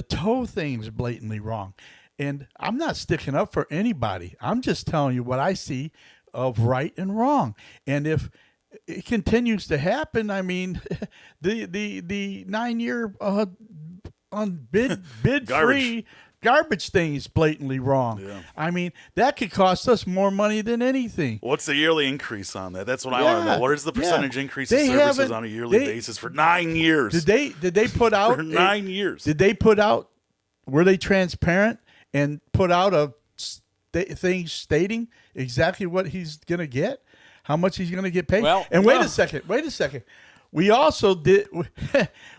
[SPEAKER 1] tow thing's blatantly wrong. And I'm not sticking up for anybody. I'm just telling you what I see of right and wrong. And if it continues to happen, I mean, the 9-year on bid free garbage thing is blatantly wrong.
[SPEAKER 2] Yeah.
[SPEAKER 1] I mean, that could cost us more money than anything.
[SPEAKER 2] What's the yearly increase on that? That's what I want to know. What is the percentage increase
[SPEAKER 1] They
[SPEAKER 2] of services
[SPEAKER 1] haven't-
[SPEAKER 2] on a yearly basis for 9 years?
[SPEAKER 1] Did they put out
[SPEAKER 2] For 9 years.
[SPEAKER 1] Did they put out? Were they transparent and put out thing stating exactly what he's going to get, how much he's going to get paid.
[SPEAKER 3] Well,
[SPEAKER 1] and wait a second. We also did.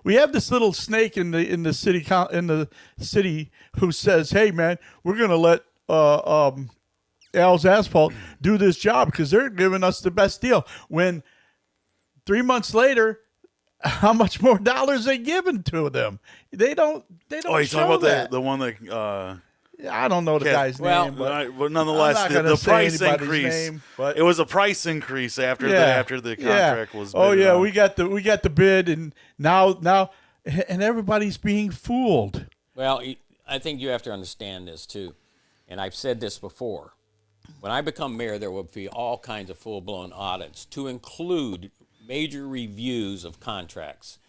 [SPEAKER 1] We have this little snake in the city who says, "Hey, man, we're going to let Al's Asphalt do this job because they're giving us the best deal." When 3 months later, how much more dollars they given to them? They don't.
[SPEAKER 2] Oh, you
[SPEAKER 1] show
[SPEAKER 2] talking about
[SPEAKER 1] that.
[SPEAKER 2] the one that?
[SPEAKER 1] I don't know the guy's
[SPEAKER 3] Well,
[SPEAKER 1] name, but
[SPEAKER 2] But nonetheless,
[SPEAKER 1] I'm not gonna
[SPEAKER 2] the
[SPEAKER 1] say
[SPEAKER 2] price
[SPEAKER 1] anybody's
[SPEAKER 2] increase.
[SPEAKER 1] name, but
[SPEAKER 2] it was a price increase after the contract was.
[SPEAKER 1] Oh
[SPEAKER 2] bid
[SPEAKER 1] yeah,
[SPEAKER 2] on.
[SPEAKER 1] we got the bid, and now and everybody's being fooled.
[SPEAKER 3] Well, I think you have to understand this too, and I've said this before. When I become mayor, there will be all kinds of full-blown audits to include major reviews of contracts,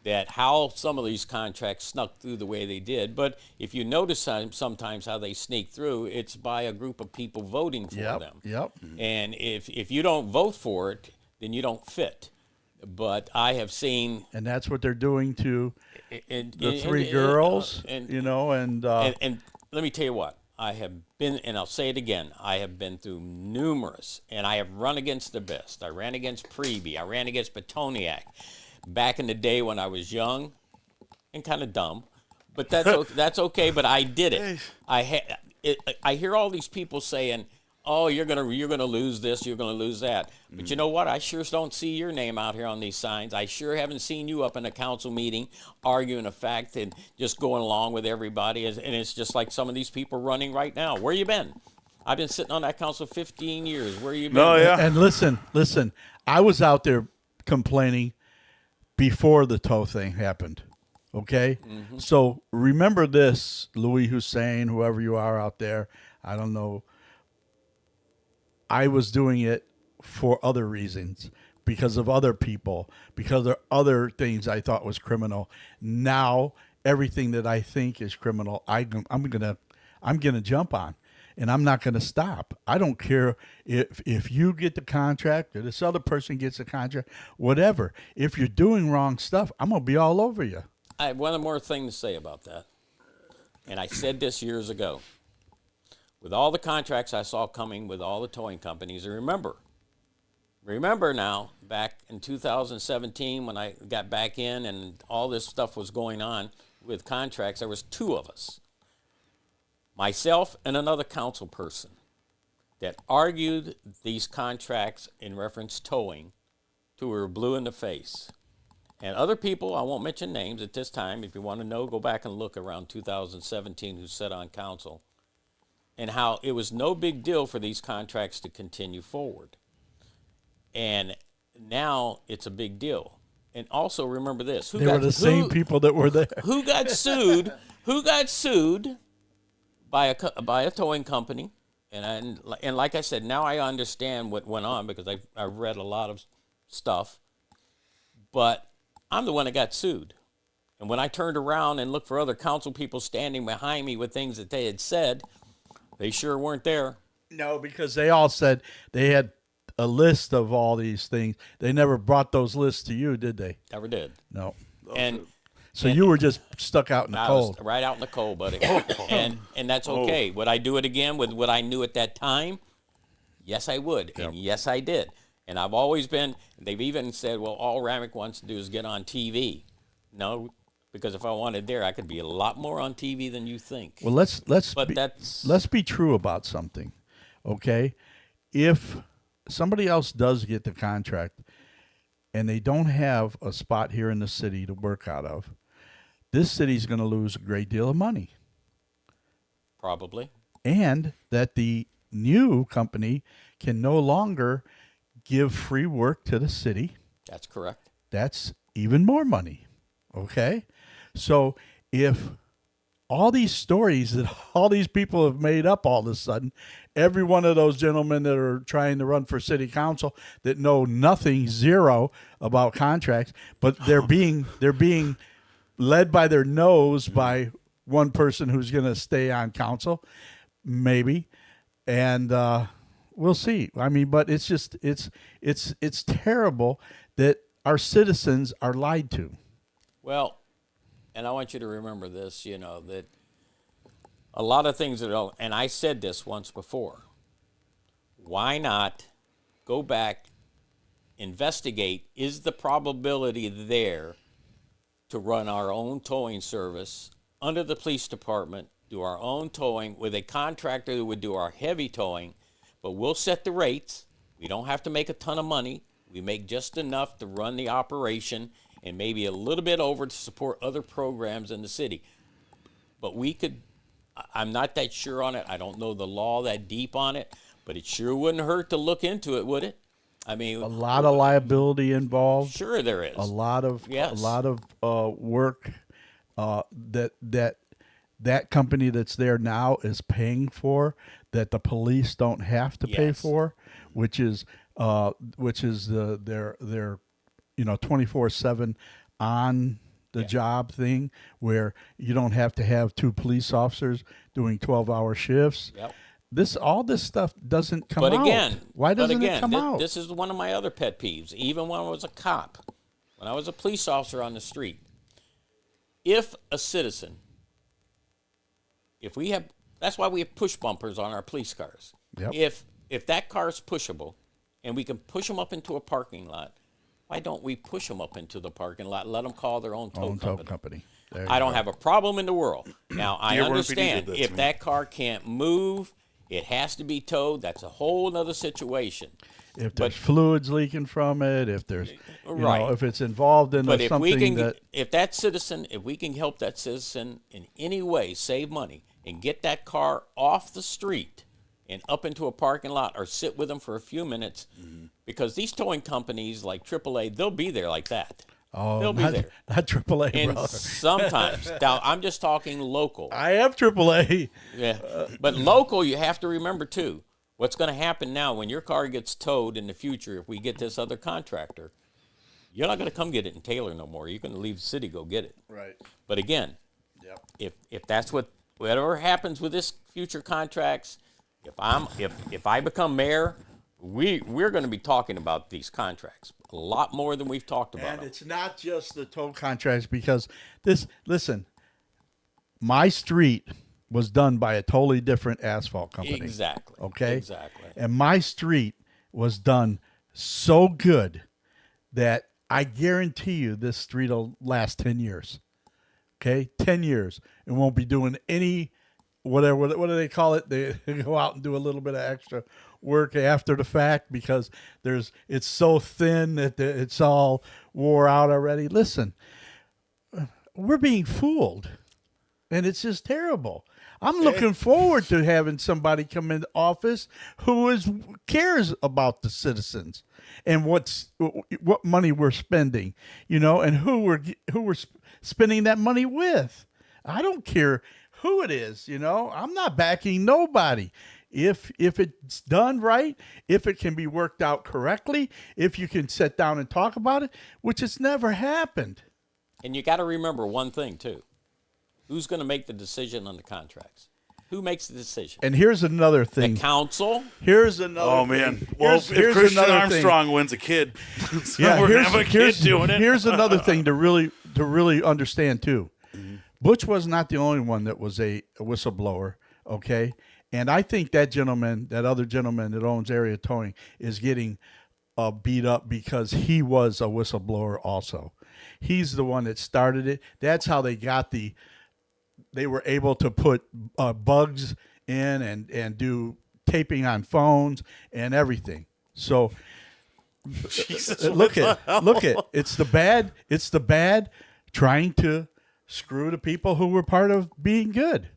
[SPEAKER 3] that how some of these contracts snuck through the way they did. But if you notice sometimes how they sneak through, it's by a group of people voting for them.
[SPEAKER 1] Yep.
[SPEAKER 3] And if you don't vote for it, then you don't fit. But I have seen
[SPEAKER 1] And that's what they're doing to
[SPEAKER 3] and,
[SPEAKER 1] the three girls,
[SPEAKER 3] and
[SPEAKER 1] and
[SPEAKER 3] let me tell you what, I have been, and I'll say it again, I have been through numerous, and I have run against the best. I ran against Preby. I ran against Petoniak back in the day when I was young and kind of dumb. But that's okay, but I did it. I hear all these people saying, "Oh, you're gonna lose this, you're gonna lose that." But you know what? I sure don't see your name out here on these signs. I sure haven't seen you up in a council meeting arguing a fact and just going along with everybody. And it's just like some of these people running right now. Where you been? I've been sitting on that council 15 years. Where you been?
[SPEAKER 2] No, yeah.
[SPEAKER 1] and listen, I was out there complaining before the tow thing happened. Okay, so remember this, Louis Hussein, whoever you are out there. I don't know. I was doing it for other reasons, because of other people, because of other things I thought was criminal. Now everything that I think is criminal, I'm gonna jump on, and I'm not gonna stop. I don't care if you get the contract or this other person gets the contract, whatever. If you're doing wrong stuff, I'm gonna be all over you.
[SPEAKER 3] I have one more thing to say about that. And I said this years ago. With all the contracts I saw coming with all the towing companies, and remember now, back in 2017 when I got back in and all this stuff was going on with contracts, there was two of us, myself and another council person, that argued these contracts in reference towing till we were blue in the face. And other people, I won't mention names at this time. If you want to know, go back and look around 2017 who sat on council, and how it was no big deal for these contracts to continue forward. And now it's a big deal. And also remember this:
[SPEAKER 1] They were the same people that were there.
[SPEAKER 3] Who got sued? Who got sued by a towing company? And like I said, now I understand what went on because I've read a lot of stuff. But I'm the one that got sued. And when I turned around and looked for other council people standing behind me with things that they had said, they sure weren't there.
[SPEAKER 1] No, because they all said they had a list of all these things. They never brought those lists to you, did they?
[SPEAKER 3] Never did.
[SPEAKER 1] No.
[SPEAKER 3] And
[SPEAKER 1] So you were just stuck out in the
[SPEAKER 3] I
[SPEAKER 1] cold.
[SPEAKER 3] was right out in the cold, buddy. and that's okay. Would I do it again with what I knew at that time? Yes, I would. And yes, I did. And I've always been, they've even said, well, all Ramik wants to do is get on TV. No, because if I wanted there, I could be a lot more on TV than you think.
[SPEAKER 1] Well, let's be true about something, okay? If somebody else does get the contract and they don't have a spot here in the city to work out of, this city's going to lose a great deal of money.
[SPEAKER 3] Probably.
[SPEAKER 1] And that the new company can no longer give free work to the city.
[SPEAKER 3] That's correct.
[SPEAKER 1] That's even more money. Okay? So if all these stories that all these people have made up all of a sudden, every one of those gentlemen that are trying to run for city council that know nothing, zero about contracts, but they're being led by their nose by one person who's going to stay on council, maybe, and we'll see. I mean, but it's just it's terrible that our citizens are lied to.
[SPEAKER 3] Well, and I want you to remember this, that a lot of things that are, and I said this once before. Why not go back, investigate, is the probability there to run our own towing service under the police department, do our own towing with a contractor that would do our heavy towing, but we'll set the rates. We don't have to make a ton of money. We make just enough to run the operation and maybe a little bit over to support other programs in the city. But we could, I'm not that sure on it. I don't know the law that deep on it, but it sure wouldn't hurt to look into it, would it? I mean,
[SPEAKER 1] A lot of liability involved.
[SPEAKER 3] sure there is.
[SPEAKER 1] A lot of
[SPEAKER 3] Yes.
[SPEAKER 1] work that company that's there now is paying for that the police don't have to pay
[SPEAKER 3] Yes.
[SPEAKER 1] for, which is their 24/7 on the job thing where you don't have to have two police officers doing 12-hour shifts.
[SPEAKER 3] Yep.
[SPEAKER 1] All this stuff doesn't come
[SPEAKER 3] But
[SPEAKER 1] out.
[SPEAKER 3] again,
[SPEAKER 1] Why doesn't it come out?
[SPEAKER 3] This is one of my other pet peeves. Even when I was a cop, when I was a police officer on the street, if a citizen, that's why we have push bumpers on our police cars.
[SPEAKER 1] Yep.
[SPEAKER 3] If that car is pushable, and we can push them up into a parking lot, why don't we push them up into the parking lot? Let them call their own tow company.
[SPEAKER 1] There
[SPEAKER 3] I
[SPEAKER 1] you
[SPEAKER 3] don't
[SPEAKER 1] go.
[SPEAKER 3] have a problem in the world. Now, I
[SPEAKER 2] Dearborn PD
[SPEAKER 3] understand
[SPEAKER 2] did that
[SPEAKER 3] if
[SPEAKER 2] to me.
[SPEAKER 3] that car can't move, it has to be towed. That's a whole other situation.
[SPEAKER 1] If there's fluids leaking from it, if there's,
[SPEAKER 3] Right.
[SPEAKER 1] if it's involved in
[SPEAKER 3] But if we
[SPEAKER 1] something
[SPEAKER 3] can,
[SPEAKER 1] that,
[SPEAKER 3] if we can help that citizen in any way save money and get that car off the street and up into a parking lot or sit with them for a few minutes, because these towing companies like AAA, they'll be there like that. They'll be there.
[SPEAKER 1] not AAA,
[SPEAKER 3] And
[SPEAKER 1] brother.
[SPEAKER 3] sometimes, now I'm just talking local.
[SPEAKER 1] I have AAA.
[SPEAKER 3] Yeah, but local, you have to remember too. What's going to happen now when your car gets towed in the future? If we get this other contractor, you're not going to come get it in Taylor no more. You're going to leave the city, go get it.
[SPEAKER 1] Right.
[SPEAKER 3] But again,
[SPEAKER 1] Yep.
[SPEAKER 3] if that's whatever happens with this future contracts, if I become mayor, we're going to be talking about these contracts a lot more than we've talked about
[SPEAKER 1] And
[SPEAKER 3] them.
[SPEAKER 1] it's not just the tow contracts because listen, my street was done by a totally different asphalt company.
[SPEAKER 3] Exactly.
[SPEAKER 1] Okay.
[SPEAKER 3] Exactly.
[SPEAKER 1] And my street was done so good that I guarantee you this street will last 10 years. Okay. 10 years. It won't be doing any, whatever, what do they call it? They go out and do a little bit of extra work after the fact because it's so thin that it's all wore out already. Listen, we're being fooled and it's just terrible. I'm looking forward to having somebody come into office who cares about the citizens and what money we're spending, and who we're spending that money with. I don't care who it is, I'm not backing nobody. If it's done right, if it can be worked out correctly, if you can sit down and talk about it, which has never happened.
[SPEAKER 3] And you got to remember one thing too. Who's going to make the decision on the contracts? Who makes the decision?
[SPEAKER 1] And here's another
[SPEAKER 3] The
[SPEAKER 1] thing.
[SPEAKER 3] council?
[SPEAKER 1] Here's another
[SPEAKER 2] Oh man!
[SPEAKER 1] thing.
[SPEAKER 2] Well,
[SPEAKER 1] Here's
[SPEAKER 2] if Christian
[SPEAKER 1] another
[SPEAKER 2] Armstrong wins a kid, so
[SPEAKER 1] Yeah,
[SPEAKER 2] we're gonna have a kid doing it.
[SPEAKER 1] Here's another thing to really understand too. Butch was not the only one that was a whistleblower, okay? And I think that other gentleman that owns Area Towing is getting beat up because he was a whistleblower also. He's the one that started it. That's how they were able to put bugs in and do taping on phones and everything. So
[SPEAKER 2] Jesus,
[SPEAKER 1] look at it's the bad trying to screw the people who were part of being good.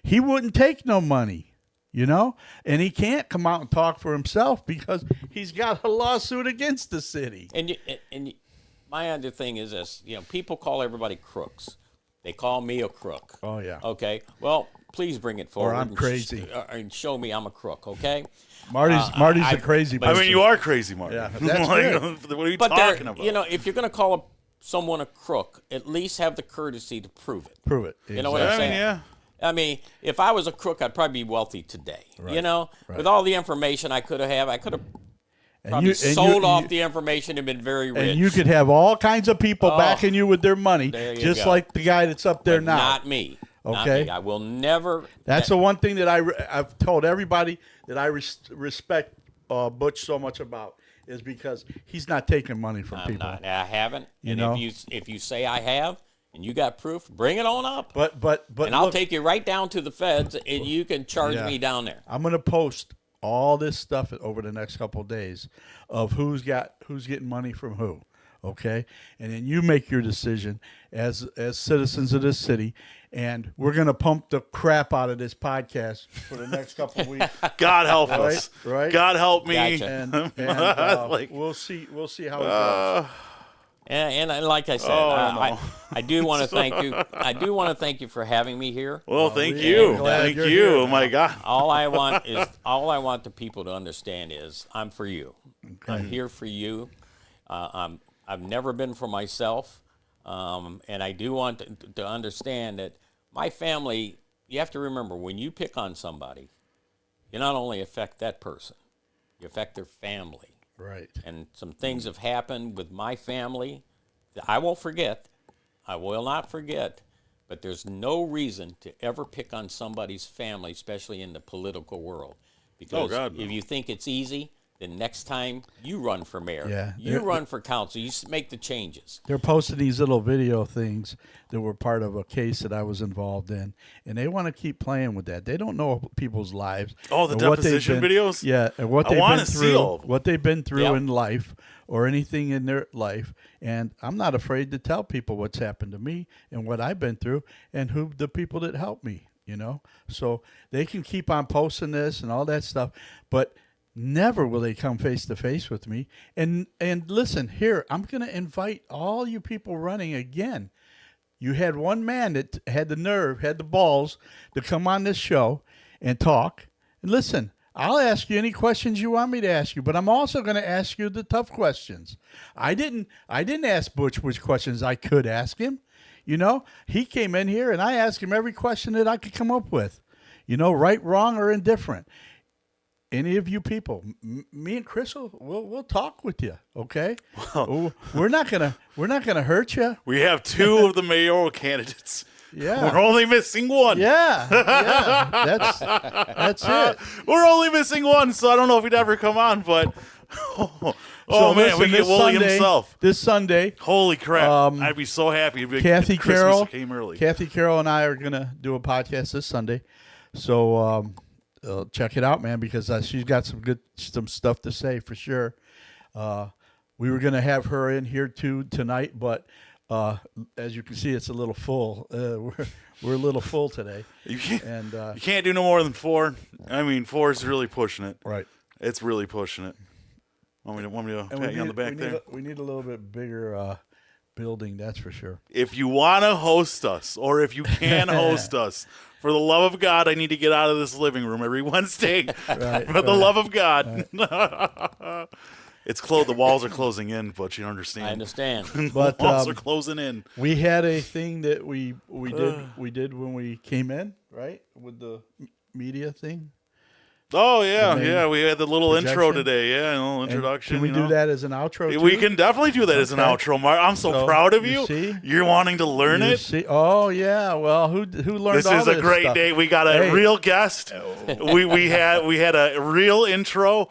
[SPEAKER 1] He wouldn't take no money, and he can't come out and talk for himself because he's got a lawsuit against the city.
[SPEAKER 3] And my other thing is this, people call everybody crooks. They call me a crook.
[SPEAKER 1] Oh, yeah.
[SPEAKER 3] Okay. Well, please bring it forward.
[SPEAKER 1] I'm
[SPEAKER 3] and
[SPEAKER 1] crazy.
[SPEAKER 3] and show me I'm a crook. Okay.
[SPEAKER 1] Marty's a crazy
[SPEAKER 2] I
[SPEAKER 1] person.
[SPEAKER 2] mean, you are crazy, Mark.
[SPEAKER 1] Yeah, that's good.
[SPEAKER 2] What are you
[SPEAKER 3] But
[SPEAKER 2] talking about?
[SPEAKER 3] if you're going to call someone a crook, at least have the courtesy to prove it.
[SPEAKER 1] Prove it.
[SPEAKER 3] You know what I'm
[SPEAKER 2] I mean,
[SPEAKER 3] saying?
[SPEAKER 2] yeah.
[SPEAKER 3] I mean, if I was a crook, I'd probably be wealthy today.
[SPEAKER 1] Right.
[SPEAKER 3] With all the information I could have, I could have
[SPEAKER 1] And
[SPEAKER 3] probably
[SPEAKER 1] you- and
[SPEAKER 3] sold
[SPEAKER 1] you-
[SPEAKER 3] off
[SPEAKER 1] you-
[SPEAKER 3] the information and been very rich.
[SPEAKER 1] And you could have all kinds of people backing you with their money,
[SPEAKER 3] There you
[SPEAKER 1] just
[SPEAKER 3] go.
[SPEAKER 1] like the guy that's up there
[SPEAKER 3] But
[SPEAKER 1] now.
[SPEAKER 3] not me. Not
[SPEAKER 1] Okay,
[SPEAKER 3] me. I will never.
[SPEAKER 1] that's the one thing that I've told everybody that I respect Butch so much about is because he's not taking money from
[SPEAKER 3] I'm
[SPEAKER 1] people.
[SPEAKER 3] not. I haven't.
[SPEAKER 1] You
[SPEAKER 3] And
[SPEAKER 1] know?
[SPEAKER 3] if you say I have and you got proof, bring it on up.
[SPEAKER 1] But
[SPEAKER 3] and I'll
[SPEAKER 1] look,
[SPEAKER 3] take you right down to the feds, and you can charge
[SPEAKER 1] Yeah.
[SPEAKER 3] me down there.
[SPEAKER 1] I'm gonna post all this stuff over the next couple of days of who's getting money from who. Okay, and then you make your decision as citizens of this city, and we're gonna pump the crap out of this podcast for the next couple of weeks.
[SPEAKER 2] God help
[SPEAKER 1] Right,
[SPEAKER 2] us.
[SPEAKER 1] right.
[SPEAKER 2] God help me.
[SPEAKER 3] Gotcha.
[SPEAKER 1] And
[SPEAKER 2] Like-
[SPEAKER 1] we'll see how it goes.
[SPEAKER 3] And like I said,
[SPEAKER 2] no.
[SPEAKER 3] I do want to thank you. I do want to thank you for having me here.
[SPEAKER 2] Well, thank
[SPEAKER 1] we're
[SPEAKER 2] you.
[SPEAKER 1] glad
[SPEAKER 2] Thank
[SPEAKER 1] you're
[SPEAKER 2] you.
[SPEAKER 1] here,
[SPEAKER 2] Oh my God.
[SPEAKER 3] All I want the people to understand is I'm for you. I'm here for you. I've never been for myself, and I do want to understand that my family. You have to remember when you pick on somebody, you not only affect that person, you affect their family.
[SPEAKER 1] Right.
[SPEAKER 3] And some things have happened with my family that I won't forget. I will not forget. But there's no reason to ever pick on somebody's family, especially in the political world. Because
[SPEAKER 2] God, no.
[SPEAKER 3] if you think it's easy, then next time you run for mayor,
[SPEAKER 1] Yeah.
[SPEAKER 3] you run for council, you make the changes.
[SPEAKER 1] They're posting these little video things that were part of a case that I was involved in, and they want to keep playing with that. They don't know people's lives.
[SPEAKER 2] Oh, the
[SPEAKER 1] and what they've
[SPEAKER 2] deposition
[SPEAKER 1] been-
[SPEAKER 2] videos?
[SPEAKER 1] Yeah, and what
[SPEAKER 2] I
[SPEAKER 1] they've
[SPEAKER 2] wanna
[SPEAKER 1] been
[SPEAKER 2] see
[SPEAKER 1] through,
[SPEAKER 2] all of them.
[SPEAKER 1] what they've been through
[SPEAKER 3] Yep.
[SPEAKER 1] in life or anything in their life. And I'm not afraid to tell people what's happened to me and what I've been through and who the people that helped me, you know? So they can keep on posting this and all that stuff, but never will they come face to face with me. And listen, here, I'm going to invite all you people running again. You had one man that had the nerve, had the balls to come on this show and talk. And listen, I'll ask you any questions you want me to ask you, but I'm also going to ask you the tough questions. I didn't ask Butch which questions I could ask him. You know, he came in here and I asked him every question that I could come up with. You know, right, wrong, or indifferent. Any of you people, me and Chris we'll talk with you, okay? We're not gonna hurt you.
[SPEAKER 2] We have two of the mayoral candidates.
[SPEAKER 1] Yeah.
[SPEAKER 2] We're only missing one.
[SPEAKER 1] Yeah, that's it.
[SPEAKER 2] We're only missing one, so I don't know if he'd ever come on, but oh
[SPEAKER 1] So
[SPEAKER 2] man,
[SPEAKER 1] listen,
[SPEAKER 2] we get
[SPEAKER 1] this
[SPEAKER 2] Willie
[SPEAKER 1] Sunday-
[SPEAKER 2] himself.
[SPEAKER 1] This Sunday,
[SPEAKER 2] Holy crap. I'd be so happy if
[SPEAKER 1] Kathy
[SPEAKER 2] Christmas
[SPEAKER 1] Carroll,
[SPEAKER 2] came early.
[SPEAKER 1] Kathy Carroll and I are gonna do a podcast this Sunday, so check it out, man, because she's got some stuff to say for sure. We were gonna have her in here too tonight, but as you can see, it's a little full. We're a little full today,
[SPEAKER 2] You can't,
[SPEAKER 1] and
[SPEAKER 2] you can't do no more than 4. I mean, 4 is really pushing it.
[SPEAKER 1] right.
[SPEAKER 2] It's really pushing it. Want me to pat you on the back there?
[SPEAKER 1] We need a little bit bigger building, that's for sure.
[SPEAKER 2] If you want to host us, or if you can host us, for the love of God, I need to get out of this living room every Wednesday.
[SPEAKER 1] Right,
[SPEAKER 2] For the love of God. It's closed. The walls are closing in, but you don't understand.
[SPEAKER 3] I understand.
[SPEAKER 2] The
[SPEAKER 1] But,
[SPEAKER 2] walls are closing in.
[SPEAKER 1] We had a thing that we did when we came in, right, with the media thing.
[SPEAKER 2] Oh, yeah,
[SPEAKER 1] main
[SPEAKER 2] yeah. We had the little intro
[SPEAKER 1] projection.
[SPEAKER 2] today. Yeah, a little
[SPEAKER 1] And
[SPEAKER 2] introduction.
[SPEAKER 1] Can we
[SPEAKER 2] you
[SPEAKER 1] do
[SPEAKER 2] know?
[SPEAKER 1] that as an outro?
[SPEAKER 2] We
[SPEAKER 1] too?
[SPEAKER 2] can definitely do that as an
[SPEAKER 1] Okay.
[SPEAKER 2] outro, Mark. I'm so
[SPEAKER 1] So,
[SPEAKER 2] proud of
[SPEAKER 1] you
[SPEAKER 2] you.
[SPEAKER 1] see?
[SPEAKER 2] You're wanting to learn
[SPEAKER 1] You
[SPEAKER 2] it.
[SPEAKER 1] see? Oh yeah. Well, who learned
[SPEAKER 2] This
[SPEAKER 1] all
[SPEAKER 2] is a
[SPEAKER 1] this
[SPEAKER 2] great
[SPEAKER 1] stuff?
[SPEAKER 2] day. We got a
[SPEAKER 1] Hey.
[SPEAKER 2] real guest. We had a real intro.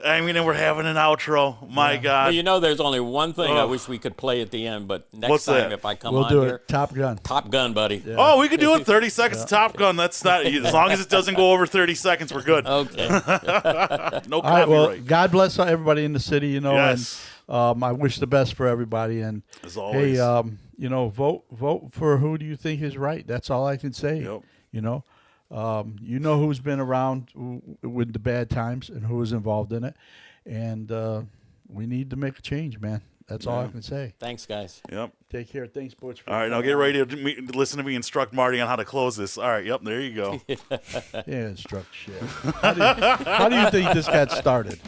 [SPEAKER 2] I mean, and we're having an outro. My God.
[SPEAKER 3] Well, you know, there's only one thing I
[SPEAKER 2] Oh.
[SPEAKER 3] wish we could play at the end, but next
[SPEAKER 2] What's
[SPEAKER 3] time
[SPEAKER 2] that?
[SPEAKER 3] if I come
[SPEAKER 1] We'll
[SPEAKER 3] on
[SPEAKER 1] do
[SPEAKER 3] here,
[SPEAKER 1] it. Top Gun.
[SPEAKER 3] Top Gun, buddy.
[SPEAKER 2] Oh, we could do it 30 seconds of Top Gun. That's not, as long as it doesn't go over 30 seconds, we're good.
[SPEAKER 3] Okay.
[SPEAKER 2] No
[SPEAKER 1] All right. Well,
[SPEAKER 2] copyright.
[SPEAKER 1] God bless everybody in the city. You know,
[SPEAKER 2] Yes.
[SPEAKER 1] and I wish the best for everybody. And
[SPEAKER 2] As always.
[SPEAKER 1] hey, you know, vote for who do you think is right. That's all I can say.
[SPEAKER 2] Yep.
[SPEAKER 1] You know, who's been around with the bad times and who was involved in it, and we need to make a change, man. That's all I can say.
[SPEAKER 3] Thanks, guys.
[SPEAKER 2] Yep.
[SPEAKER 1] Take care. Thanks, Butch. for
[SPEAKER 2] All right, now
[SPEAKER 1] coming
[SPEAKER 2] get
[SPEAKER 1] on.
[SPEAKER 2] ready to listen to me instruct Marty on how to close this. All right, yep, there you go.
[SPEAKER 1] Yeah, instruct shit. How do you think this got started?